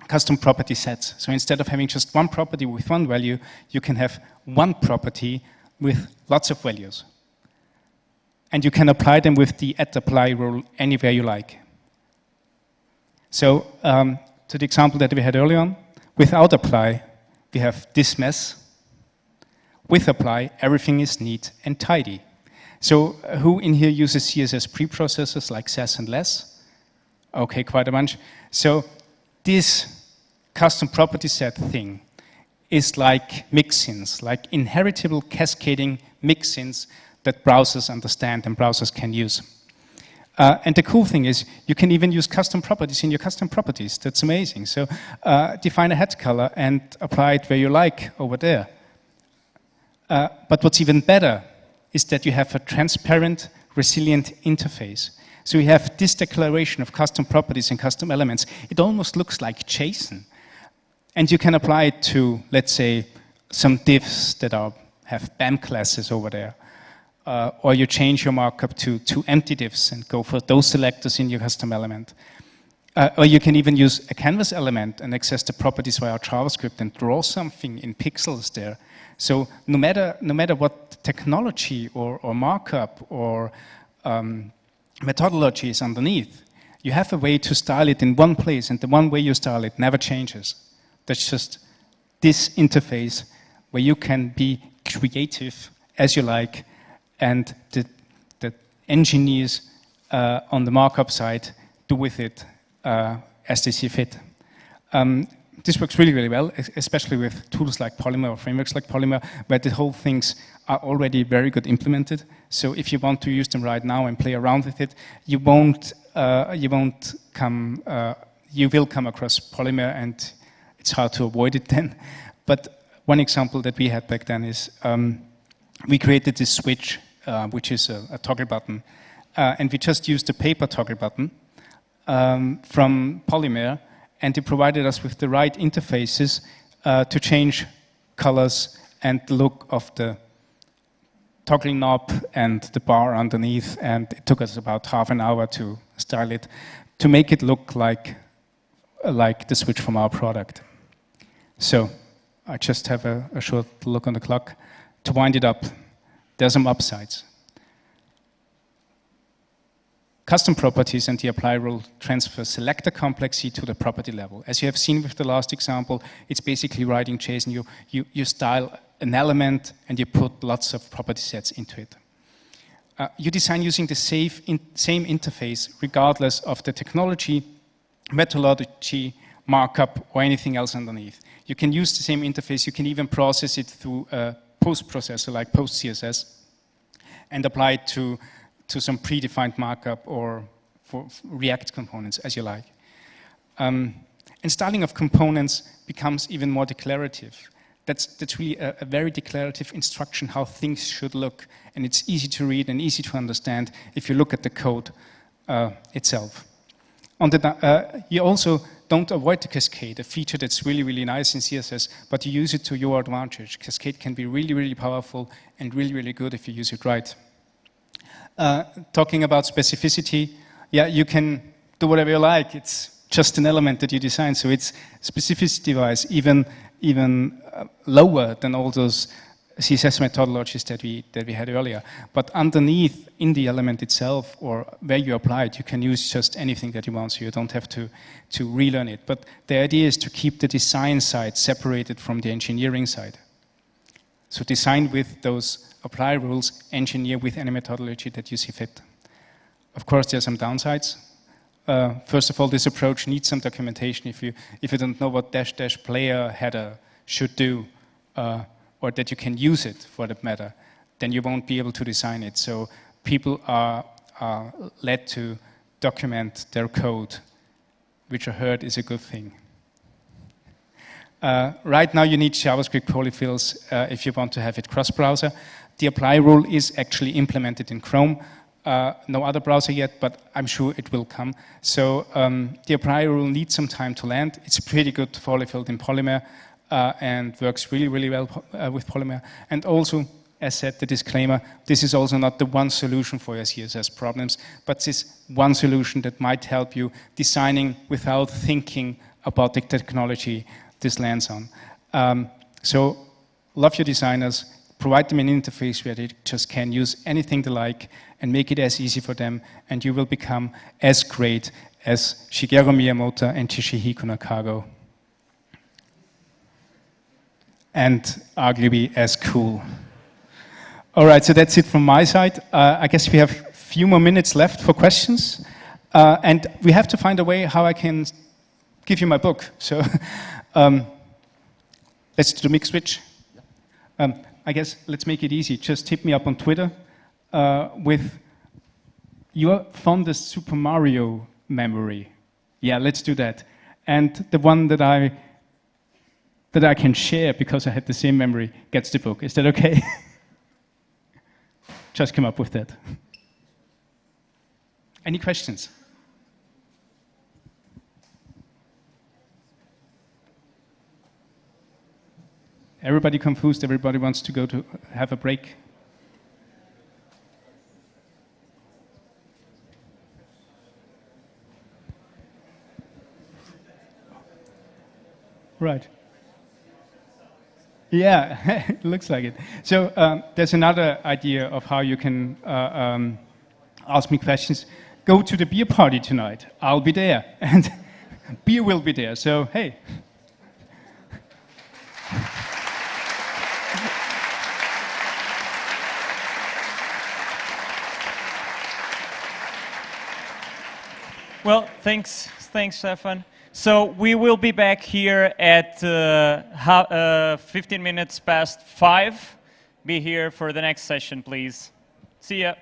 custom property sets. So instead of having just one property with one value, you can have one property with lots of values. And you can apply them with the @apply rule anywhere you like. So to the example that we had earlier on, without apply, we have this mess. With apply, everything is neat and tidy. So who in here uses CSS preprocessors like Sass and Less? Okay, quite a bunch. So this custom property set thing is like mixins, like inheritable cascading mixins that browsers understand and browsers can use. And the cool thing is you can even use custom properties in your custom properties. That's amazing. So define a head color and apply it where you like over there. But what's even better is that you have a transparent, resilient interface. So we have this declaration of custom properties and custom elements. It almost looks like JSON. And you can apply it to, let's say, some divs that have BAM classes over there. Or you change your markup to empty divs and go for those selectors in your custom element. Or you can even use a canvas element and access the properties via JavaScript and draw something in pixels there. So no matter what technology or markup or methodology is underneath, you have a way to style it in one place, and the one way you style it never changes. That's just this interface where you can be creative as you like, and the engineers on the markup side do with it as they see fit. This works really, really well, especially with tools like Polymer or frameworks like Polymer, where the whole things are already very good implemented. So if you want to use them right now and play around with it, you will come across Polymer, and it's hard to avoid it then. But one example that we had back then is we created this switch, which is a toggle button, and we just used the paper toggle button from Polymer, and they provided us with the right interfaces to change colors and the look of the toggle knob and the bar underneath, and it took us about half an hour to style it, to make it look like the switch from our product. So I just have a short look on the clock. To wind it up, there's some upsides. Custom properties and the apply rule transfer selector complexity to the property level. As you have seen with the last example, it's basically writing JSON. You style an element and you put lots of property sets into it. You design using the same interface regardless of the technology, methodology, markup, or anything else underneath. You can use the same interface. You can even process it through a post processor like PostCSS and apply it to some predefined markup or for React components, as you like. And styling of components becomes even more declarative. That's really a very declarative instruction how things should look, and it's easy to read and easy to understand if you look at the code itself. You also don't avoid the cascade, a feature that's really, really nice in CSS, but you use it to your advantage. Cascade can be really, really powerful and really, really good if you use it right. Talking about specificity, yeah, you can do whatever you like. It's just an element that you design. So it's specificity-wise even lower than all those CSS methodologies that we had earlier. But underneath, in the element itself, or where you apply it, you can use just anything that you want, so you don't have to relearn it. But the idea is to keep the design side separated from the engineering side. So design with those apply rules, engineer with any methodology that you see fit. Of course, there are some downsides. First of all, this approach needs some documentation. If you don't know what dash dash player header should do, or that you can use it for that matter, then you won't be able to design it. So people are led to document their code, which I heard is a good thing. Right now you need JavaScript polyfills if you want to have it cross-browser. The apply rule is actually implemented in Chrome. No other browser yet, but I'm sure it will come. So the apply rule needs some time to land. It's pretty good polyfilled in Polymer and works really, really well with Polymer. And also, as said, the disclaimer, this is also not the one solution for your CSS problems, but this one solution that might help you designing without thinking about the technology this lands on. So love your designers, provide them an interface where they just can use anything they like and make it as easy for them, and you will become as great as Shigeru Miyamoto and Toshihiko Nakago. And arguably as cool. All right, so that's it from my side. I guess we have a few more minutes left for questions. And we have to find a way how I can give you my book. So let's do the mix switch. I guess let's make it easy. Just hit me up on Twitter with your fondest Super Mario memory. Yeah, let's do that. And the one that I can share because I had the same memory gets the book. Is that okay? Just come up with that. Any questions? Everybody confused, everybody wants to go to have a break. Right. Yeah, it looks like it. So there's another idea of how you can ask me questions. Go to the beer party tonight. I'll be there. And beer will be there. So, hey. Well, thanks, Stefan. So we will be back here at 15 minutes past 5. Be here for the next session, please. See ya.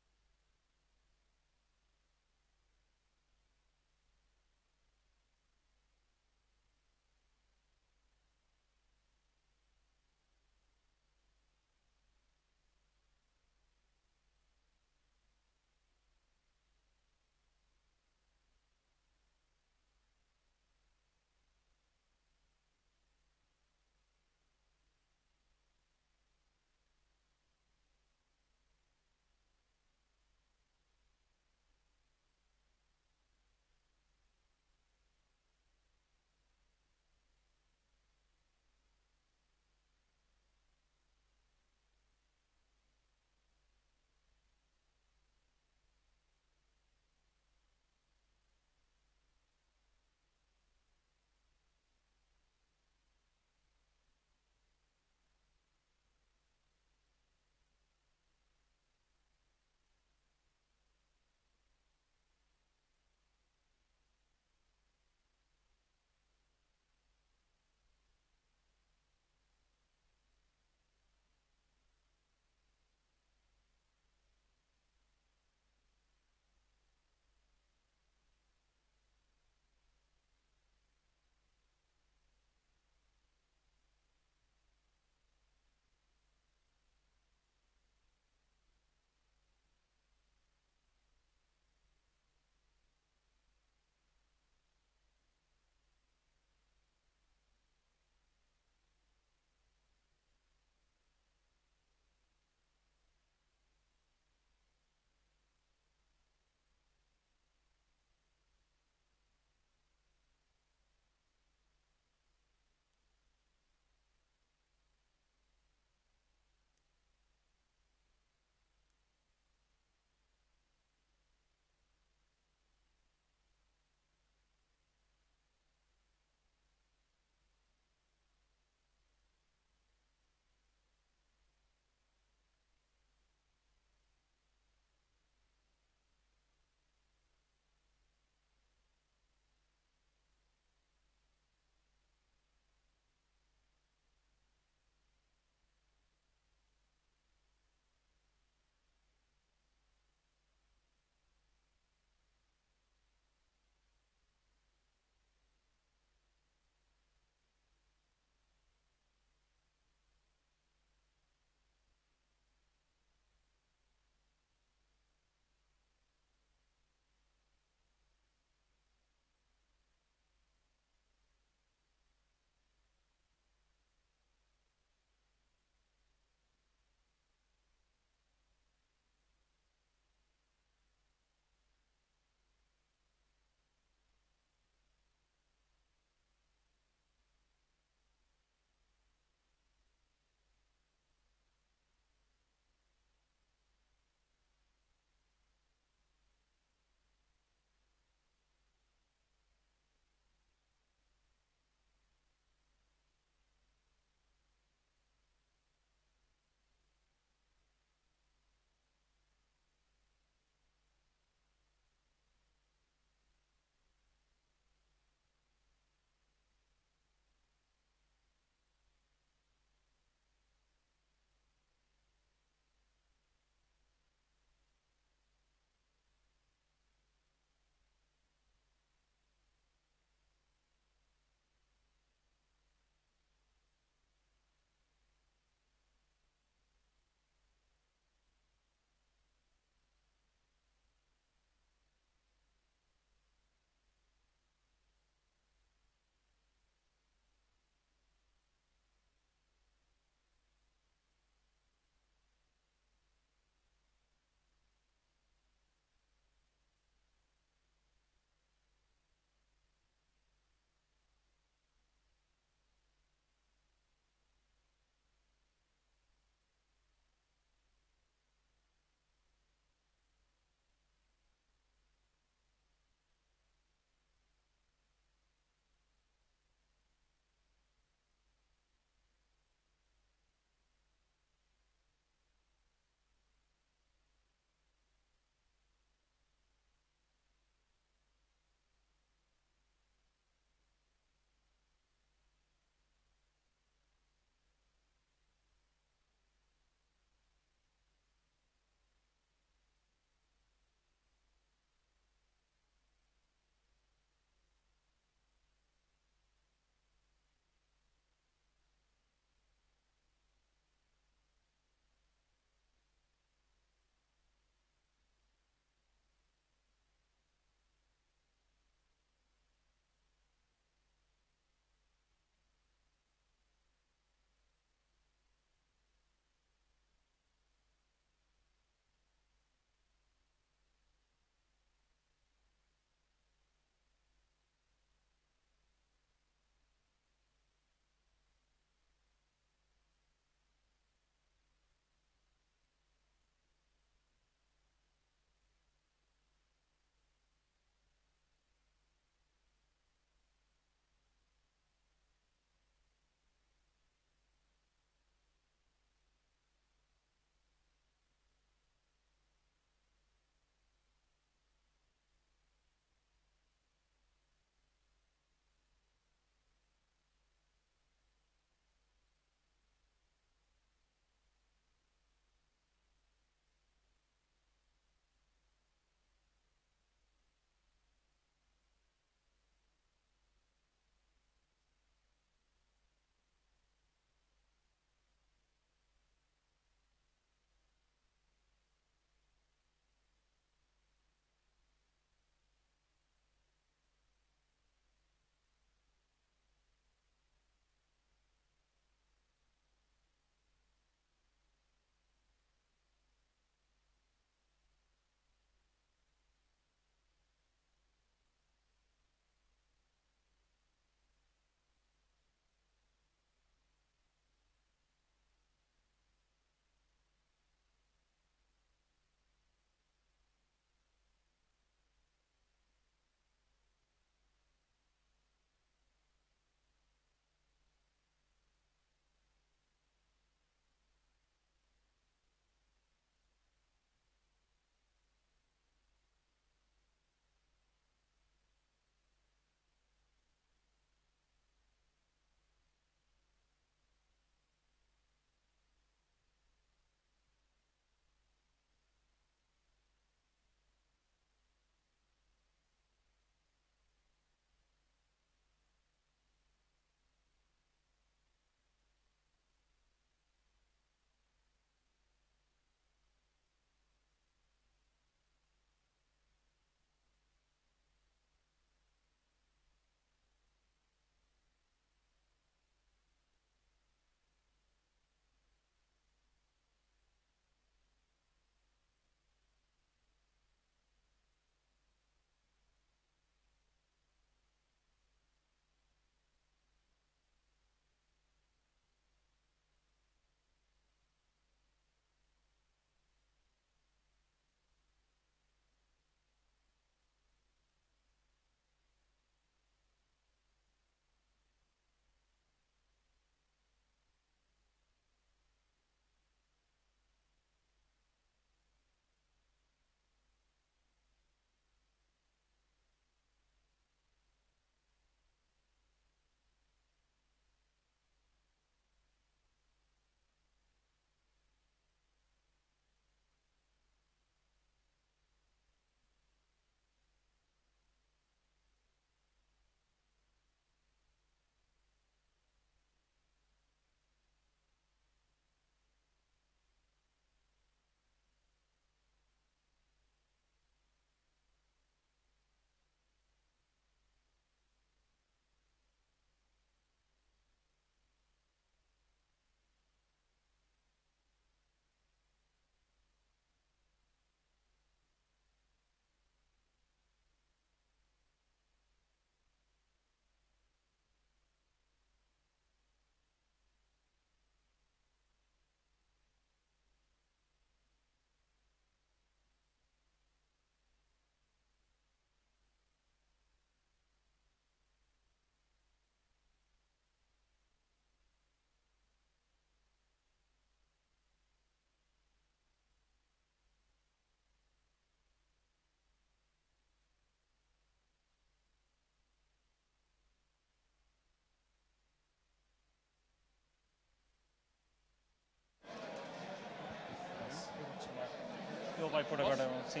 vai pôr agora, sim.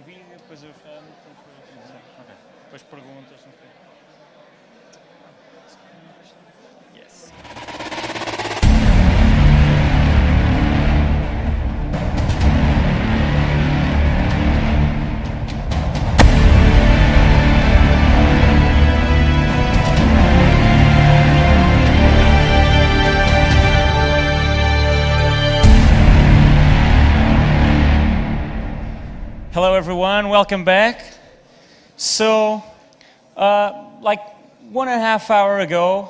O vídeo e depois eu chamo. Ok. Depois perguntas no fim. Yes. Hello everyone, welcome back. So, like 1.5 hours ago,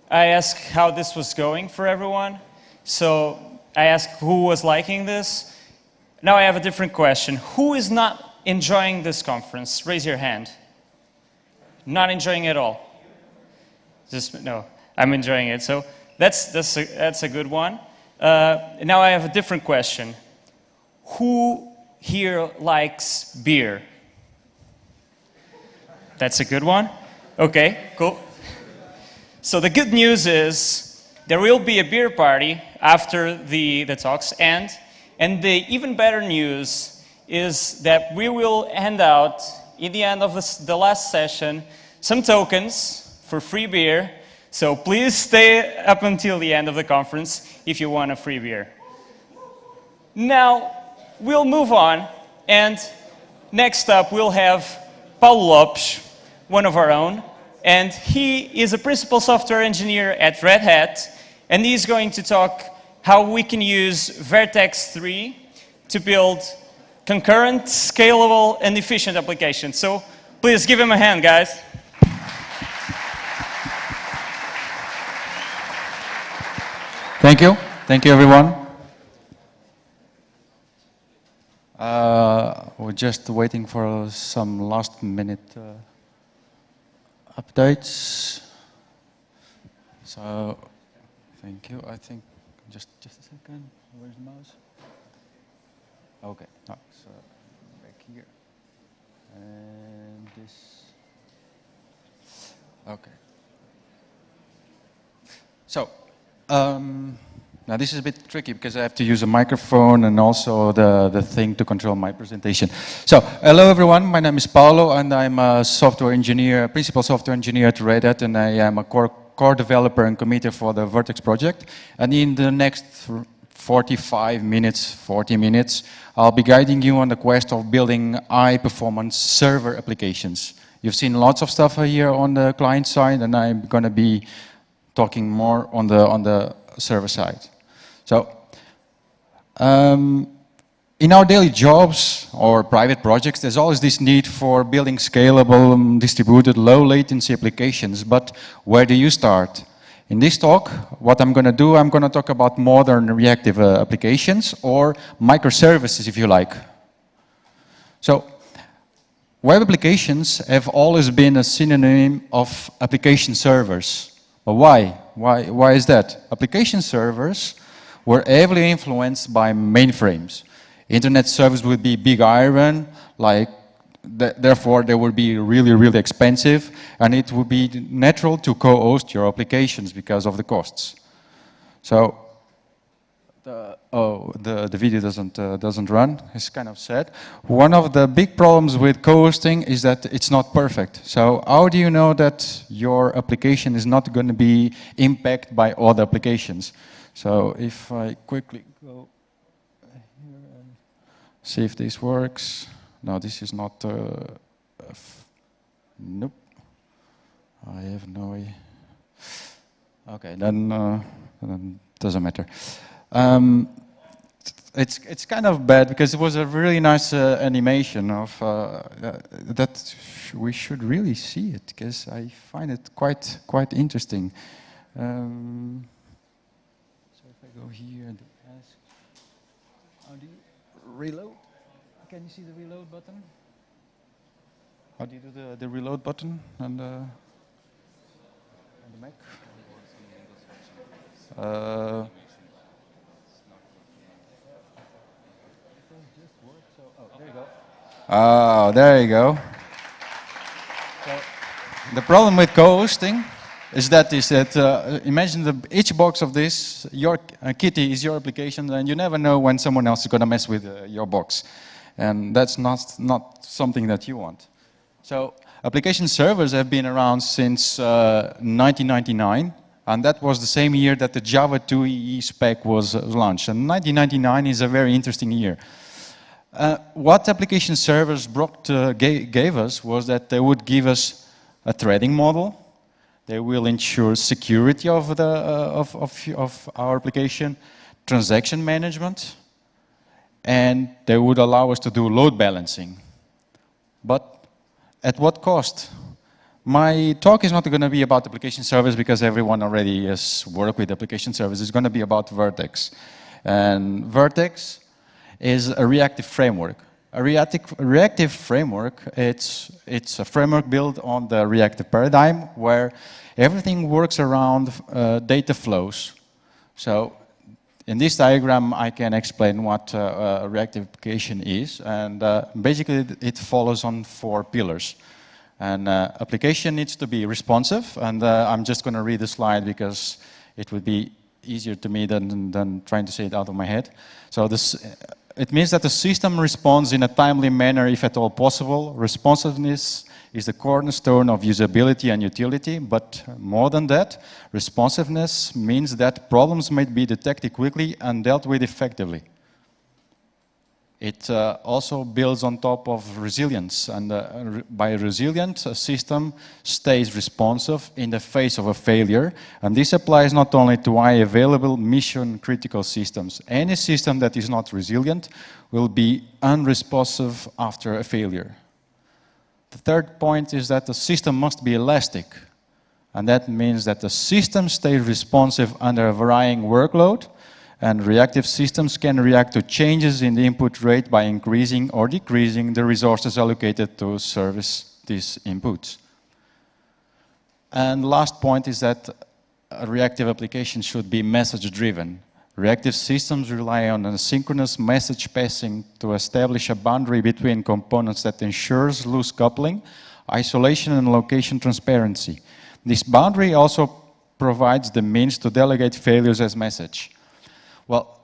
I asked how this was going for everyone. So, I asked who was liking this. Now I have a different question. Who is not enjoying this conference? Raise your hand. Not enjoying it at all? No, I'm enjoying it. So, that's a good one. Now I have a different question. Who here likes beer? That's a good one. Okay, cool. So the good news is there will be a beer party after the talks, and the even better news is that we will hand out, in the end of the last session, some tokens for free beer. So please stay up until the end of the conference if you want a free beer. Now, we'll move on, and next up we'll have Paulo Lopes, one of our own, and he is a principal software engineer at Red Hat, and he's going to talk how we can use Vertex 3 to build concurrent, scalable, and efficient applications. So please give him a hand, guys. Thank you. Thank you, everyone. We're just waiting for some last-minute updates. So, thank you. I think just a second. Where's the mouse? Okay. No, so back here, and this. Okay. So. Now this is a bit tricky because I have to use a microphone and also the thing to control my presentation. So, hello everyone, my name is Paulo and I'm a software engineer, principal software engineer at Red Hat, and I am a core developer and committer for the Vertex project. And in the next 40 minutes, I'll be guiding you on the quest of building high-performance server applications. You've seen lots of stuff here on the client side, and I'm going to be talking more on the server side. So, in our daily jobs or private projects, there's always this need for building scalable, distributed, low latency applications. But where do you start? In this talk, what I'm going to do, I'm going to talk about modern reactive applications, or microservices, if you like. So, web applications have always been a synonym of application servers. But why? Why is that? Application servers were heavily influenced by mainframes. Internet service would be big iron, therefore they would be really, really expensive, and it would be natural to co-host your applications because of the costs. So, the video doesn't run. It's kind of sad. One of the big problems with co-hosting is that it's not perfect. So how do you know that your application is not going to be impacted by other applications? So if I quickly go here and see if this works. No, this is not. Nope. I have no idea. Okay, then doesn't matter. It's kind of bad because it was a really nice animation of that we should really see it because I find it quite interesting. So if I go here and ask, how do you reload? Can you see the reload button? How do you do the reload button on the Mac? Oh, there you go. So, the problem with co-hosting is that imagine each box of this, your Kitty is your application, and you never know when someone else is going to mess with your box. And that's not something that you want. So application servers have been around since 1999, and that was the same year that the Java 2 EE spec was launched. And 1999 is a very interesting year. What application servers gave us was that they would give us a threading model. They will ensure security of our application, transaction management, and they would allow us to do load balancing. But at what cost? My talk is not going to be about application servers because everyone already has worked with application servers. It's going to be about Vertex. And Vertex is a reactive framework. A reactive framework, it's a framework built on the reactive paradigm where everything works around data flows. So in this diagram, I can explain what a reactive application is. And basically, it follows on 4 pillars. An application needs to be responsive. And I'm just going to read the slide because it would be easier to me than trying to say it out of my head. So it means that the system responds in a timely manner if at all possible. Responsiveness is the cornerstone of usability and utility, but more than that, responsiveness means that problems might be detected quickly and dealt with effectively. It also builds on top of resilience, and by resilient, a system stays responsive in the face of a failure, and this applies not only to high available mission-critical systems. Any system that is not resilient will be unresponsive after a failure. The third point is that the system must be elastic, and that means that the system stays responsive under a varying workload, and reactive systems can react to changes in the input rate by increasing or decreasing the resources allocated to service these inputs. And last point is that a reactive application should be message-driven. Reactive systems rely on asynchronous message passing to establish a boundary between components that ensures loose coupling, isolation, and location transparency. This boundary also provides the means to delegate failures as message. Well,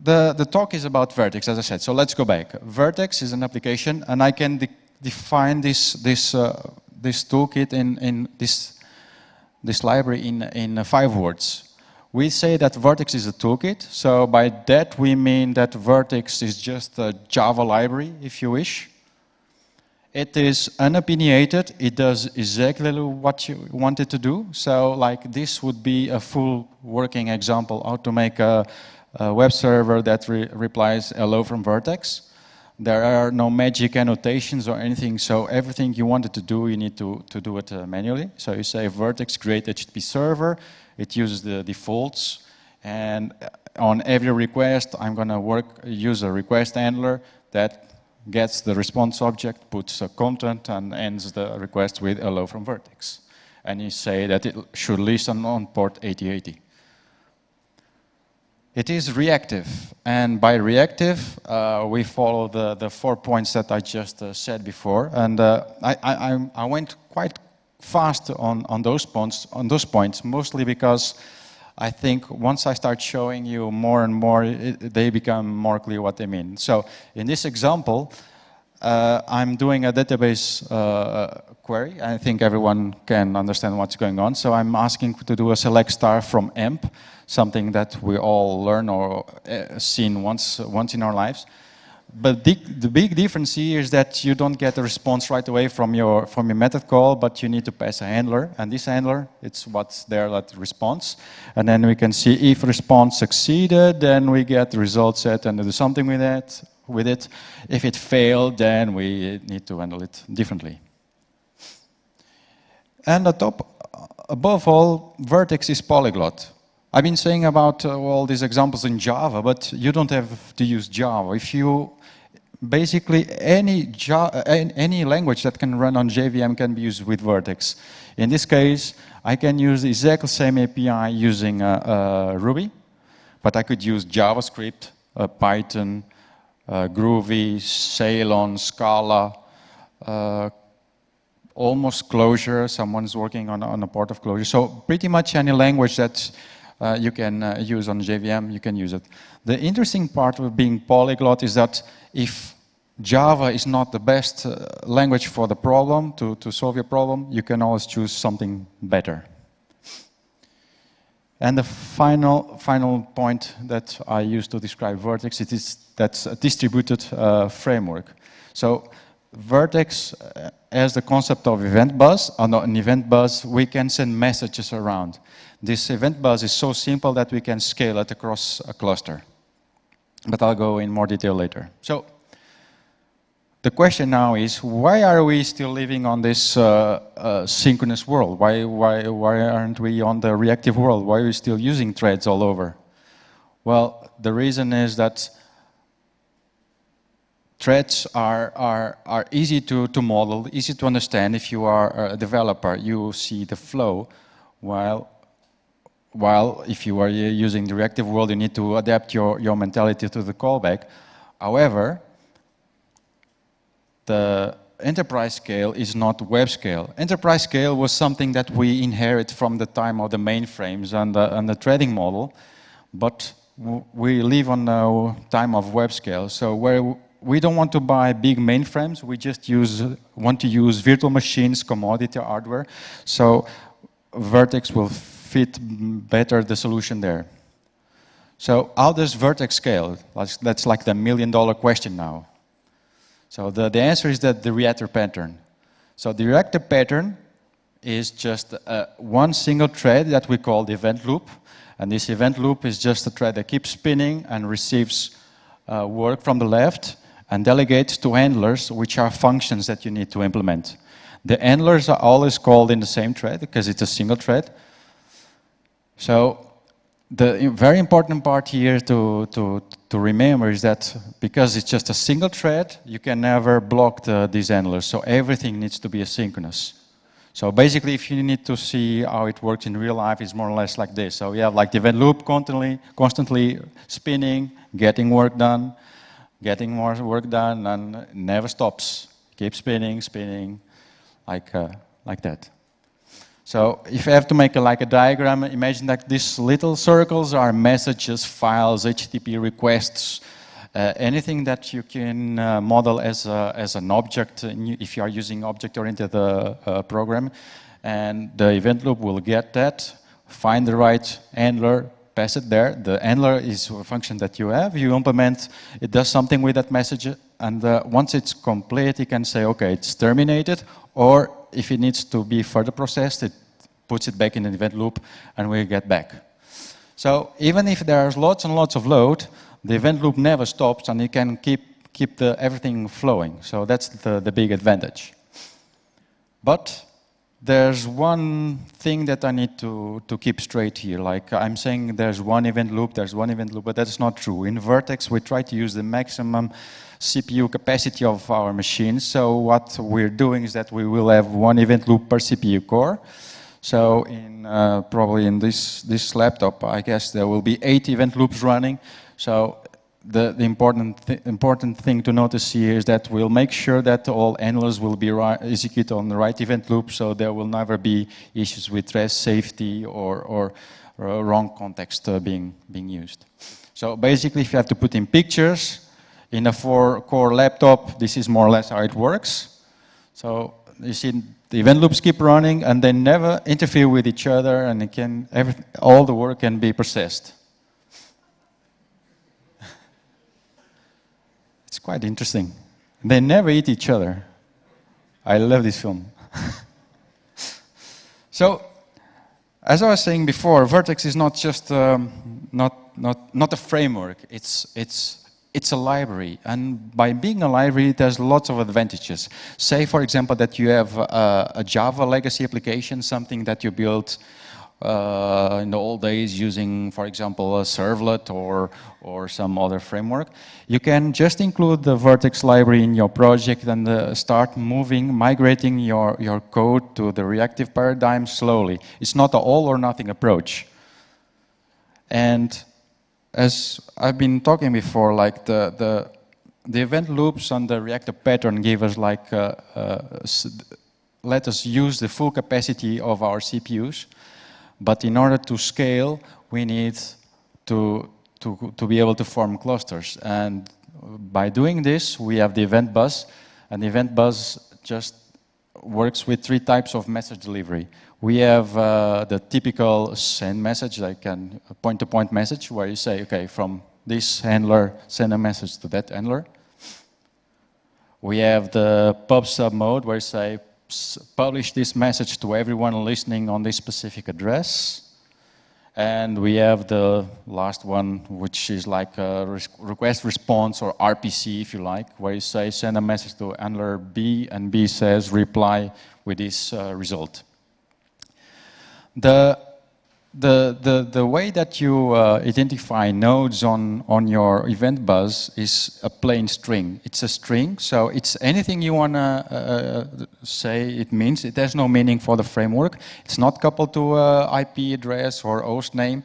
the talk is about Vertex, as I said, so let's go back. Vertex is an application, and I can define this toolkit in this library in 5 words. We say that Vertex is a toolkit, so by that we mean that Vertex is just a Java library, if you wish. It is unopinionated, it does exactly what you want it to do. So like this would be a full working example how to make a web server that replies hello from Vertex. There are no magic annotations or anything, so everything you wanted to do, you need to do it manually. So you say Vertex create HTTP server, it uses the defaults, and on every request I'm going to use a request handler that gets the response object, puts a content, and ends the request with hello from Vertex. And you say that it should listen on port 8080. It is reactive, and by reactive, we follow the 4 points that I just said before. And I went quite fast on those points, mostly because I think once I start showing you more and more, they become more clear what they mean. So in this example, I'm doing a database query. I think everyone can understand what's going on. So I'm asking to do a select star from emp, something that we all learn or seen once in our lives. But the big difference here is that you don't get a response right away from your method call, but you need to pass a handler. And this handler, it's what's there at response. And then we can see if response succeeded, then we get the result set and do something with it. If it failed, then we need to handle it differently. And above all, Vertex is polyglot. I've been saying about all these examples in Java, but you don't have to use Java. If you basically any language that can run on JVM can be used with Vertex. In this case, I can use the exact same API using Ruby, but I could use JavaScript, Python, Groovy, Ceylon, Scala, almost Clojure. Someone's working on a part of Clojure. So pretty much any language that you can use on JVM, you can use it. The interesting part of being polyglot is that if Java is not the best language for the problem, to solve your problem. You can always choose something better. And the final point that I use to describe Vertex, that's a distributed framework. So Vertex has the concept of event bus. On an event bus, we can send messages around. This event bus is so simple that we can scale it across a cluster. But I'll go in more detail later. So the question now is, why are we still living on this synchronous world? Why aren't we on the reactive world? Why are we still using threads all over? Well, the reason is that threads are easy to model, easy to understand. If you are a developer, you see the flow, while if you are using the reactive world, you need to adapt your mentality to the callback. However, the enterprise scale is not web scale. Enterprise scale was something that we inherit from the time of the mainframes and the threading model, but we live on the time of web scale. So where we don't want to buy big mainframes, we just want to use virtual machines, commodity hardware. So Vertex will fit better the solution there. So how does Vertex scale? That's like the million-dollar question now. So the answer is that the reactor pattern. So the reactor pattern is just one single thread that we call the event loop. And this event loop is just a thread that keeps spinning and receives work from the left and delegates to handlers, which are functions that you need to implement. The handlers are always called in the same thread because it's a single thread. So the very important part here to remember is that because it's just a single thread, you can never block these handlers. So everything needs to be asynchronous. So basically, if you need to see how it works in real life, it's more or less like this. So we have like the event loop constantly spinning, getting work done, getting more work done, and it never stops. Keep spinning, like that. So if you have to make a diagram, imagine that these little circles are messages, files, HTTP requests, anything that you can model as an object if you are using object-oriented program. And the event loop will get that, find the right handler, pass it there. The handler is a function that you have. You implement, it does something with that message, and once it's complete, you can say, okay, it's terminated, or if it needs to be further processed, it puts it back in the event loop, and we get back. So even if there's lots and lots of load, the event loop never stops, and you can keep everything flowing. So that's the big advantage. But there's one thing that I need to keep straight here. Like I'm saying there's one event loop, but that's not true. In Vertex, we try to use the maximum CPU capacity of our machines. So what we're doing is that we will have one event loop per CPU core. So probably in this laptop, I guess there will be 8 event loops running. So the important thing to notice here is that we'll make sure that all handlers will be executed on the right event loop, so there will never be issues with rest safety or wrong context being used. So basically, if you have to put in pictures, in a 4-core laptop, this is more or less how it works. So you see the event loops keep running and they never interfere with each other, and all the work can be processed. It's quite interesting. They never eat each other. I love this film. So, as I was saying before, Vertex is not just not a framework. It's a library, and by being a library, there's lots of advantages. Say, for example, that you have a Java legacy application, something that you built in the old days using, for example, a servlet or some other framework. You can just include the Vertex library in your project and start migrating your code to the reactive paradigm slowly. It's not an all or nothing approach. And as I've been talking before, like the event loops and the reactive pattern give us let us use the full capacity of our CPUs. But in order to scale, we need to be able to form clusters. And by doing this, we have the event bus, and the event bus just works with 3 types of message delivery. We have the typical send message, like a point-to-point message, where you say, okay, from this handler, send a message to that handler. We have the pub/sub mode, where you say, publish this message to everyone listening on this specific address. And we have the last one, which is like a request response, or RPC, if you like, where you say, send a message to handler B, and B says, reply with this result. The way that you identify nodes on your event bus is a plain string. It's a string, so it's anything you want to say it means. It has no meaning for the framework. It's not coupled to IP address or host name.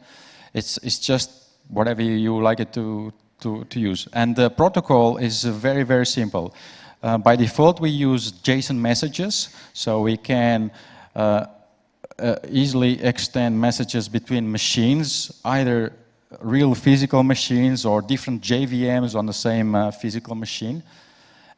It's just whatever you like it to use. And the protocol is very, very simple. By default, we use JSON messages, so we can easily extend messages between machines, either real physical machines or different JVMs on the same physical machine.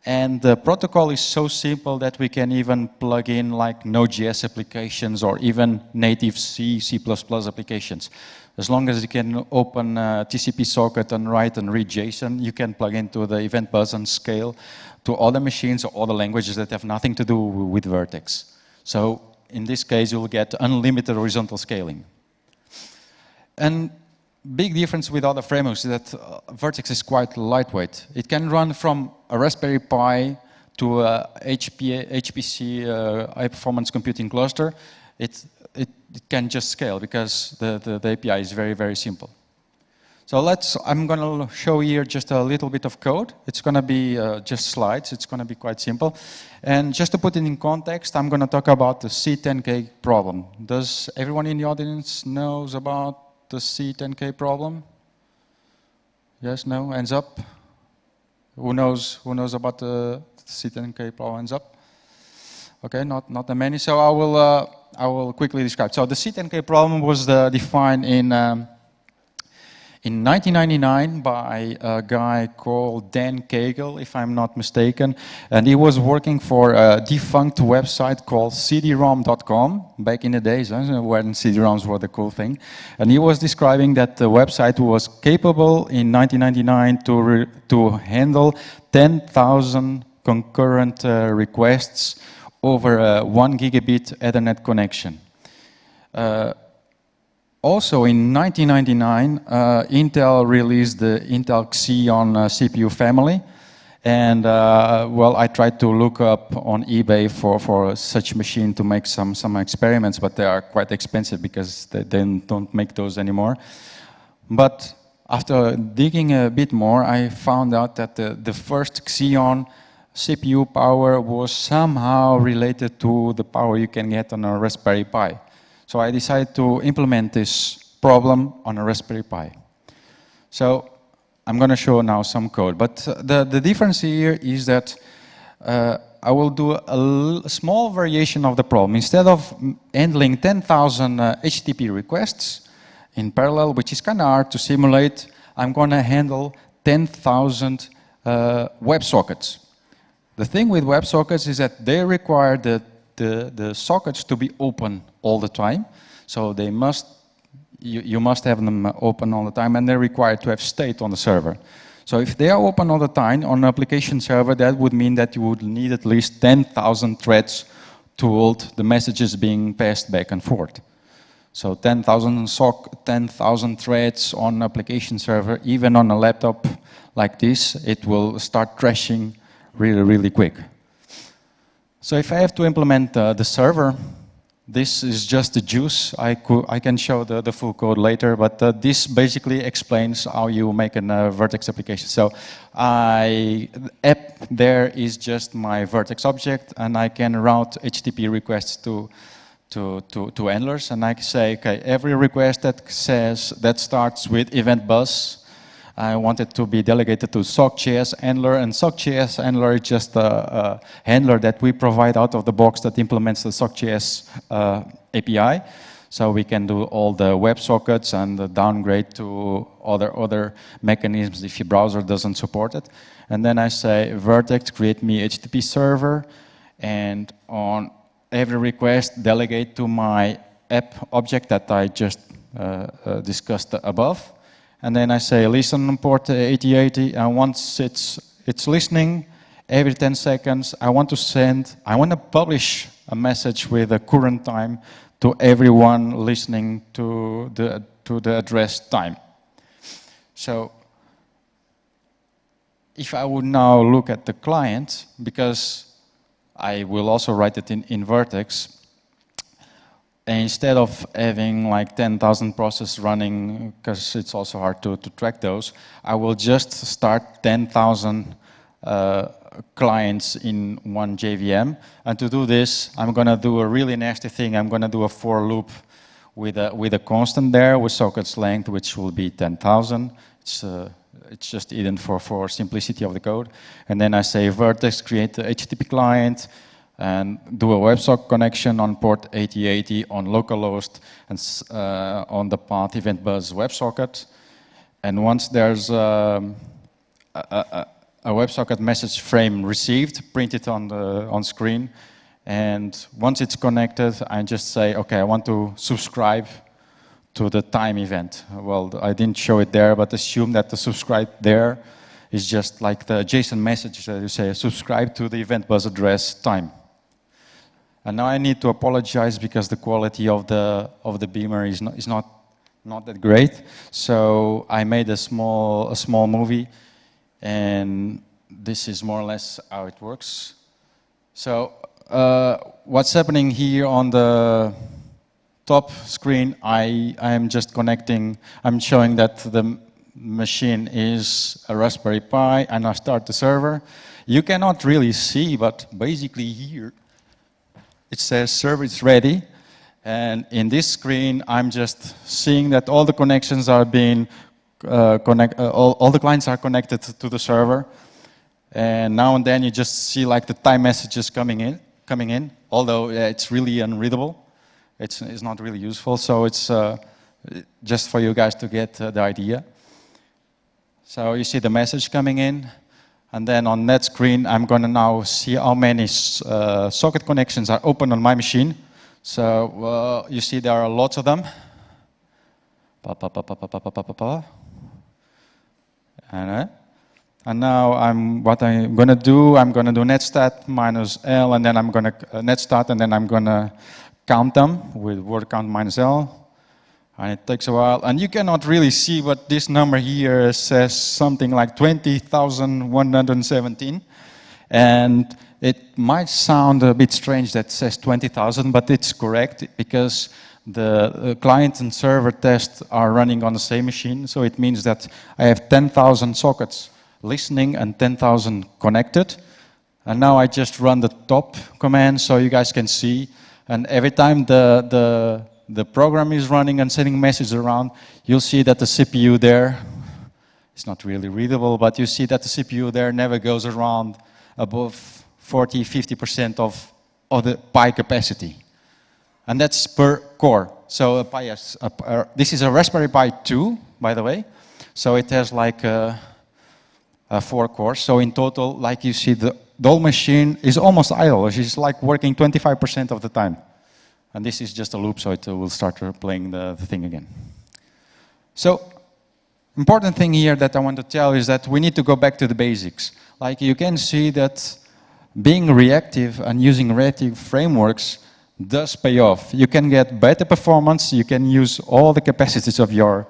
And the protocol is so simple that we can even plug in like Node.js applications or even native C, C++ applications. As long as you can open a TCP socket and write and read JSON, you can plug into the event bus and scale to other machines or other languages that have nothing to do with Vertex. So in this case, you'll get unlimited horizontal scaling. And big difference with other frameworks is that Vertex is quite lightweight. It can run from a Raspberry Pi to a HPC high performance computing cluster. It can just scale because the API is very, very simple. So I'm going to show here just a little bit of code. It's going to be just slides. It's going to be quite simple. And just to put it in context, I'm going to talk about the C10K problem. Does everyone in the audience knows about the C10K problem? Yes, no, hands up. Who knows about the C10K problem? Hands up. Okay, not that many. So I will quickly describe. So the C10K problem was defined in 1999 by a guy called Dan Cagle, if I'm not mistaken, and he was working for a defunct website called cd-rom.com back in the days when CD-ROMs were the cool thing. And he was describing that the website was capable in 1999 to handle 10,000 concurrent requests over a 1 gigabit Ethernet connection. Also in 1999, Intel released the Intel Xeon CPU family. And well, I tried to look up on eBay for such a machine to make some experiments, but they are quite expensive because they don't make those anymore. But after digging a bit more, I found out that the first Xeon CPU power was somehow related to the power you can get on a Raspberry Pi. So I decided to implement this problem on a Raspberry Pi. So I'm going to show now some code. But the difference here is that I will do a small variation of the problem. Instead of handling 10,000 HTTP requests in parallel, which is kind of hard to simulate, I'm going to handle 10,000 WebSockets. The thing with WebSockets is that they require the sockets to be open all the time. So they you must have them open all the time, and they're required to have state on the server. So if they are open all the time on an application server, that would mean that you would need at least 10,000 threads to hold the messages being passed back and forth. So 10,000 threads on an application server, even on a laptop like this, it will start crashing really, really quick. So if I have to implement the server, this is just the juice. I can show the full code later, but this basically explains how you make a Vertex application. So app there is just my Vertex object, and I can route HTTP requests to handlers, and I can say, okay, every request that starts with event bus, I want it to be delegated to SockJS handler, and SockJS handler is just a handler that we provide out of the box that implements the SockJS API. So we can do all the WebSockets and the downgrade to other mechanisms if your browser doesn't support it. And then I say, Vertex, create me HTTP server, and on every request, delegate to my app object that I just discussed above. And then I say, listen on port 8080, and once it's listening, every 10 seconds, I want to publish a message with the current time to everyone listening to the address time. So if I would now look at the client, because I will also write it in Vertex, instead of having like 10,000 processes running, because it's also hard to track those, I will just start 10,000 clients in one JVM. And to do this, I'm going to do a really nasty thing. I'm going to do a for loop with a constant there with sockets length, which will be 10,000. It's just hidden for simplicity of the code. And then I say Vertex, create the HTTP client, and do a WebSocket connection on port 8080 on localhost and on the path event buzz WebSocket. And once there's a WebSocket message frame received, print it on screen. And once it's connected, I just say, okay, I want to subscribe to the time event. Well, I didn't show it there, but assume that the subscribe there is just like the JSON message that you say, subscribe to the event buzz address time. And now I need to apologize because the quality of the Beamer is not that great. So I made a small movie, and this is more or less how it works. So what's happening here on the top screen, I am just connecting. I'm showing that the machine is a Raspberry Pi, and I start the server. You cannot really see, but basically here, it says server is ready, and in this screen I'm just seeing that all the connections are being all the clients are connected to the server, and now and then you just see like the time messages coming in. Although it's really unreadable, it's not really useful. So it's just for you guys to get the idea. So you see the message coming in. And then on that screen, I'm going to now see how many socket connections are open on my machine. So you see there are lots of them. And now what I'm going to do netstat minus L, and then I'm going to netstat, and then I'm going to count them with word count minus L. And it takes a while, and you cannot really see, but this number here says something like 20,117. And it might sound a bit strange that it says 20,000, but it's correct because the client and server tests are running on the same machine. So it means that I have 10,000 sockets listening and 10,000 connected. And now I just run the top command so you guys can see. And every time the program is running and sending messages around, you'll see that the CPU there, it's not really readable, but you see that the CPU there never goes around above 40–50% of the Pi capacity. And that's per core. So this is a Raspberry Pi 2, by the way. So it has like 4 cores. So in total, like you see, the whole machine is almost idle. It's like working 25% of the time. And this is just a loop, so it will start playing the thing again. So, important thing here that I want to tell is that we need to go back to the basics. Like you can see that being reactive and using reactive frameworks does pay off. You can get better performance. You can use all the capacities of your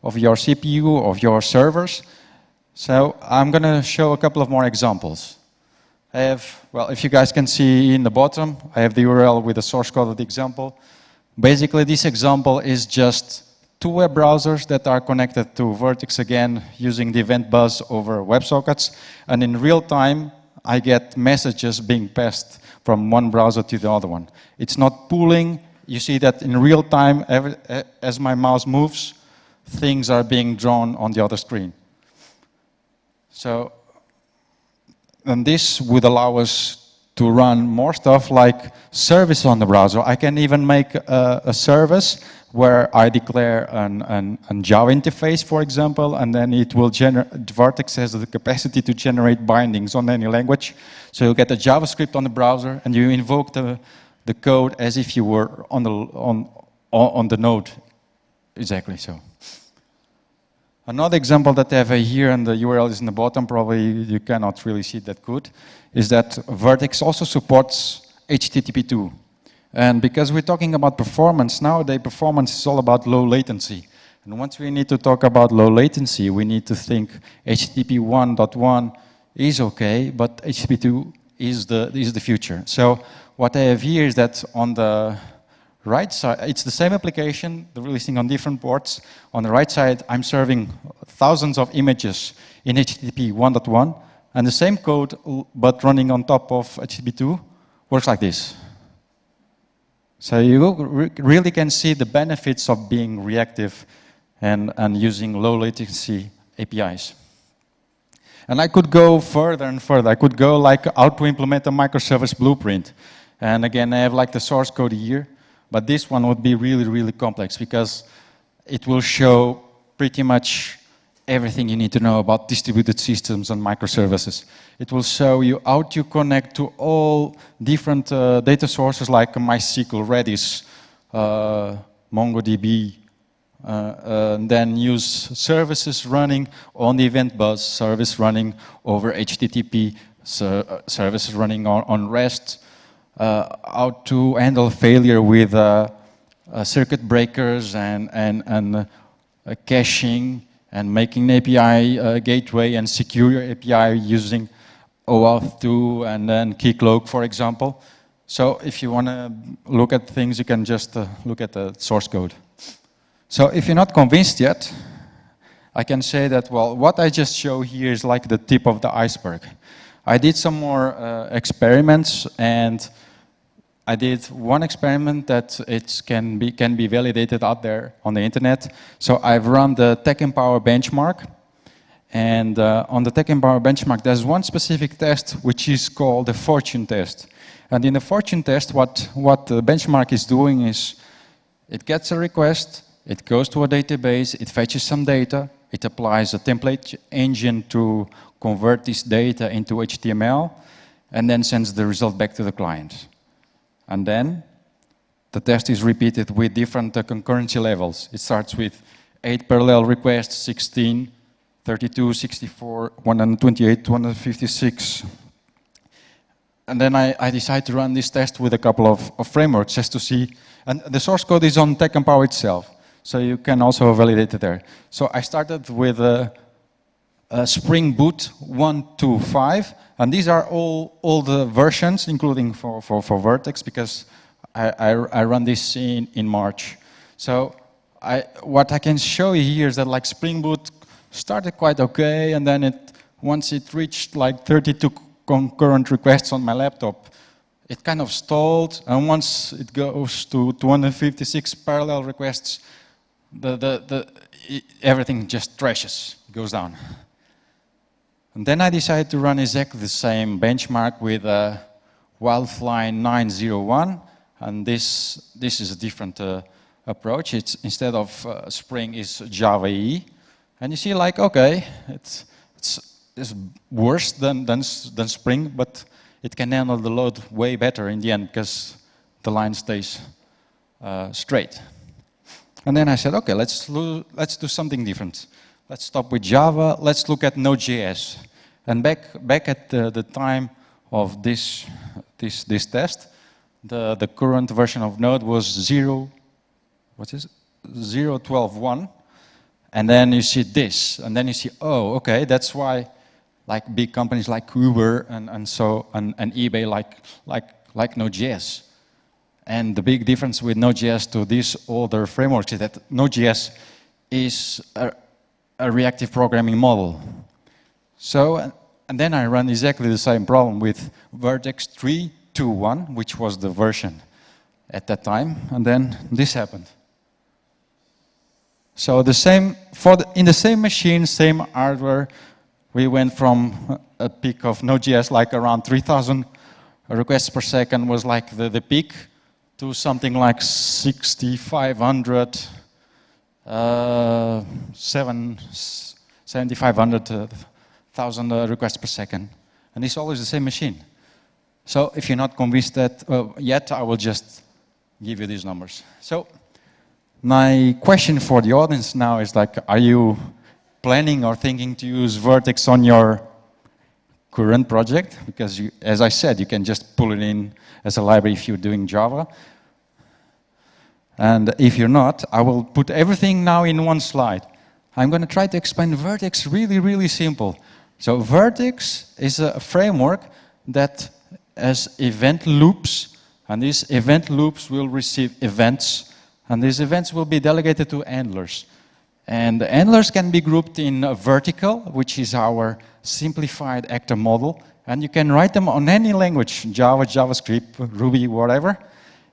CPU, of your servers. So I'm going to show a couple of more examples. I have, well, if you guys can see in the bottom, I have the URL with the source code of the example. Basically, this example is just 2 web browsers that are connected to Vertex again using the event buzz over WebSockets. And in real time, I get messages being passed from one browser to the other one. It's not pooling. You see that in real time, as my mouse moves, things are being drawn on the other screen. So, and this would allow us to run more stuff like service on the browser. I can even make a service where I declare a Java interface, for example, and then it will Vertex has the capacity to generate bindings on any language. So you get a JavaScript on the browser, and you invoke the code as if you were on the node. Exactly so. Another example that I have here, and the URL is in the bottom, probably you cannot really see that good, is that Vertex also supports HTTP2. And because we're talking about performance, nowadays performance is all about low latency. And once we need to talk about low latency, we need to think HTTP 1.1 is okay, but HTTP2 is the future. So what I have here is that on the right side, it's the same application, the releasing on different ports. On the right side, I'm serving thousands of images in HTTP 1.1, and the same code, but running on top of HTTP2, works like this. So you really can see the benefits of being reactive and using low latency APIs. And I could go further and further. I could go like how to implement a microservice blueprint. And again, I have like the source code here, but this one would be really, really complex because it will show pretty much everything you need to know about distributed systems and microservices. It will show you how to connect to all different data sources like MySQL, Redis, MongoDB, then use services running on the event bus, service running over HTTP, services running on REST, how to handle failure with circuit breakers and caching, and making an API gateway and secure your API using OAuth 2 and then Keycloak, for example. So if you want to look at things, you can just look at the source code. So if you're not convinced yet, I can say that, well, what I just show here is like the tip of the iceberg. I did some more experiments, and I did one experiment that can be validated out there on the internet. So I've run the Tech Empower benchmark, and on the Tech Empower benchmark, there's one specific test which is called the fortune test. And in the fortune test, what the benchmark is doing is it gets a request, it goes to a database, it fetches some data, it applies a template engine to convert this data into HTML, and then sends the result back to the client. And then the test is repeated with different concurrency levels. It starts with 8 parallel requests, 16, 32, 64, 128, 256. And then I decided to run this test with a couple of frameworks just to see. And the source code is on Tech Empower itself, so you can also validate it there. So I started with a Spring Boot 1.2.5, and these are all the versions, including for Vertex, because I run this in March. So what I can show you here is that like Spring Boot started quite okay, and then once it reached like 32 concurrent requests on my laptop, it kind of stalled, and once it goes to 256 parallel requests, everything just trashes, goes down. And then I decided to run exactly the same benchmark with Wildfly 901, and this is a different approach. It's instead of Spring is Java EE, and you see like okay, it's worse than Spring, but it can handle the load way better in the end because the line stays straight. And then I said, okay, let's do something different. Let's stop with Java. Let's look at Node.js. And back at the time of this test, the current version of Node was 0.12.1. And then you see this, and then you see, oh, okay, that's why like big companies like Uber and eBay like Node.js. And the big difference with Node.js to these older frameworks is that Node.js is a reactive programming model. So, and then I run exactly the same problem with Vertex 3.2.1, which was the version at that time, and then this happened. So the same, in the same machine, same hardware, we went from a peak of Node.js like around 3,000 requests per second was like the peak, to something like 6,500, 7,500, 1,000 requests per second. And it's always the same machine. So if you're not convinced that yet, I will just give you these numbers. So my question for the audience now is like, are you planning or thinking to use Vertex on your current project? Because you, as I said, you can just pull it in as a library if you're doing Java. And if you're not, I will put everything now in one slide. I'm going to try to explain Vertex really, really simple. So Vertex is a framework that has event loops, and these event loops will receive events, and these events will be delegated to handlers. And the handlers can be grouped in a vertical, which is our simplified actor model, and you can write them on any language, Java, JavaScript, Ruby, whatever.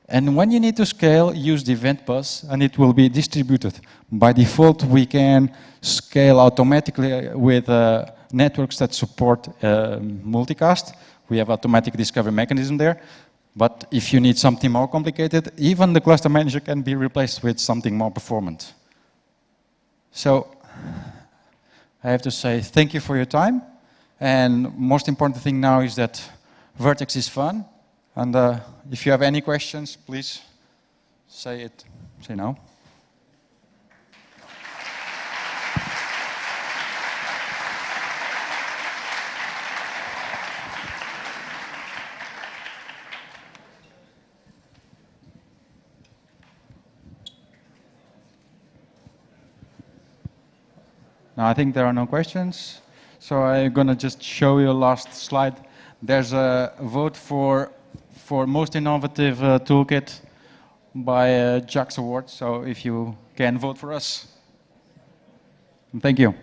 And when you need to scale, use the event bus, and it will be distributed. By default, we can scale automatically with networks that support multicast. We have automatic discovery mechanism there. But if you need something more complicated, even the cluster manager can be replaced with something more performant. So I have to say thank you for your time. And most important thing now is that Vertex is fun. And if you have any questions, please say now. Now, I think there are no questions. So I'm going to just show you a last slide. There's a vote for most innovative toolkit by JAX Award. So if you can vote for us. Thank you.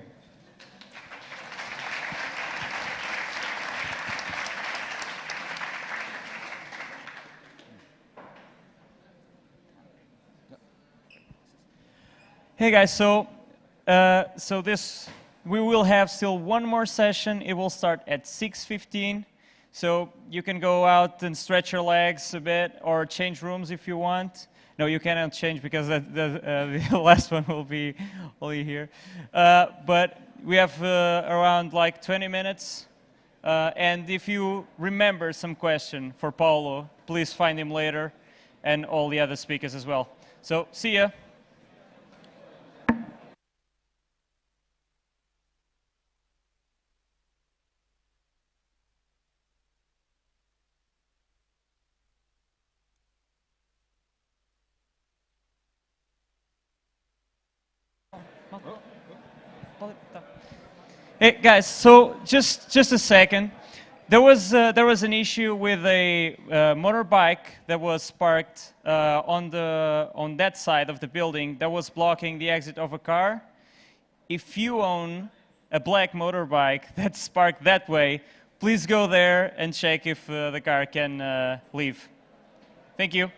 Hey guys, so we will have still one more session. It will start at 6:15. So you can go out and stretch your legs a bit or change rooms if you want. No, you cannot change because the last one will be only here. But we have around like 20 minutes. And if you remember some question for Paulo, please find him later and all the other speakers as well. So see ya. Hey guys, so just a second. There was an issue with a motorbike that was parked on that side of the building that was blocking the exit of a car. If you own a black motorbike that's parked that way, please go there and check if the car can leave. Thank you.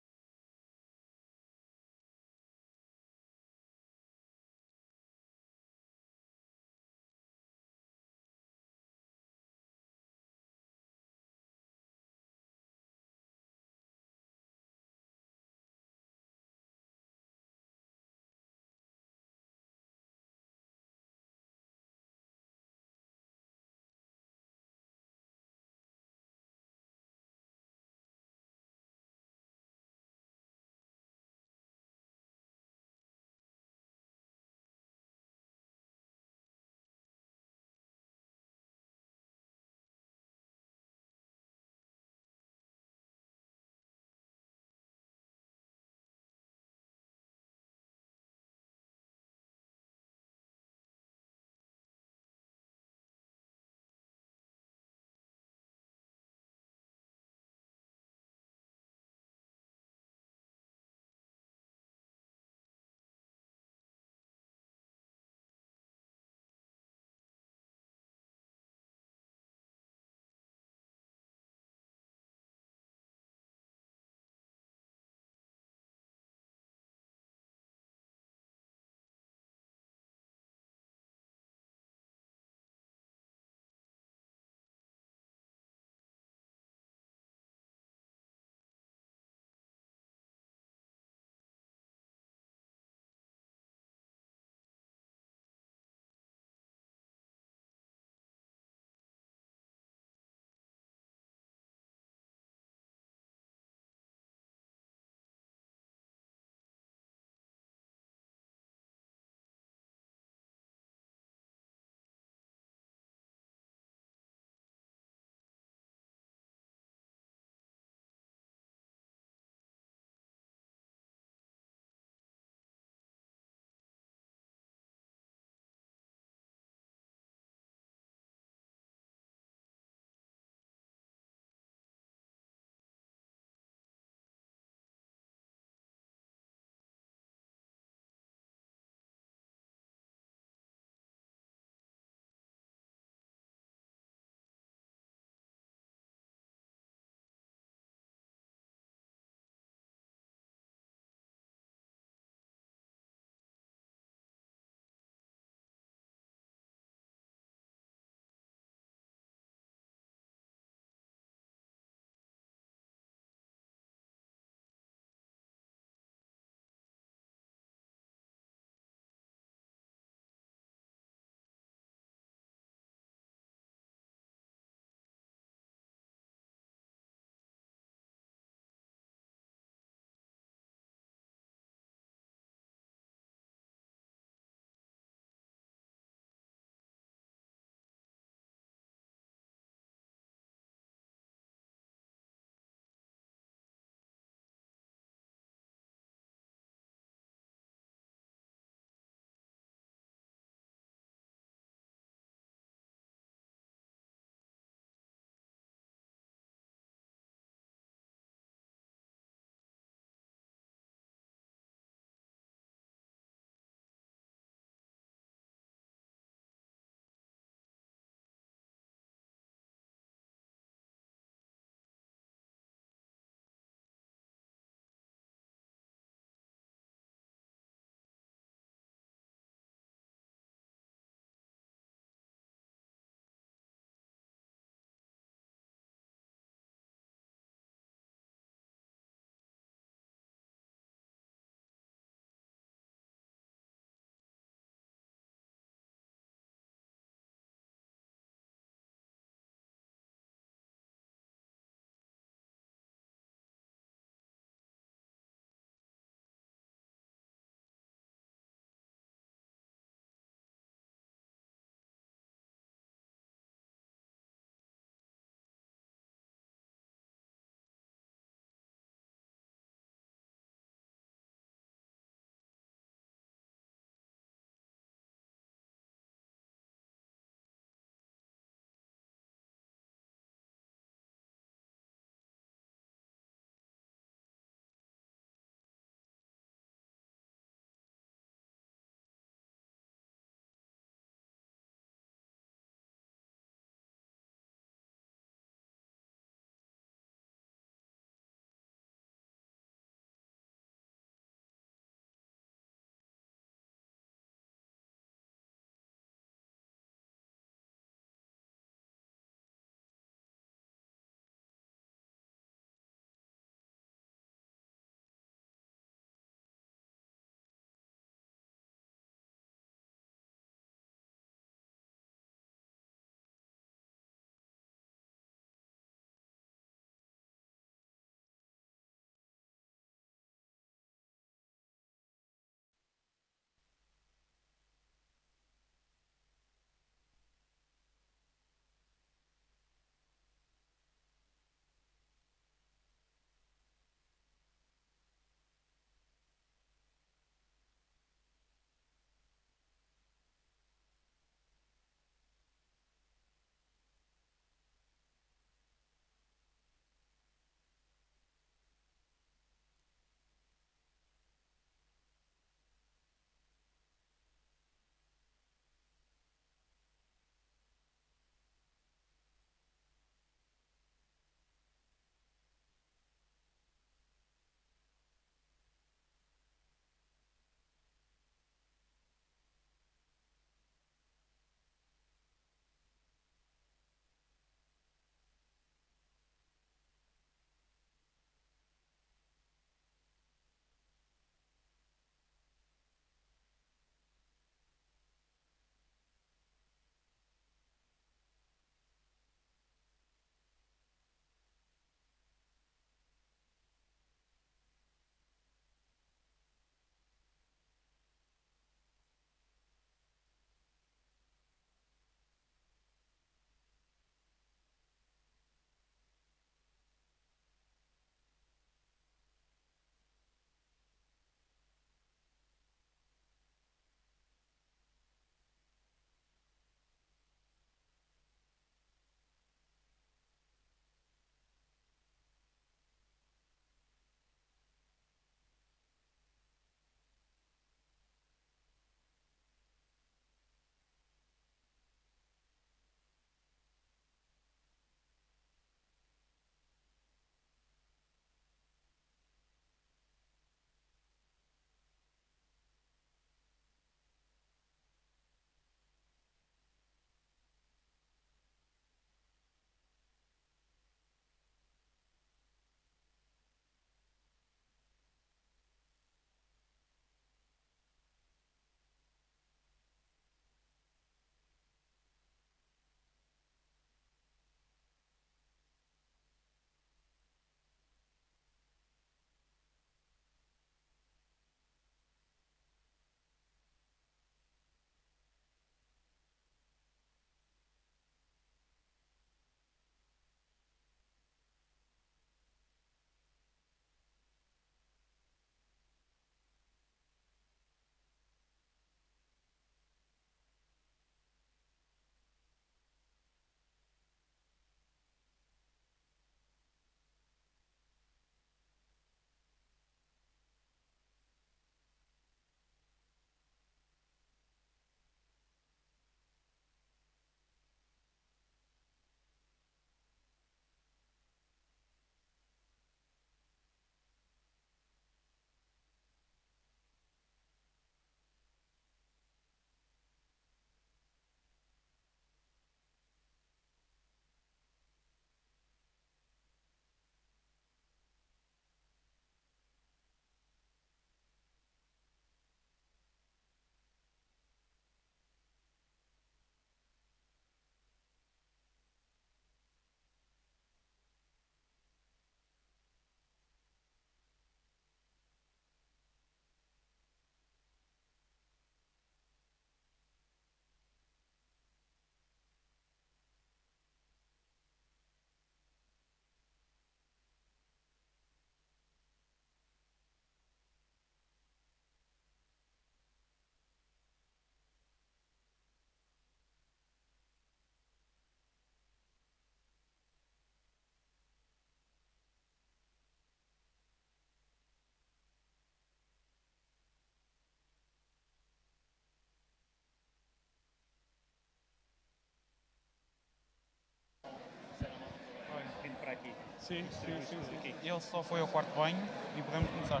Sim, sim, sim, sim. Ele só foi ao quarto banho e podemos começar.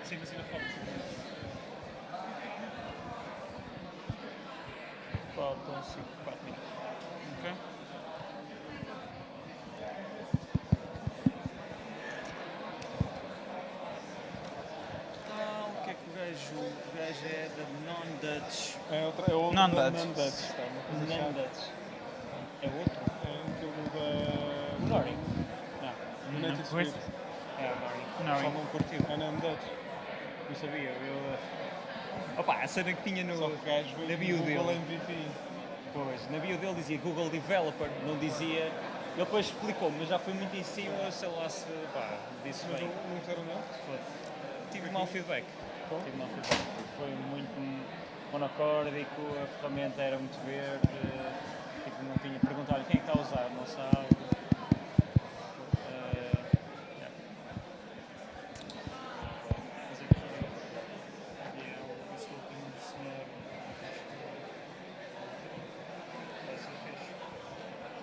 Sim, mas ainda falta. Faltam 5, 4 minutos. Ok? Então, o que é que o gajo é da non-Dutch? É outro Non-Dutch. da non-Dutch. Tá, uma coisa chata. Non-Dutch. É outro? É aquilo da... Nori. do Native Speed. É o Nori. Nori. Só não curtiu. É non-Dutch. Não sabia. Opa, a cena que tinha no, Só que o gajo na veio bio do Google dele. MVP. Pois, na bio dele dizia Google Developer, não dizia. Ele depois explicou, mas já foi muito em cima, sei lá se. Pá, disse Mas bem. não gostaram dele? Tive mau feedback. Bom. Tive mau feedback. Foi muito monocórdico, a ferramenta era muito verde, tipo, não tinha. Perguntar-lhe quem é que está a usar, não sabe. Yeah. Mas aqui é o estou aqui no cenário. Vai ser fixe.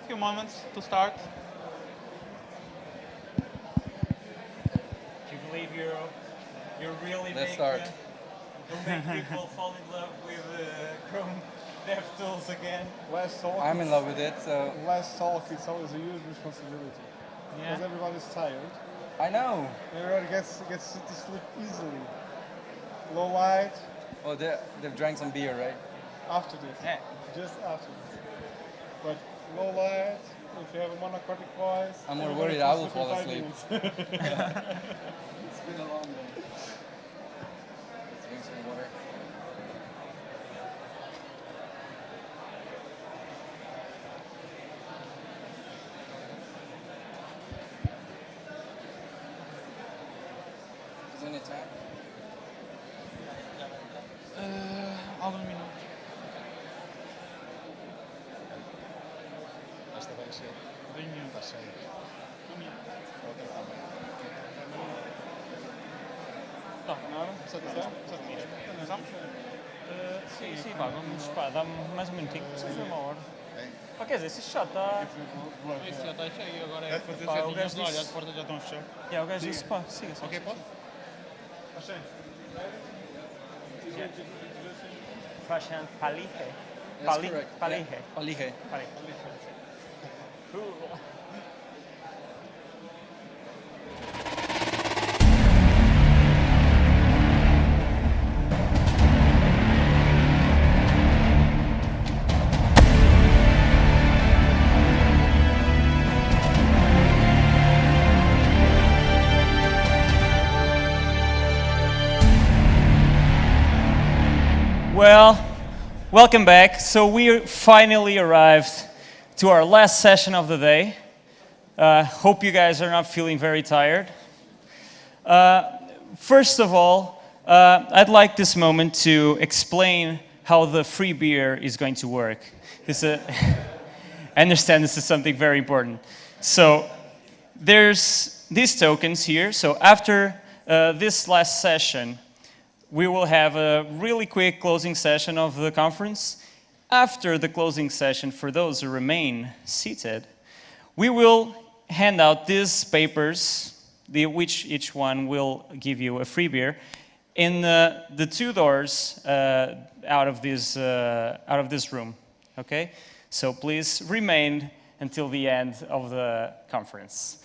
Few moments to start. Do you believe you're really Let's make, start. You'll make people fall in love with Chrome DevTools again? Less talk. I'm in love with it, so Less talk is always a huge responsibility. Because everybody's tired. I know. Everybody gets to sleep easily. Low light, Oh, they've drank some beer, right? after this. Yeah. Just after this. But low light, if you have a monocordic voice... I'm more everybody worried I falls will asleep in fall 5 minutes. It's been a long day. Let's drink some water. Is there any time? Alguns minutos. Esta vai ser. Está cheio. Tá, nada? Satisfeito? Começamos? Sim, sim, vá, dá-me mais um minutinho, precisa de uma hora. Pá, quer dizer, se isto já está... Isso já está cheio, agora é fazer Pá, o setinhas gajo de olha, disse- as portas já estão a fechar. O gajo disse, pá, siga só. Ok, pode? Prashant Palihe. That's correct. Palihe. Yeah. Palihe. Cool. Well, welcome back. So we finally arrived to our last session of the day. Hope you guys are not feeling very tired. First of all, I'd like this moment to explain how the free beer is going to work. I understand this is something very important. So there's these tokens here. So after this last session, we will have a really quick closing session of the conference. After the closing session, for those who remain seated, we will hand out these papers, which each one will give you a free beer, in the 2 doors out of this room. Okay? So please remain until the end of the conference.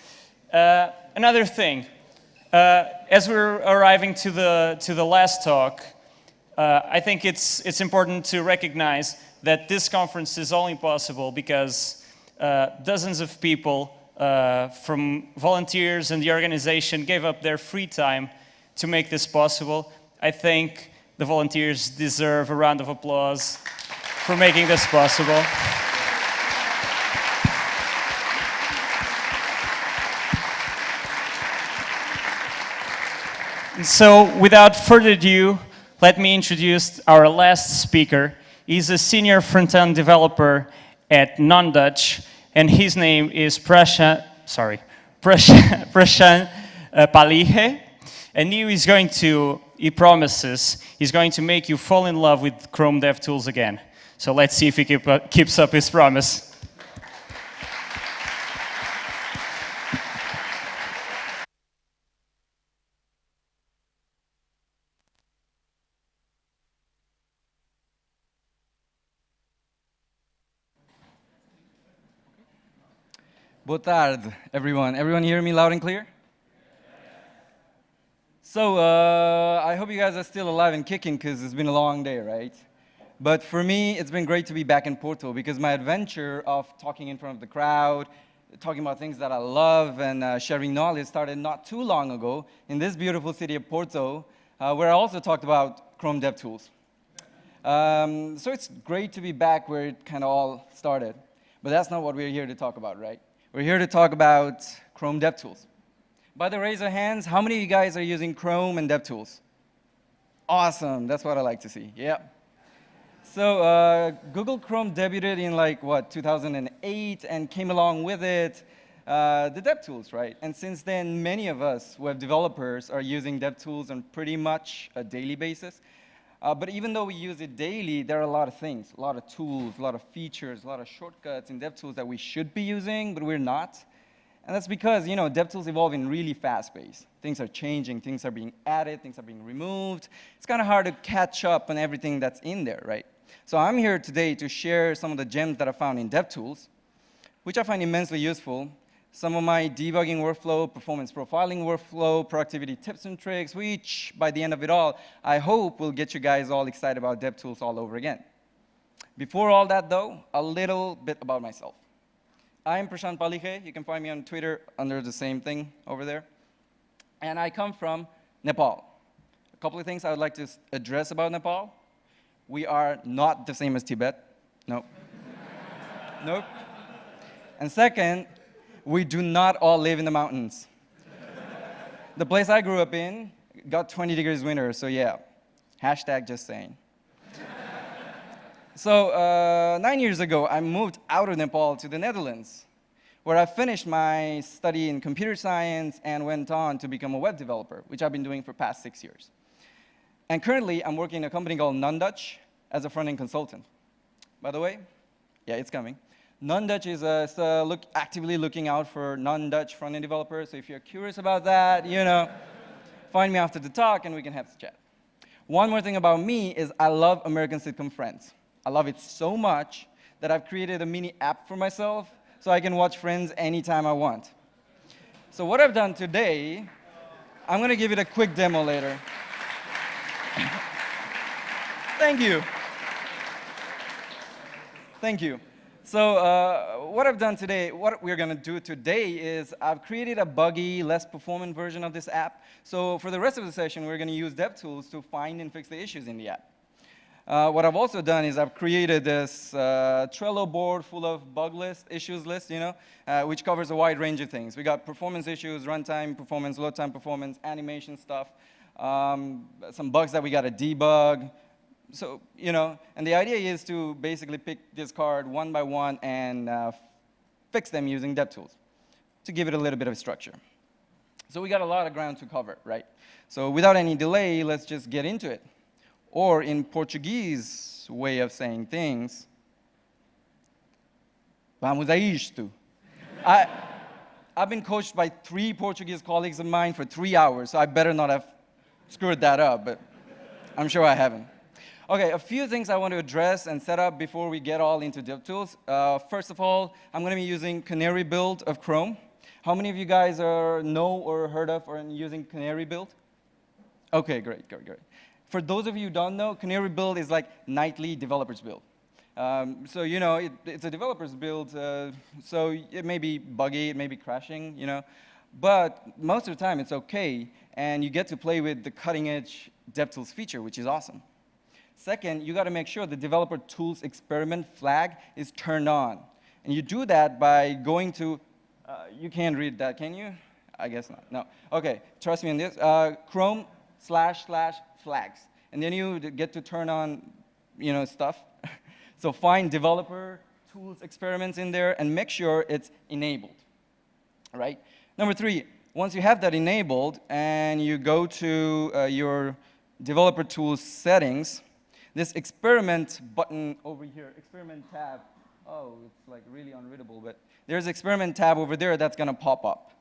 Another thing. As we're arriving to the last talk, I think it's important to recognize that this conference is only possible because dozens of people from volunteers and the organization gave up their free time to make this possible. I think the volunteers deserve a round of applause for making this possible. So, without further ado, let me introduce our last speaker. He's a senior front-end developer at Non-Dutch, and his name is Prashant Palihe. And he promises he's going to make you fall in love with Chrome DevTools again. So let's see if he keeps up his promise. Boa tarde, everyone. Everyone hear me loud and clear? So, I hope you guys are still alive and kicking because it's been a long day, right? But for me, it's been great to be back in Porto because my adventure of talking in front of the crowd, talking about things that I love and sharing knowledge started not too long ago in this beautiful city of Porto, where I also talked about Chrome DevTools. So it's great to be back where it kind of all started. But that's not what we're here to talk about, right? We're here to talk about Chrome DevTools. By the raise of hands, how many of you guys are using Chrome and DevTools? Awesome, that's what I like to see, yeah. So Google Chrome debuted in like, what, 2008, and came along with it the DevTools, right? And since then, many of us web developers are using DevTools on pretty much a daily basis. But even though we use it daily, there are a lot of things, a lot of tools, a lot of features, a lot of shortcuts in DevTools that we should be using, but we're not. And that's because, you know, DevTools evolve in really fast pace. Things are changing, things are being added, things are being removed. It's kind of hard to catch up on everything that's in there, right? So I'm here today to share some of the gems that I found in DevTools, which I find immensely useful. Some of my debugging workflow, performance profiling workflow, productivity tips and tricks, which by the end of it all, I hope will get you guys all excited about DevTools all over again. Before all that though, a little bit about myself. I'm Prashant Palikhe. You can find me on Twitter under the same thing over there. And I come from Nepal. A couple of things I would like to address about Nepal. We are not the same as Tibet. Nope. Nope. And second, we do not all live in the mountains. The place I grew up in got 20 degrees winter, so yeah. Hashtag just saying. So 9 years ago, I moved out of Nepal to the Netherlands, where I finished my study in computer science and went on to become a web developer, which I've been doing for the past 6 years. And currently, I'm working in a company called NonDutch as a front-end consultant. By the way, yeah, it's coming. NonDutch is actively looking out for non-Dutch front-end developers. So if you're curious about that, you know, find me after the talk and we can have a chat. One more thing about me is I love American sitcom Friends. I love it so much that I've created a mini app for myself so I can watch Friends anytime I want. So what I've done today, I'm going to give it a quick demo later. Thank you. Thank you. So what I've done today, what we're going to do today is I've created a buggy, less performant version of this app. So for the rest of the session, we're going to use DevTools to find and fix the issues in the app. What I've also done is I've created this Trello board full of bug list, issues list, you know, which covers a wide range of things. We got performance issues, runtime performance, load time performance, animation stuff, some bugs that we got to debug. So, you know, and the idea is to basically pick this card one by one and fix them using DevTools to give it a little bit of structure. So we got a lot of ground to cover, right? So without any delay, let's just get into it. Or in Portuguese way of saying things, vamos a isto. I've been coached by 3 Portuguese colleagues of mine for 3 hours, so I better not have screwed that up, but I'm sure I haven't. Okay, a few things I want to address and set up before we get all into DevTools. First of all, I'm going to be using Canary build of Chrome. How many of you guys know or heard of or using Canary build? Okay, great, great, great. For those of you who don't know, Canary build is like nightly developers build. So, you know, it's a developer's build, so it may be buggy, it may be crashing, you know. But most of the time, it's OK, and you get to play with the cutting-edge DevTools feature, which is awesome. Second, you got to make sure the developer tools experiment flag is turned on. And you do that by going to, you can't read that, can you? I guess not. No. OK, trust me on this. Chrome//flags. And then you get to turn on, you know, stuff. So find developer tools experiments in there and make sure it's enabled. Right? Number 3, once you have that enabled and you go to your developer tools settings, this experiment button over here, experiment tab, oh, it's like really unreadable, but there's experiment tab over there that's going to pop up.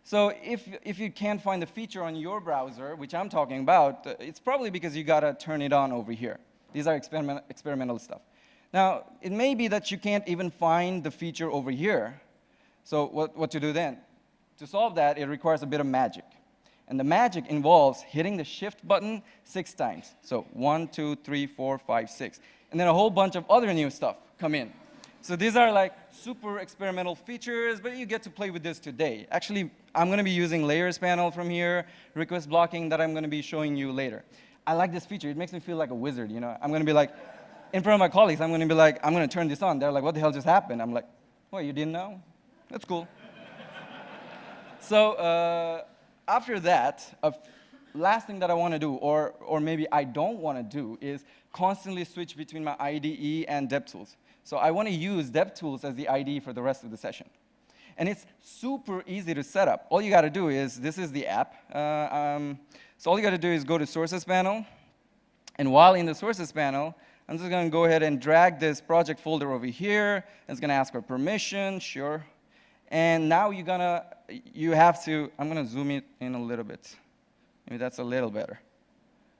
So if you can't find the feature on your browser, which I'm talking about, it's probably because you got to turn it on over here. These are experimental stuff. Now, it may be that you can't even find the feature over here. So what to do then? To solve that, it requires a bit of magic. And the magic involves hitting the shift button 6 times. So 1, 2, 3, 4, 5, 6. And then a whole bunch of other new stuff come in. So these are like super experimental features, but you get to play with this today. Actually, I'm going to be using layers panel from here, request blocking that I'm going to be showing you later. I like this feature. It makes me feel like a wizard, you know. I'm going to be like, in front of my colleagues, I'm going to be like, I'm going to turn this on. They're like, what the hell just happened? I'm like, what, you didn't know? That's cool. So after that, last thing that I want to do, or maybe I don't want to do, is constantly switch between my IDE and DevTools. So I want to use DevTools as the IDE for the rest of the session. And it's super easy to set up. All you got to do is, this is the app. So all you got to do is go to Sources panel. And while in the Sources panel, I'm just going to go ahead and drag this project folder over here. It's going to ask for permission, sure. And now you have to, I'm going to zoom it in a little bit. Maybe that's a little better.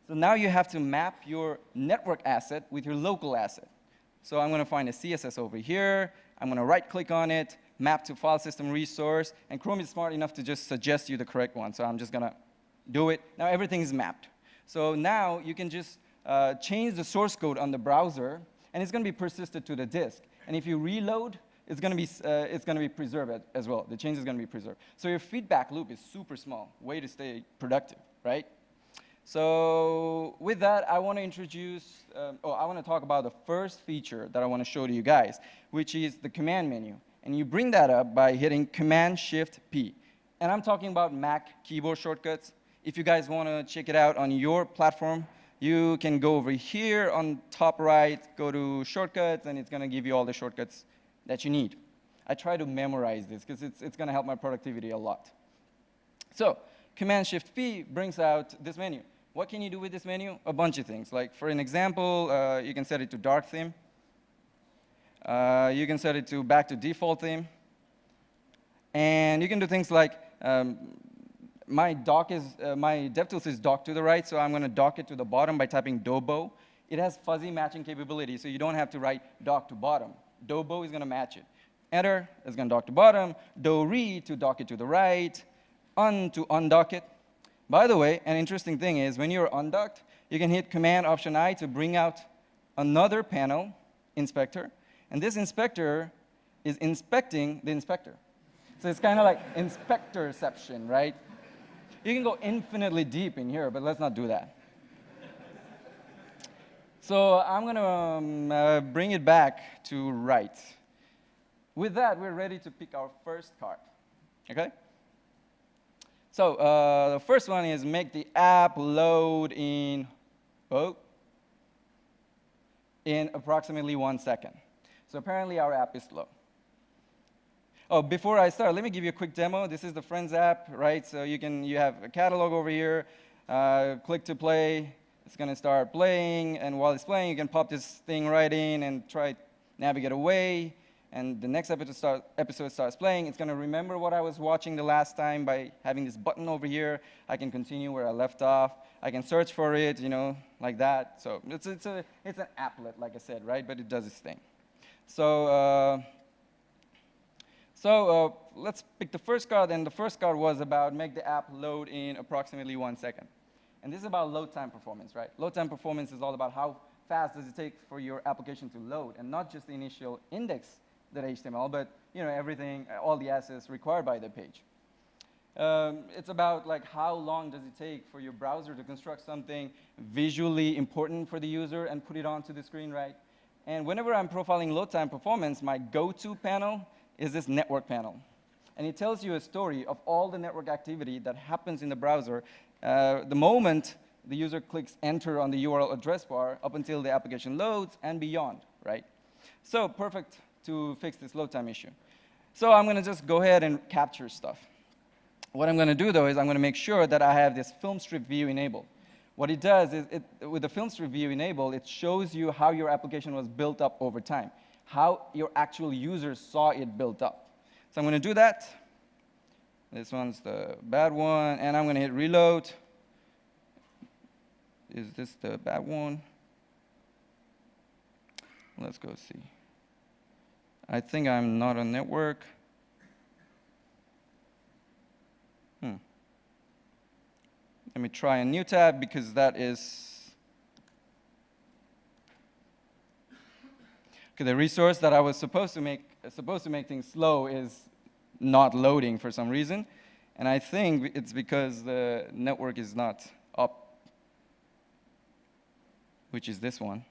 So now you have to map your network asset with your local asset. So I'm going to find a CSS over here. I'm going to right-click on it, map to file system resource. And Chrome is smart enough to just suggest you the correct one. So I'm just going to do it. Now everything is mapped. So now you can just change the source code on the browser, and it's going to be persisted to the disk. And if you reload, it's going to be preserved as well. The change is going to be preserved. So your feedback loop is super small, way to stay productive, right? So with that, I want to introduce, I want to talk about the first feature that I want to show to you guys, which is the command menu. And you bring that up by hitting Command-Shift-P. And I'm talking about Mac keyboard shortcuts. If you guys want to check it out on your platform, you can go over here on top right, go to shortcuts, and it's going to give you all the shortcuts that you need. I try to memorize this because it's going to help my productivity a lot. So Command-Shift-P brings out this menu. What can you do with this menu? A bunch of things. Like for an example, you can set it to dark theme. You can set it to back to default theme. And you can do things like my DevTools is docked to the right, so I'm going to dock it to the bottom by typing dobo. It has fuzzy matching capability, so you don't have to write dock to bottom. Dobo is going to match it. Enter is going to dock to bottom. Do-re to dock it to the right. Un to undock it. By the way, an interesting thing is when you're undocked, you can hit Command-Option-I to bring out another panel, inspector. And this inspector is inspecting the inspector. So it's kind of like inspectorception, right? You can go infinitely deep in here, but let's not do that. So I'm going to bring it back to right. With that, we're ready to pick our first card. Okay? So the first one is make the app load in approximately 1 second. So apparently our app is slow. Oh, before I start, let me give you a quick demo. This is the Friends app, right? So you have a catalog over here. Click to play. It's going to start playing. And while it's playing, you can pop this thing right in and try to navigate away. And the next episode starts playing. It's going to remember what I was watching the last time by having this button over here. I can continue where I left off. I can search for it, you know, like that. So it's an applet, like I said, right? But it does its thing. So let's pick the first card. And the first card was about make the app load in approximately 1 second. And this is about load time performance, right? Load time performance is all about how fast does it take for your application to load, and not just the initial index.html, but you know, everything, all the assets required by the page. It's about like how long does it take for your browser to construct something visually important for the user and put it onto the screen, right? And whenever I'm profiling load time performance, my go-to panel is this network panel. And it tells you a story of all the network activity that happens in the browser the moment the user clicks enter on the URL address bar up until the application loads and beyond, right? So perfect to fix this load time issue. So I'm going to just go ahead and capture stuff. What I'm going to do, though, is I'm going to make sure that I have this film strip view enabled. What it does is, with the film strip view enabled, it shows you how your application was built up over time, how your actual users saw it built up. So I'm going to do that. This one's the bad one, and I'm going to hit reload. Is this the bad one? Let's go see. I think I'm not on network. Let me try a new tab because that is, okay, the resource that I was supposed to make things slow is not loading for some reason. And I think it's because the network is not up, which is this one.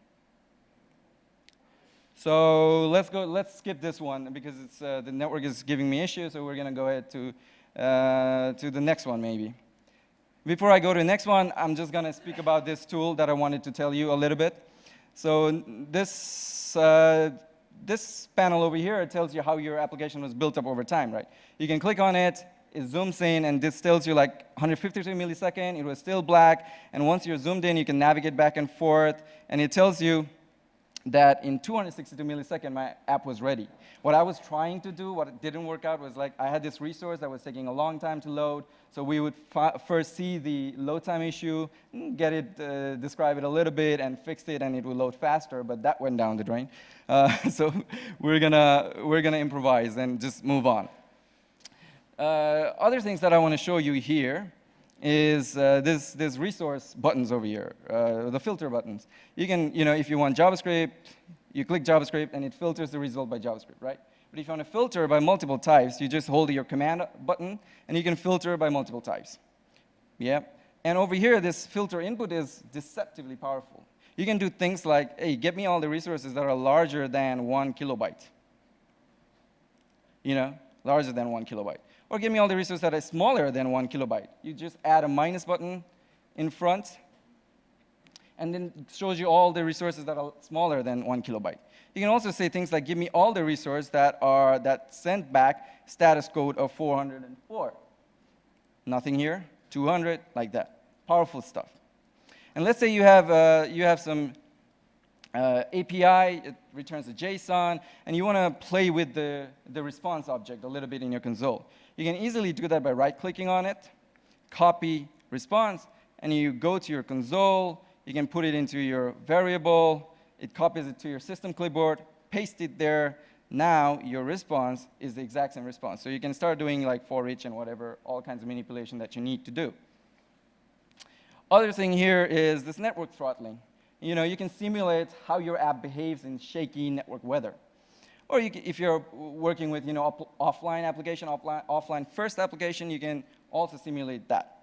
So let's skip this one because it's, the network is giving me issues, so we're going to go ahead to the next one maybe. Before I go to the next one, I'm just going to speak about this tool that I wanted to tell you a little bit. So this panel over here, it tells you how your application was built up over time, right? You can click on it, it zooms in, and this tells you like 153 millisecond, it was still black, and once you're zoomed in, you can navigate back and forth, and it tells you that in 262 milliseconds, my app was ready. What I was trying to do, what didn't work out, was like I had this resource that was taking a long time to load, so we would first see the load time issue, get it, describe it a little bit, and fix it, and it would load faster, but that went down the drain. So we're gonna improvise and just move on. Other things that I want to show you here is this resource buttons over here, the filter buttons. You can, if you want JavaScript, you click JavaScript and it filters the result by JavaScript, right? But if you want to filter by multiple types, you just hold your command button and you can filter by multiple types. Yeah. And over here, this filter input is deceptively powerful. You can do things like, hey, get me all the resources that are larger than 1 kilobyte. Larger than 1 kilobyte. Or give me all the resources that are smaller than 1 kilobyte. You just add a minus button in front, and then it shows you all the resources that are smaller than 1 kilobyte. You can also say things like, give me all the resources that sent back status code of 404. Nothing here, 200, like that. Powerful stuff. And let's say you have some API, it returns a JSON, and you want to play with the response object a little bit in your console. You can easily do that by right-clicking on it, copy response, and you go to your console, you can put it into your variable, it copies it to your system clipboard, paste it there. Now your response is the exact same response. So you can start doing like for each and whatever, all kinds of manipulation that you need to do. Other thing here is this network throttling. You can simulate how your app behaves in shaky network weather. Or if you're working with offline application, offline first application, you can also simulate that.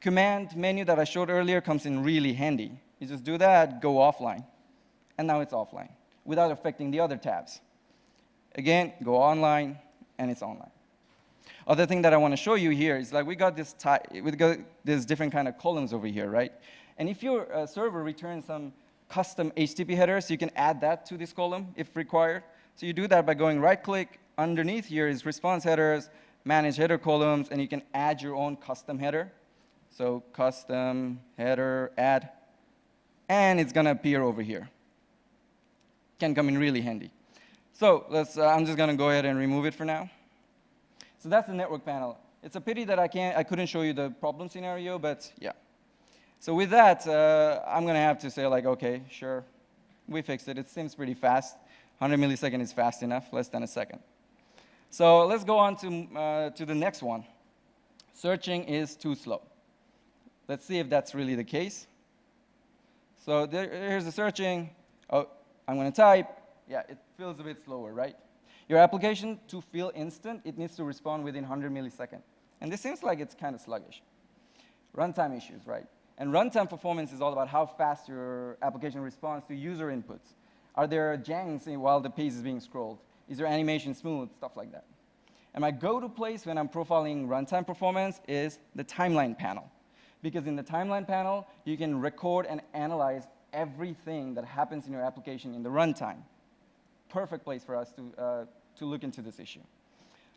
Command menu that I showed earlier comes in really handy. You just do that, go offline. And now it's offline, without affecting the other tabs. Again, go online, and it's online. Other thing that I want to show you here is like we got this different kind of columns over here, right? And if your server returns some custom HTTP headers, you can add that to this column if required. So you do that by going right-click. Underneath here is response headers, manage header columns, and you can add your own custom header. So custom header, add, and it's going to appear over here. Can come in really handy. So I'm just going to go ahead and remove it for now. So that's the network panel. It's a pity that I couldn't show you the problem scenario, but yeah. So with that, I'm going to have to say, like, OK, sure, we fixed it. It seems pretty fast. 100 milliseconds is fast enough, less than a second. So let's go on to the next one. Searching is too slow. Let's see if that's really the case. So here's the searching. Oh, I'm going to type. Yeah, it feels a bit slower, right? Your application, to feel instant, it needs to respond within 100 milliseconds. And this seems like it's kind of sluggish. Runtime issues, right? And runtime performance is all about how fast your application responds to user inputs. Are there jangs while the page is being scrolled? Is your animation smooth? Stuff like that. And my go-to place when I'm profiling runtime performance is the timeline panel. Because in the timeline panel, you can record and analyze everything that happens in your application in the runtime. Perfect place for us to look into this issue.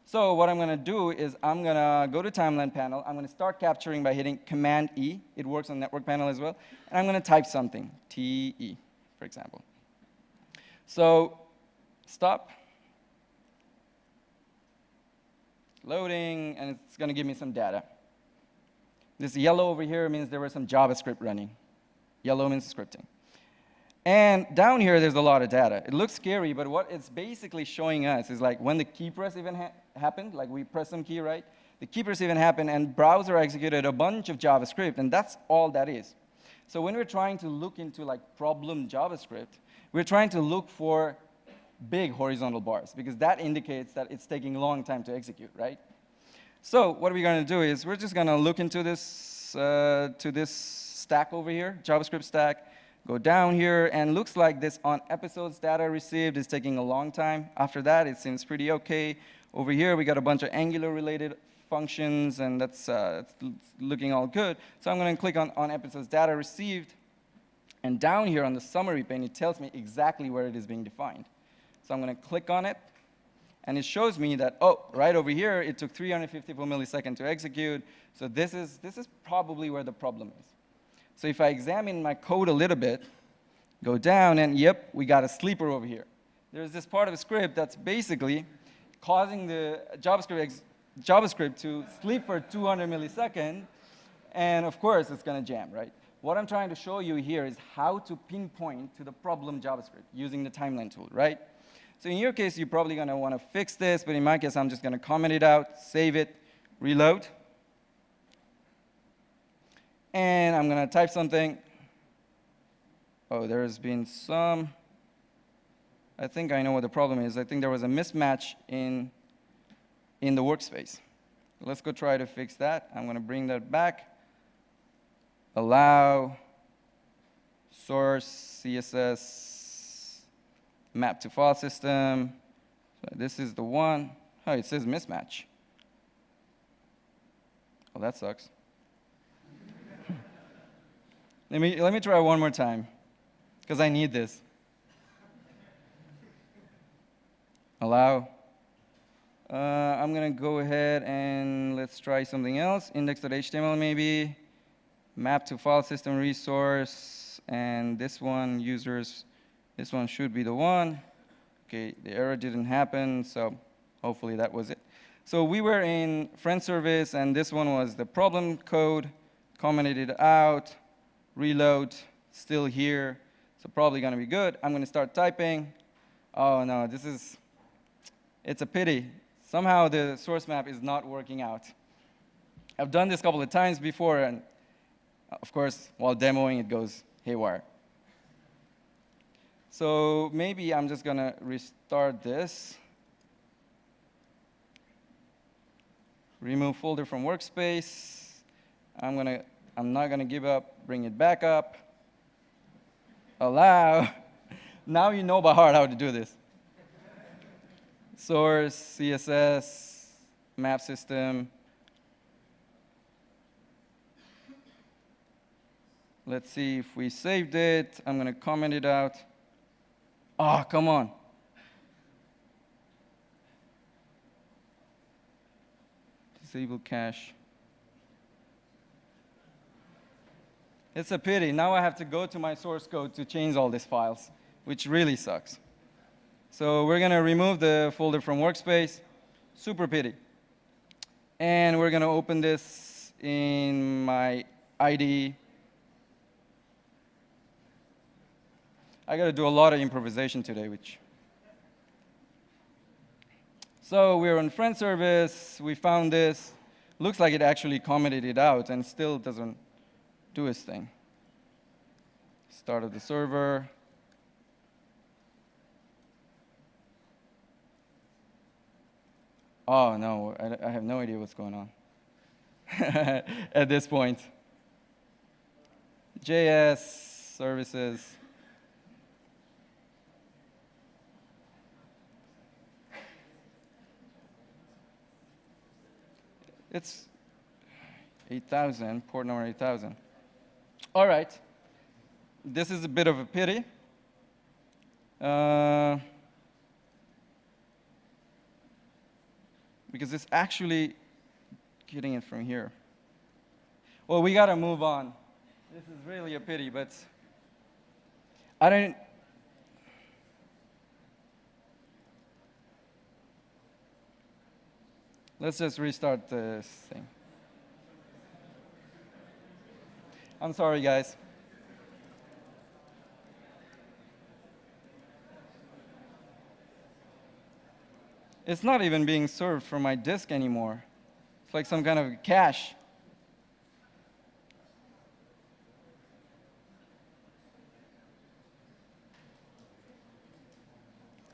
So what I'm going to do is I'm going to go to timeline panel. I'm going to start capturing by hitting Command E. It works on network panel as well. And I'm going to type something, TE, for example. So stop. Loading, and it's going to give me some data. This yellow over here means there was some JavaScript running. Yellow means scripting. And down here, there's a lot of data. It looks scary, but what it's basically showing us is like when the key press even happened, like we press some key, right? the keep receive and happen, and browser executed a bunch of JavaScript, and that's all that is. So when we're trying to look into like problem JavaScript, we're trying to look for big horizontal bars, because that indicates that it's taking a long time to execute, right? So what we're going to do is we're just going to look into this, to this stack over here, JavaScript stack, go down here, and looks like this on episodes data received is taking a long time. After that, it seems pretty okay. Over here, we got a bunch of Angular-related functions, and that's it's looking all good. So I'm going to click on episodes data received, and down here on the summary pane, it tells me exactly where it is being defined. So I'm going to click on it, and it shows me that, oh, right over here, it took 354 milliseconds to execute. So this is probably where the problem is. So if I examine my code a little bit, go down, and yep, we got a sleeper over here. There's this part of the script that's basically causing the JavaScript to sleep for 200 milliseconds, and of course, it's going to jam, right? What I'm trying to show you here is how to pinpoint to the problem JavaScript using the timeline tool, right? So in your case, you're probably going to want to fix this, but in my case, I'm just going to comment it out, save it, reload. And I'm going to type something. Oh, there's been some. I think I know what the problem is. I think there was a mismatch in the workspace. Let's go try to fix that. I'm going to bring that back. Allow source CSS map to file system. So this is the one. Oh, it says mismatch. Well, that sucks. Let me try one more time, because I need this. Allow. I'm going to go ahead and let's try something else. Index.html maybe. Map to file system resource. And this one, users, this one should be the one. OK, the error didn't happen, so hopefully that was it. So we were in friend service, and this one was the problem code. Commented it out. Reload, still here. So probably going to be good. I'm going to start typing. Oh, no, it's a pity. Somehow the source map is not working out. I've done this a couple of times before, and of course, while demoing, it goes haywire. So maybe I'm just going to restart this. Remove folder from workspace. I'm not going to give up, bring it back up. Allow. Now you know by heart how to do this. Source, CSS, map system. Let's see if we saved it. I'm going to comment it out. Oh, come on. Disable cache. It's a pity. Now I have to go to my source code to change all these files, which really sucks. So we're going to remove the folder from workspace. Super pity. And we're going to open this in my IDE. I got to do a lot of improvisation today, So we're on friend service. We found this. Looks like it actually commented it out, and still doesn't do its thing. Start of the server. Oh, no, I have no idea what's going on at this point. JS, services. It's 8,000, port number 8,000. All right. This is a bit of a pity. Because it's actually getting it from here. Well, we got to move on. This is really a pity, but I don't. Let's just restart this thing. I'm sorry, guys. It's not even being served from my disk anymore. It's like some kind of cache.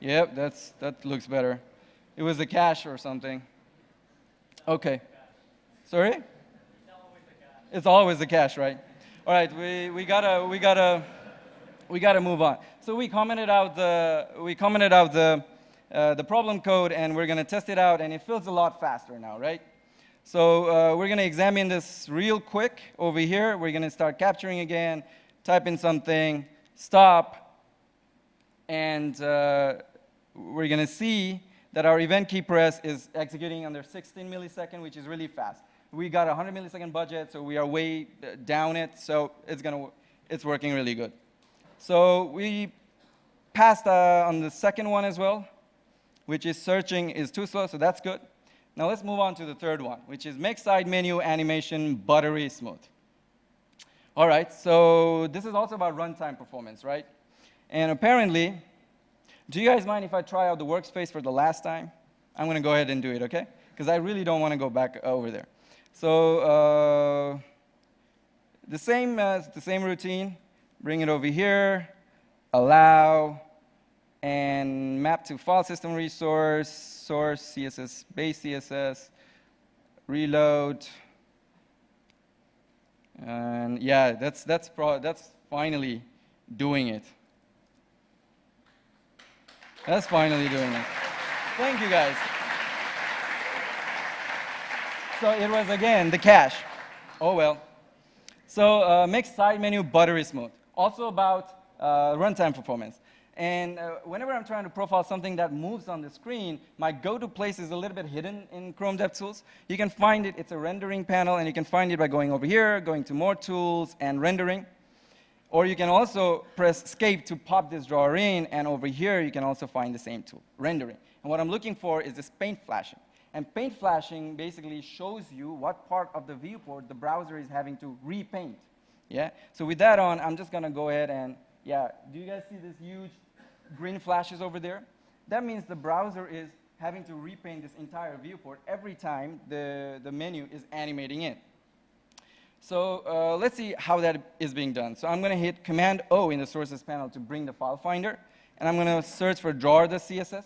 Yep, that looks better. It was a cache or something. Okay. Sorry? It's always the cache, right? All right, we gotta move on. So we commented out the problem code, and we're gonna test it out, and it feels a lot faster now, right? So we're gonna examine this real quick over here. We're gonna start capturing again, type in something, stop, and we're gonna see that our event key press is executing under 16 milliseconds, which is really fast. We got a 100 millisecond budget, so we are way down it, so it's working really good. So we passed on the second one as well, which is searching is too slow, so that's good. Now let's move on to the third one, which is make side menu animation buttery smooth. All right, so this is also about runtime performance, right? And apparently, do you guys mind if I try out the workspace for the last time? I'm going to go ahead and do it, okay? Because I really don't want to go back over there. So the same routine. Bring it over here, allow, and map to file system resource, source, CSS, base CSS, reload. And yeah, that's finally doing it. That's finally doing it. Thank you, guys. So it was, again, the cache. Oh, well. So make side menu buttery smooth. Also about runtime performance. And whenever I'm trying to profile something that moves on the screen, my go-to place is a little bit hidden in Chrome DevTools. You can find it. It's a rendering panel, and you can find it by going over here, going to More Tools, and Rendering. Or you can also press escape to pop this drawer in, and over here you can also find the same tool, rendering. And what I'm looking for is this paint flashing. And paint flashing basically shows you what part of the viewport the browser is having to repaint. Yeah? So with that on, I'm just going to go ahead and, yeah, do you guys see this huge green flashes over there? That means the browser is having to repaint this entire viewport every time the menu is animating in. So let's see how that is being done. So I'm going to hit Command-O in the Sources panel to bring the file finder. And I'm going to search for drawer.css.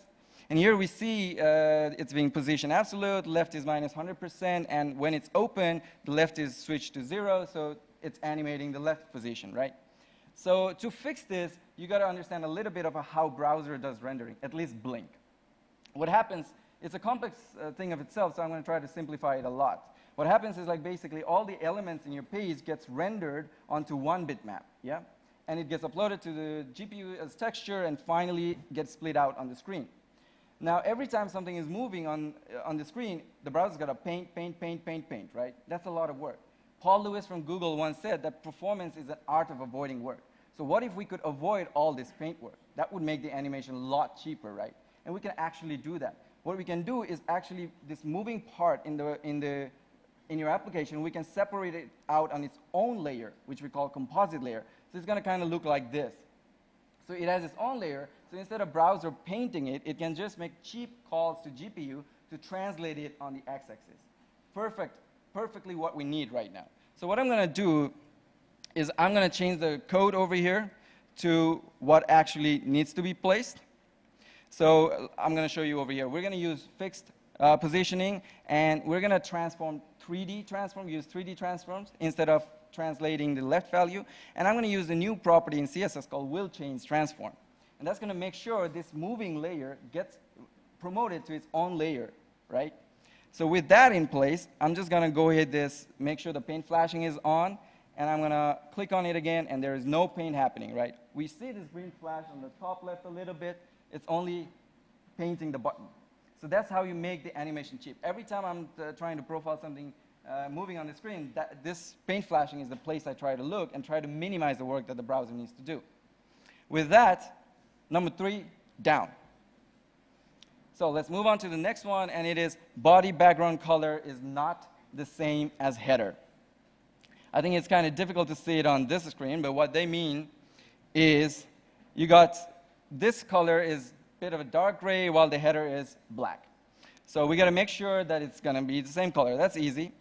And here we see it's being positioned absolute, left is minus 100%, and when it's open, the left is switched to 0, so it's animating the left position, right? So to fix this, you got to understand a little bit of how browser does rendering, at least Blink. What happens, it's a complex thing of itself, so I'm going to try to simplify it a lot. What happens is, like, basically all the elements in your page gets rendered onto one bitmap, yeah? And it gets uploaded to the GPU as texture and finally gets split out on the screen. Now, every time something is moving on the screen, the browser's got to paint, right? That's a lot of work. Paul Lewis from Google once said that performance is an art of avoiding work. So what if we could avoid all this paint work? That would make the animation a lot cheaper, right? And we can actually do that. What we can do is actually this moving part in your application, we can separate it out on its own layer, which we call composite layer. So it's going to kind of look like this. So it has its own layer. So instead of browser painting it, it can just make cheap calls to GPU to translate it on the x-axis. Perfectly what we need right now. So what I'm going to do is I'm going to change the code over here to what actually needs to be placed. So I'm going to show you over here. We're going to use fixed positioning, and we're going to transform 3D transform, use 3D transforms instead of translating the left value. And I'm going to use a new property in CSS called will change transform. And that's going to make sure this moving layer gets promoted to its own layer, right? So with that in place, I'm just going to go ahead make sure the paint flashing is on, and I'm going to click on it again, and there is no paint happening, right? We see this green flash on the top left a little bit. It's only painting the button. So that's how you make the animation cheap. Every time I'm trying to profile something moving on the screen, this paint flashing is the place I try to look and try to minimize the work that the browser needs to do. With that, number 3, down. So let's move on to the next one, and it is body background color is not the same as header. I think it's kind of difficult to see it on this screen, but what they mean is you got this color is a bit of a dark gray while the header is black. So we got to make sure that it's going to be the same color. That's easy.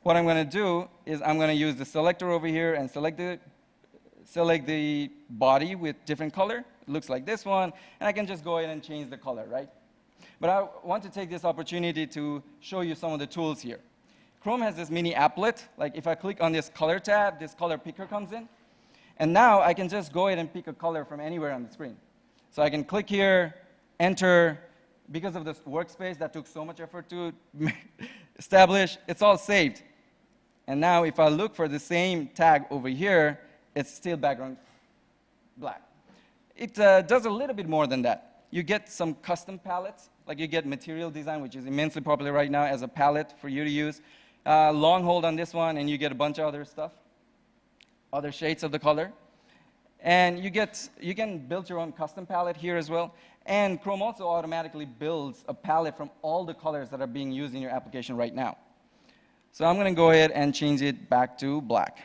What I'm going to do is I'm going to use the selector over here and select the body with different color. It looks like this one, and I can just go ahead and change the color, right? But I want to take this opportunity to show you some of the tools here. Chrome has this mini applet. Like if I click on this color tab, this color picker comes in. And now I can just go ahead and pick a color from anywhere on the screen. So I can click here, enter. Because of this workspace that took so much effort to establish, it's all saved. And now if I look for the same tag over here, it's still background black. It does a little bit more than that. You get some custom palettes, like you get material design, which is immensely popular right now as a palette for you to use. Long hold on this one, and you get a bunch of other stuff, other shades of the color. And you can build your own custom palette here as well. And Chrome also automatically builds a palette from all the colors that are being used in your application right now. So I'm going to go ahead and change it back to black.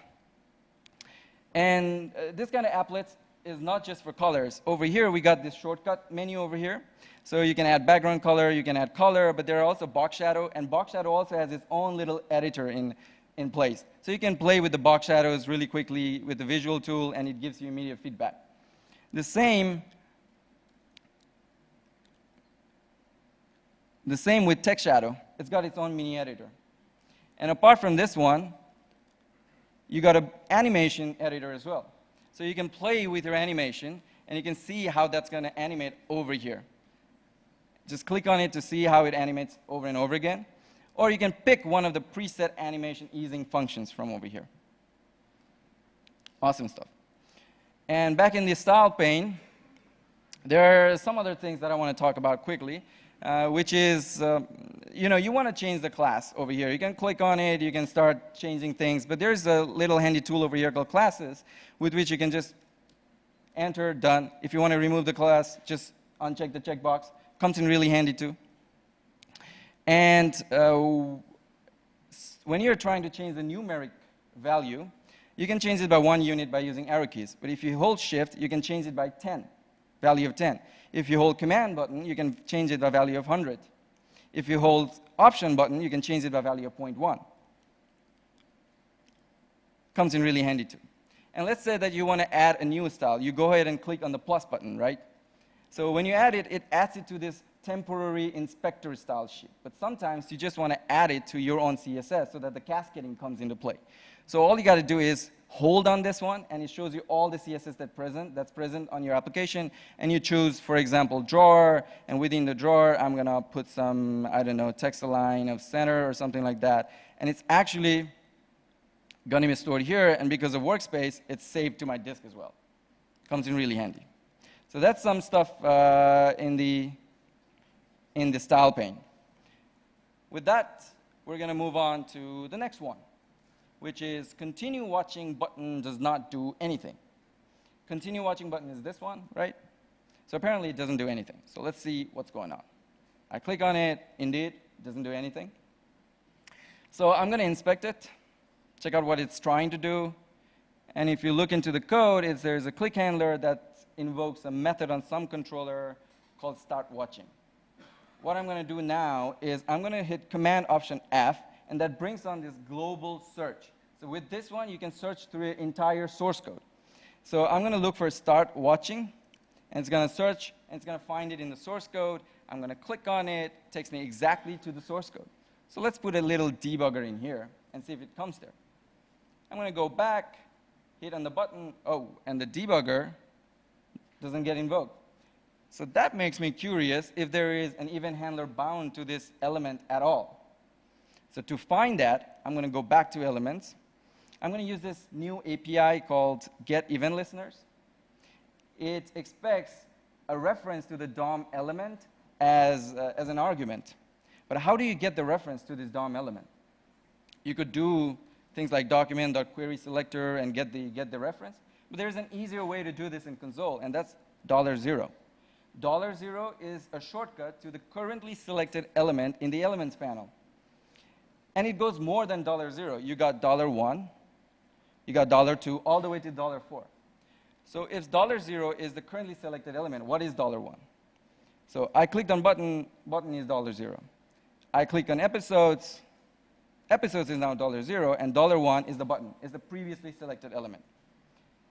And this kind of applets is not just for colors. Over here, we got this shortcut menu over here. So you can add background color, you can add color, but there are also box shadow. And box shadow also has its own little editor in place. So you can play with the box shadows really quickly with the visual tool, and it gives you immediate feedback. The same with text shadow. It's got its own mini editor. And apart from this one, you got an animation editor as well. So you can play with your animation, and you can see how that's going to animate over here. Just click on it to see how it animates over and over again. Or you can pick one of the preset animation easing functions from over here. Awesome stuff. And back in the style pane, there are some other things that I want to talk about quickly, which is, you want to change the class over here. You can click on it, you can start changing things, but there's a little handy tool over here called classes, with which you can just enter, done. If you want to remove the class, just uncheck the checkbox. Comes in really handy too. And when you're trying to change the numeric value, you can change it by 1 unit by using arrow keys. But if you hold shift, you can change it by 10, value of 10. If you hold command button, you can change it by value of 100. If you hold option button, you can change it by value of 0.1. Comes in really handy too. And let's say that you want to add a new style. You go ahead and click on the plus button, right? So when you add it, it adds it to this temporary inspector style sheet. But sometimes you just want to add it to your own CSS so that the cascading comes into play. So all you got to do is hold on this one, and it shows you all the CSS that's present on your application. And you choose, for example, drawer. And within the drawer, I'm going to put some, I don't know, text align of center or something like that. And it's actually going to be stored here. And because of workspace, it's saved to my disk as well. Comes in really handy. So that's some stuff in the style pane. With that, we're going to move on to the next one, which is continue watching button does not do anything. Continue watching button is this one, right? So apparently it doesn't do anything. So let's see what's going on. I click on it. Indeed, it doesn't do anything. So I'm going to inspect it, check out what it's trying to do. And if you look into the code, there's a click handler that invokes a method on some controller called start watching. What I'm going to do now is I'm going to hit Command Option F, and that brings on this global search. So with this one, you can search through the entire source code. So I'm going to look for start watching, and it's going to search, and it's going to find it in the source code. I'm going to click on it. It takes me exactly to the source code. So let's put a little debugger in here and see if it comes there. I'm going to go back, hit on the button. Oh, and the debugger doesn't get invoked. So that makes me curious if there is an event handler bound to this element at all. So to find that, I'm going to go back to elements. I'm going to use this new API called get event listeners. It expects a reference to the DOM element as an argument. But how do you get the reference to this DOM element? You could do things like document.querySelector and get the reference. But there's an easier way to do this in console, and that's $0. $0 is a shortcut to the currently selected element in the elements panel. And it goes more than $0. You got $1, you got $2, all the way to $4. So if $0 is the currently selected element, what is $1? So I clicked on button is $0. I click on episodes. Episodes is now $0, and $1 is the button, is the previously selected element.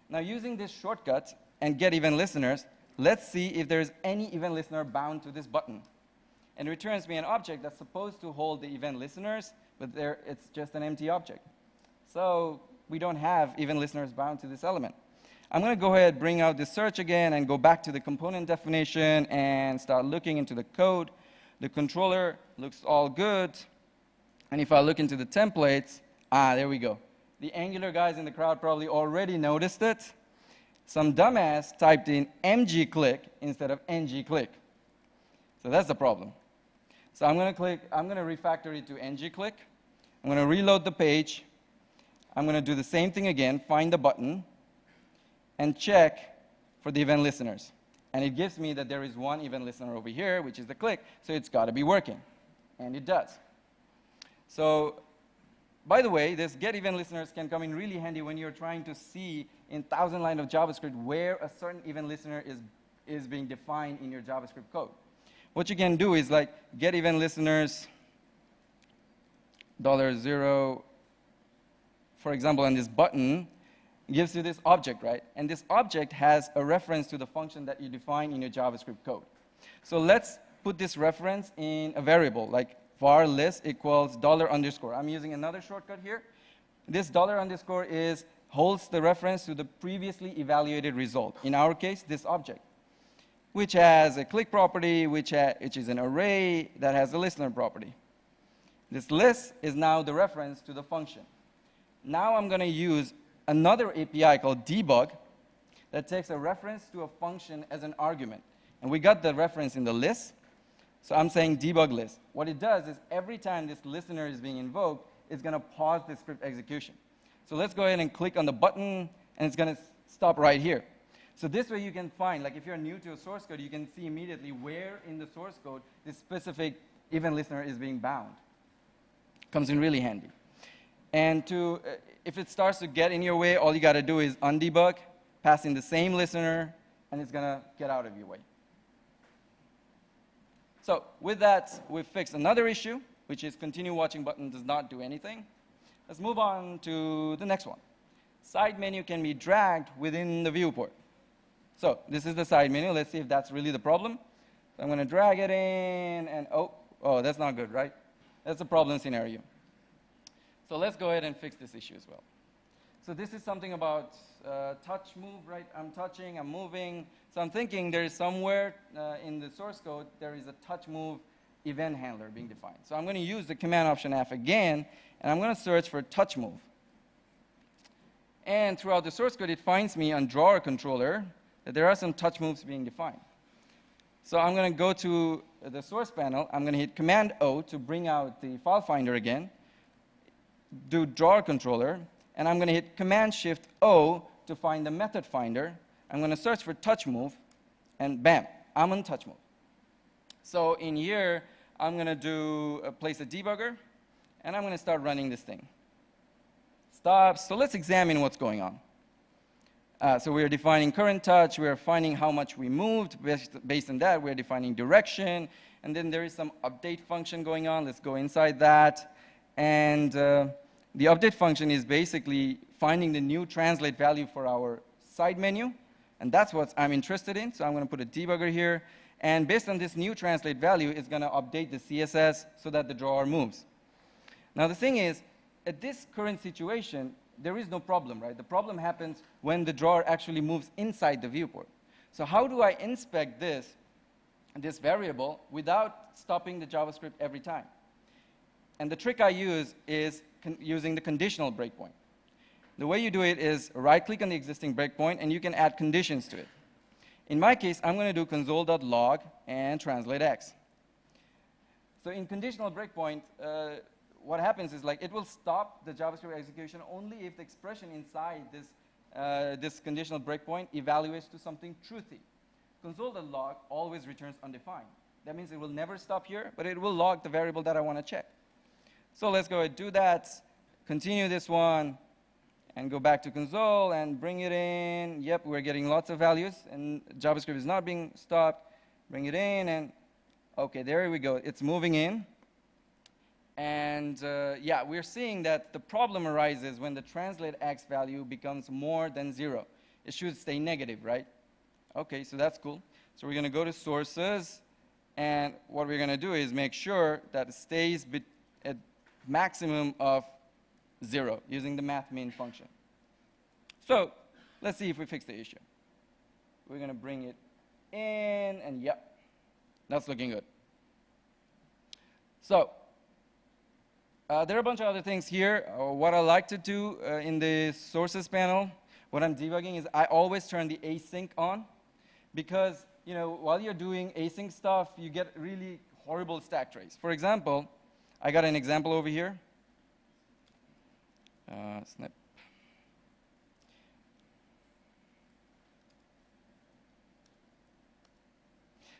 Now using this shortcut and get event listeners, let's see if there's any event listener bound to this button. And it returns me an object that's supposed to hold the event listeners, but there it's just an empty object. So we don't have event listeners bound to this element. I'm going to go ahead, bring out the search again, and go back to the component definition and start looking into the code. The controller looks all good. And if I look into the templates, there we go. The Angular guys in the crowd probably already noticed it. Some dumbass typed in mg-click instead of ng-click. So that's the problem. So I'm going to refactor it to ng-click. I'm going to reload the page. I'm going to do the same thing again, find the button, and check for the event listeners. And it gives me that there is one event listener over here, which is the click, so it's got to be working. And it does. So, by the way, this get event listeners can come in really handy when you're trying to see in 1,000 lines of JavaScript where a certain event listener is being defined in your JavaScript code. What you can do is like get event listeners $0, for example, on this button, gives you this object, right? And this object has a reference to the function that you define in your JavaScript code. So let's put this reference in a variable, like var list equals $_. I'm using another shortcut here. This $_ holds the reference to the previously evaluated result. In our case, this object, which has a click property, which is an array that has a listener property. This list is now the reference to the function. Now I'm going to use another API called debug that takes a reference to a function as an argument. And we got the reference in the list. So I'm saying debug list. What it does is every time this listener is being invoked, it's going to pause the script execution. So let's go ahead and click on the button, and it's going to stop right here. So this way you can find, like if you're new to a source code, you can see immediately where in the source code this specific event listener is being bound. Comes in really handy. And if it starts to get in your way, all you got to do is undebug, pass in the same listener, and it's going to get out of your way. So with that, we've fixed another issue, which is continue watching button does not do anything. Let's move on to the next one. Side menu can be dragged within the viewport. So this is the side menu. Let's see if that's really the problem. So I'm going to drag it in, and oh, that's not good, right? That's a problem scenario. So let's go ahead and fix this issue as well. So this is something about touch move, right? I'm touching, I'm moving. So I'm thinking there is somewhere in the source code, there is a touch move event handler being defined. So I'm going to use the command option F again, and I'm going to search for touch move. And throughout the source code, it finds me on drawer controller that there are some touch moves being defined. So I'm going to go to the source panel. I'm going to hit Command O to bring out the file finder again, do drawer controller, and I'm going to hit Command Shift O to find the method finder. I'm going to search for touch move, and bam, I'm on touch move. So in here, I'm going to place a debugger, and I'm going to start running this thing. Stop. So let's examine what's going on. So we're defining current touch. We're finding how much we moved. Based on that, we're defining direction. And then there is some update function going on. Let's go inside that. And the update function is basically finding the new translate value for our side menu. And that's what I'm interested in. So I'm going to put a debugger here. And based on this new translate value, it's going to update the CSS so that the drawer moves. Now the thing is, at this current situation, there is no problem, right? The problem happens when the drawer actually moves inside the viewport. So how do I inspect this variable without stopping the JavaScript every time? And the trick I use is using the conditional breakpoint. The way you do it is right-click on the existing breakpoint, and you can add conditions to it. In my case, I'm going to do console.log and translate x. So in conditional breakpoint, what happens is like it will stop the JavaScript execution only if the expression inside this conditional breakpoint evaluates to something truthy. Console.log always returns undefined. That means it will never stop here, but it will log the variable that I want to check. So let's go ahead and do that, continue this one, and go back to console and bring it in. Yep, we're getting lots of values, and JavaScript is not being stopped. Bring it in, and OK, there we go. It's moving in. And yeah, we're seeing that the problem arises when the translate x value becomes more than 0. It should stay negative, right? Okay, so that's cool. So we're going to go to sources, and what we're going to do is make sure that it stays at maximum of 0 using the math min function. So let's see if we fix the issue. We're going to bring it in, and yep, that's looking good. So there are a bunch of other things here. What I like to do in the sources panel, when I'm debugging, is I always turn the async on, because while you're doing async stuff, you get really horrible stack trace. For example, I got an example over here. Snip.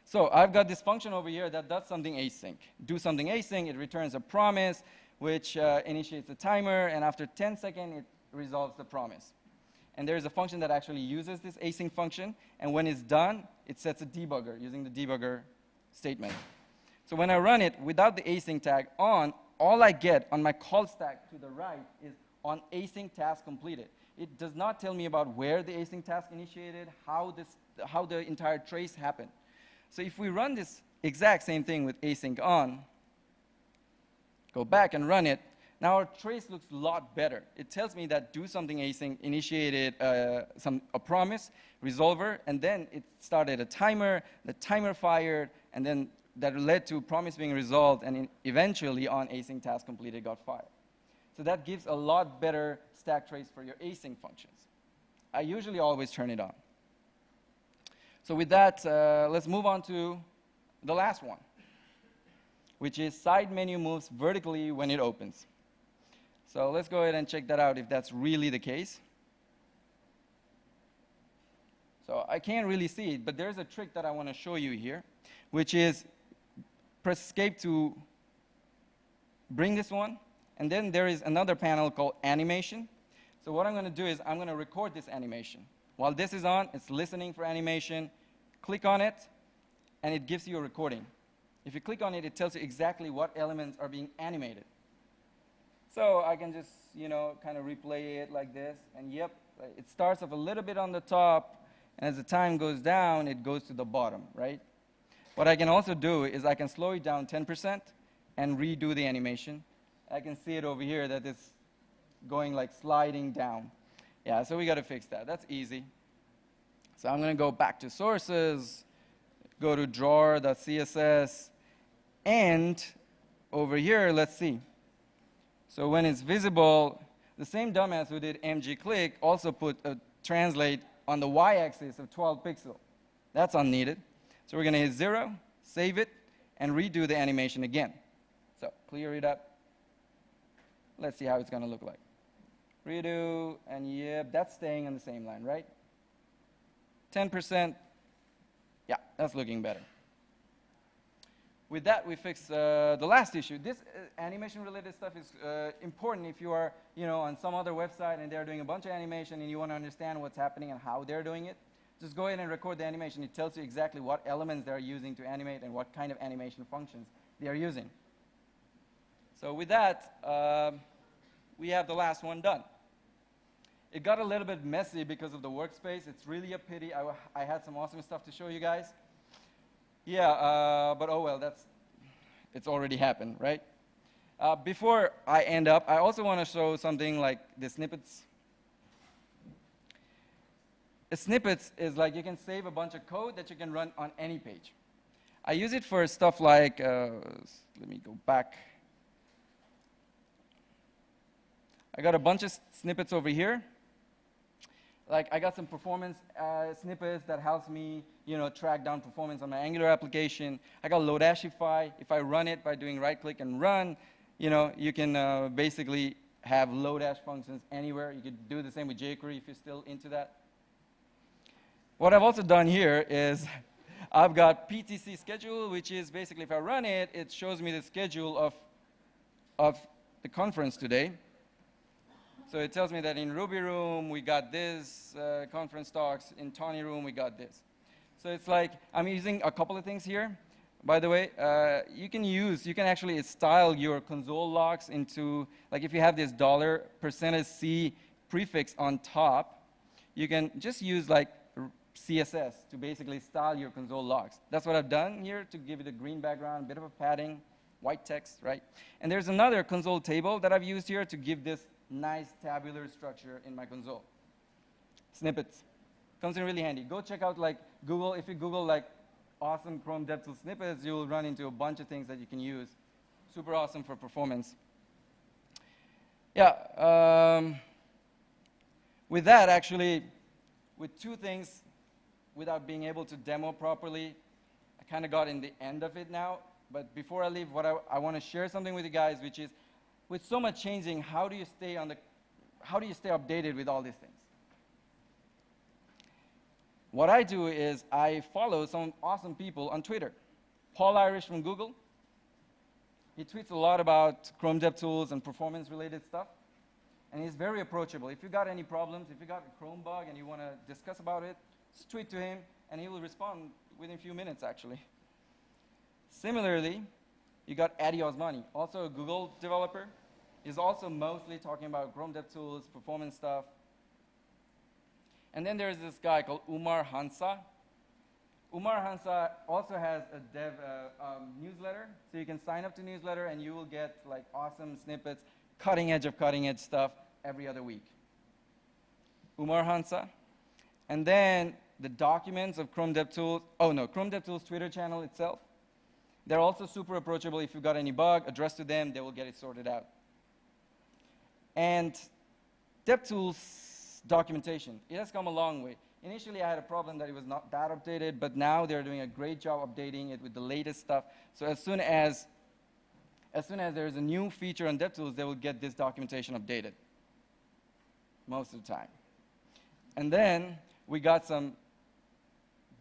So I've got this function over here that does something async. Do something async, it returns a promise, which initiates a timer, and after 10 seconds, it resolves the promise. And there's a function that actually uses this async function, and when it's done, it sets a debugger using the debugger statement. So when I run it without the async tag on, all I get on my call stack to the right is on async task completed. It does not tell me about where the async task initiated, how the entire trace happened. So if we run this exact same thing with async on, go back and run it, now our trace looks a lot better. It tells me that do something async initiated a promise, resolver, and then it started a timer, the timer fired, and then that led to promise being resolved, and eventually on async task completed got fired. So that gives a lot better stack trace for your async functions. I usually always turn it on. So with that, let's move on to the last one, which is side menu moves vertically when it opens. So let's go ahead and check that out if that's really the case. So I can't really see it, but there's a trick that I want to show you here, which is press escape to bring this one, and then there is another panel called animation. So what I'm going to do is I'm going to record this animation. While this is on, it's listening for animation. Click on it, and it gives you a recording. If you click on it, it tells you exactly what elements are being animated. So I can just, kind of replay it like this, and yep, it starts off a little bit on the top, and as the time goes down, it goes to the bottom, right? What I can also do is I can slow it down 10% and redo the animation. I can see it over here that it's going like sliding down. Yeah, so we got to fix that. That's easy. So I'm going to go back to sources, go to drawer.css, and over here, let's see. So when it's visible, the same dumbass who did mg-click also put a translate on the y-axis of 12 pixel. That's unneeded. So we're going to hit 0, save it, and redo the animation again. So clear it up. Let's see how it's going to look like. Redo, and yep, that's staying on the same line, right? 10%, yeah, that's looking better. With that, we fix the last issue. This animation-related stuff is important if you are, on some other website and they're doing a bunch of animation and you want to understand what's happening and how they're doing it. Just go ahead and record the animation. It tells you exactly what elements they're using to animate and what kind of animation functions they are using. So with that, we have the last one done. It got a little bit messy because of the workspace. It's really a pity. I had some awesome stuff to show you guys. Yeah, but oh well, it's already happened, right? Before I end up, I also want to show something like the snippets. Snippets is like you can save a bunch of code that you can run on any page. I use it for stuff like, let me go back. I got a bunch of snippets over here. Like I got some performance snippets that helps me, track down performance on my Angular application. I got Loadashify. If I run it by doing right-click and run, you can basically have Lodash functions anywhere. You could do the same with jQuery if you're still into that. What I've also done here is I've got PTC schedule, which is basically if I run it, it shows me the schedule of the conference today. So it tells me that in Ruby Room, we got this conference talks. In Tawny Room, we got this. So it's like I'm using a couple of things here. by the way, you can actually style your console logs into, like if you have this $%C prefix on top, you can just use like CSS to basically style your console logs. That's what I've done here to give it a green background, bit of a padding, white text, right? And there's another console table that I've used here to give this nice tabular structure in my console. Snippets. Comes in really handy. Go check out like Google, if you Google like awesome Chrome DevTools snippets, you'll run into a bunch of things that you can use. Super awesome for performance. Yeah, with that actually, with two things, without being able to demo properly, I kind of got in the end of it now. But before I leave, I want to share something with you guys, which is, with so much changing, how do you stay updated with all these things? What I do is I follow some awesome people on Twitter. Paul Irish from Google. He tweets a lot about Chrome DevTools and performance-related stuff. And he's very approachable. If you got any problems, if you got a Chrome bug and you want to discuss about it, just tweet to him, and he will respond within a few minutes, actually. Similarly, you got Adi Osmani, also a Google developer. He's also mostly talking about Chrome DevTools, performance stuff. And then there's this guy called Umar Hansa. Umar Hansa also has a dev newsletter, so you can sign up to newsletter and you will get like awesome snippets, cutting edge stuff every other week. Umar Hansa. And then the documents of Chrome DevTools, Chrome DevTools Twitter channel itself. They're also super approachable. If you've got any bug, address to them, they will get it sorted out. And DevTools documentation, it has come a long way. Initially, I had a problem that it was not that updated, but now they're doing a great job updating it with the latest stuff. So as soon as there's a new feature on DevTools, they will get this documentation updated most of the time. And then we got some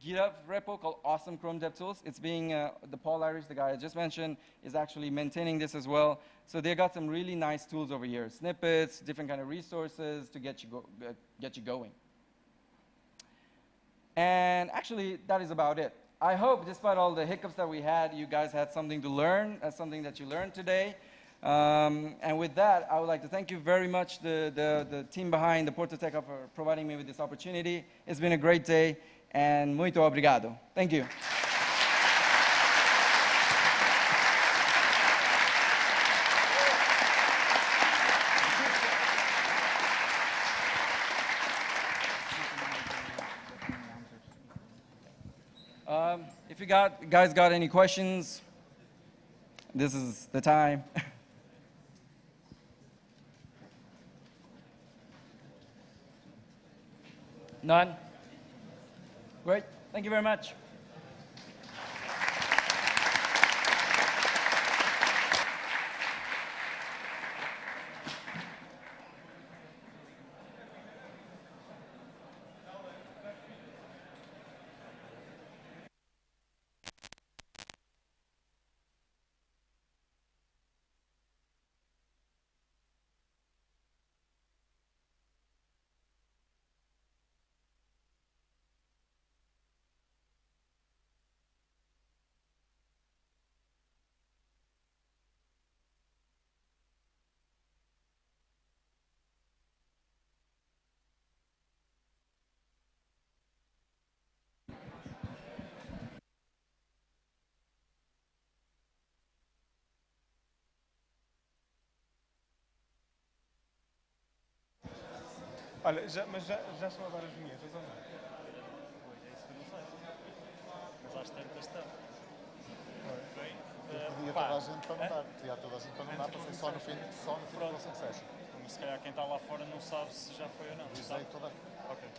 GitHub repo called Awesome Chrome DevTools. It's being, the Paul Irish, the guy I just mentioned, is actually maintaining this as well. So they got some really nice tools over here, snippets, different kind of resources to get you going. And actually, that is about it. I hope, despite all the hiccups that we had, you guys had something to learn, something that you learned today. And with that, I would like to thank you very much, the team behind the Porto Tech for providing me with this opportunity. It's been a great day, and muito obrigado. Thank you. If you guys got any questions, this is the time. None? Great. Thank you very much. Olha, mas já estão a dar as vinhetas ou não? Pois, é isso que eu não sei. Mas às tantas estão. Podia toda a gente para não dar. Podia toda a gente para não dar, para ser só no fim da próxima session. Mas se calhar quem está lá fora não sabe se já foi ou não. Avisei toda a... Ok.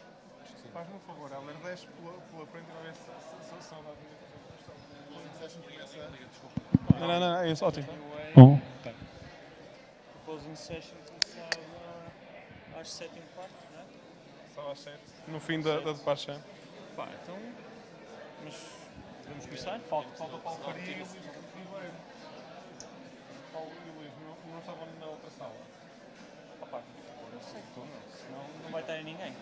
Faz-me um favor, Helder, desce pela frente e vai ver se são das vinhetas. A session começa... Não, é isso, ótimo. Tá. O closing session começava às 7h15, não é? Só às 7, no fim da despacha. Pá, então... Mas podemos começar? Falta Paulo Faria e Luís Ribeiro. Paulo e Luís não estavam na outra sala. Opa, não sei como, senão não vai estar aí ninguém.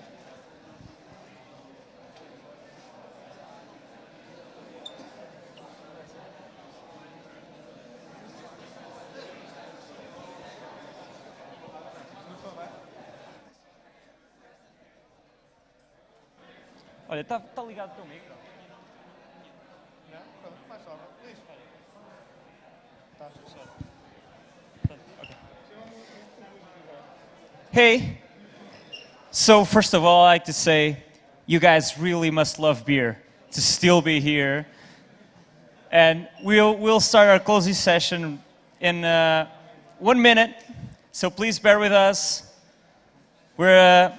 Olha, está ligado o teu micro? Hey, so first of all, I'd like to say you guys really must love beer to still be here. And we'll start our closing session in 1 minute, so please bear with us. We're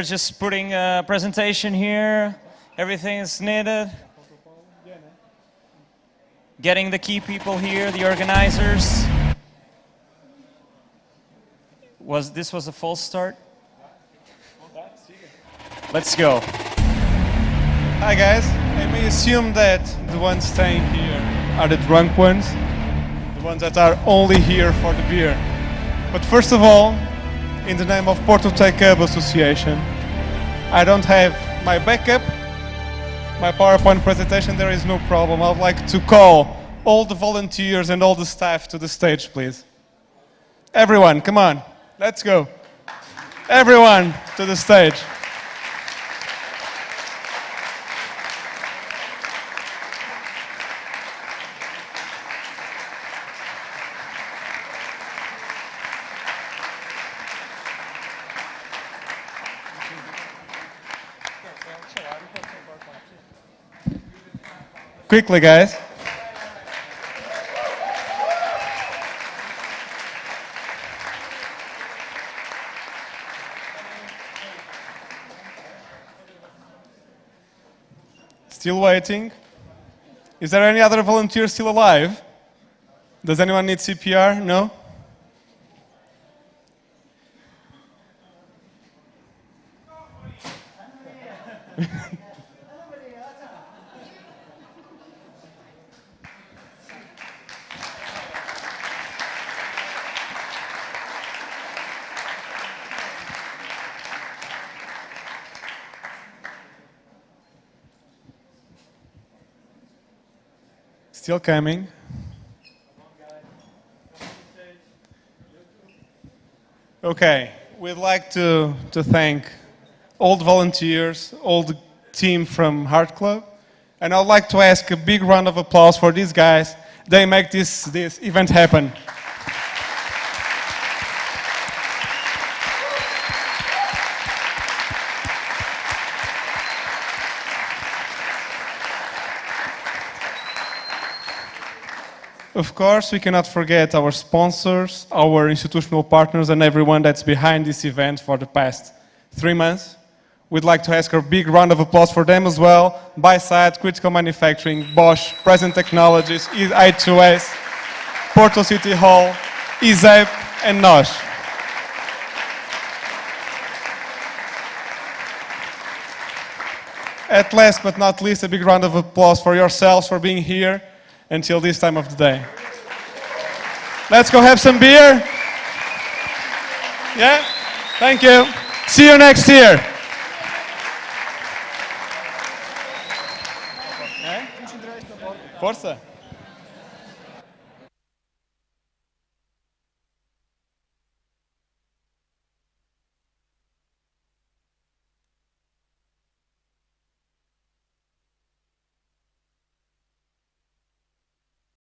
just putting a presentation here. Everything is needed. Getting the key people here, the organizers. This was a false start? Let's go. Hi guys, I may assume that the ones staying here are the drunk ones, the ones that are only here for the beer. But first of all, in the name of Porto Tech Hub Association, I don't have my backup, my PowerPoint presentation, there is no problem. I would like to call all the volunteers and all the staff to the stage, please. Everyone, come on, let's go. Everyone to the stage. Quickly, guys. Still waiting. Is there any other volunteer still alive? Does anyone need CPR? No? Still coming. Okay, we'd like to thank all the volunteers, all the team from Heart Club, and I'd like to ask a big round of applause for these guys. They make this event happen. Of course, we cannot forget our sponsors, our institutional partners, and everyone that's behind this event for the past 3 months. We'd like to ask a big round of applause for them as well. Byside, Critical Manufacturing, Bosch, Present Technologies, I2S, Porto City Hall, EZAP, and NOS. At last but not least, a big round of applause for yourselves for being here until this time of the day. Let's go have some beer. Yeah? Thank you. See you next year. Força.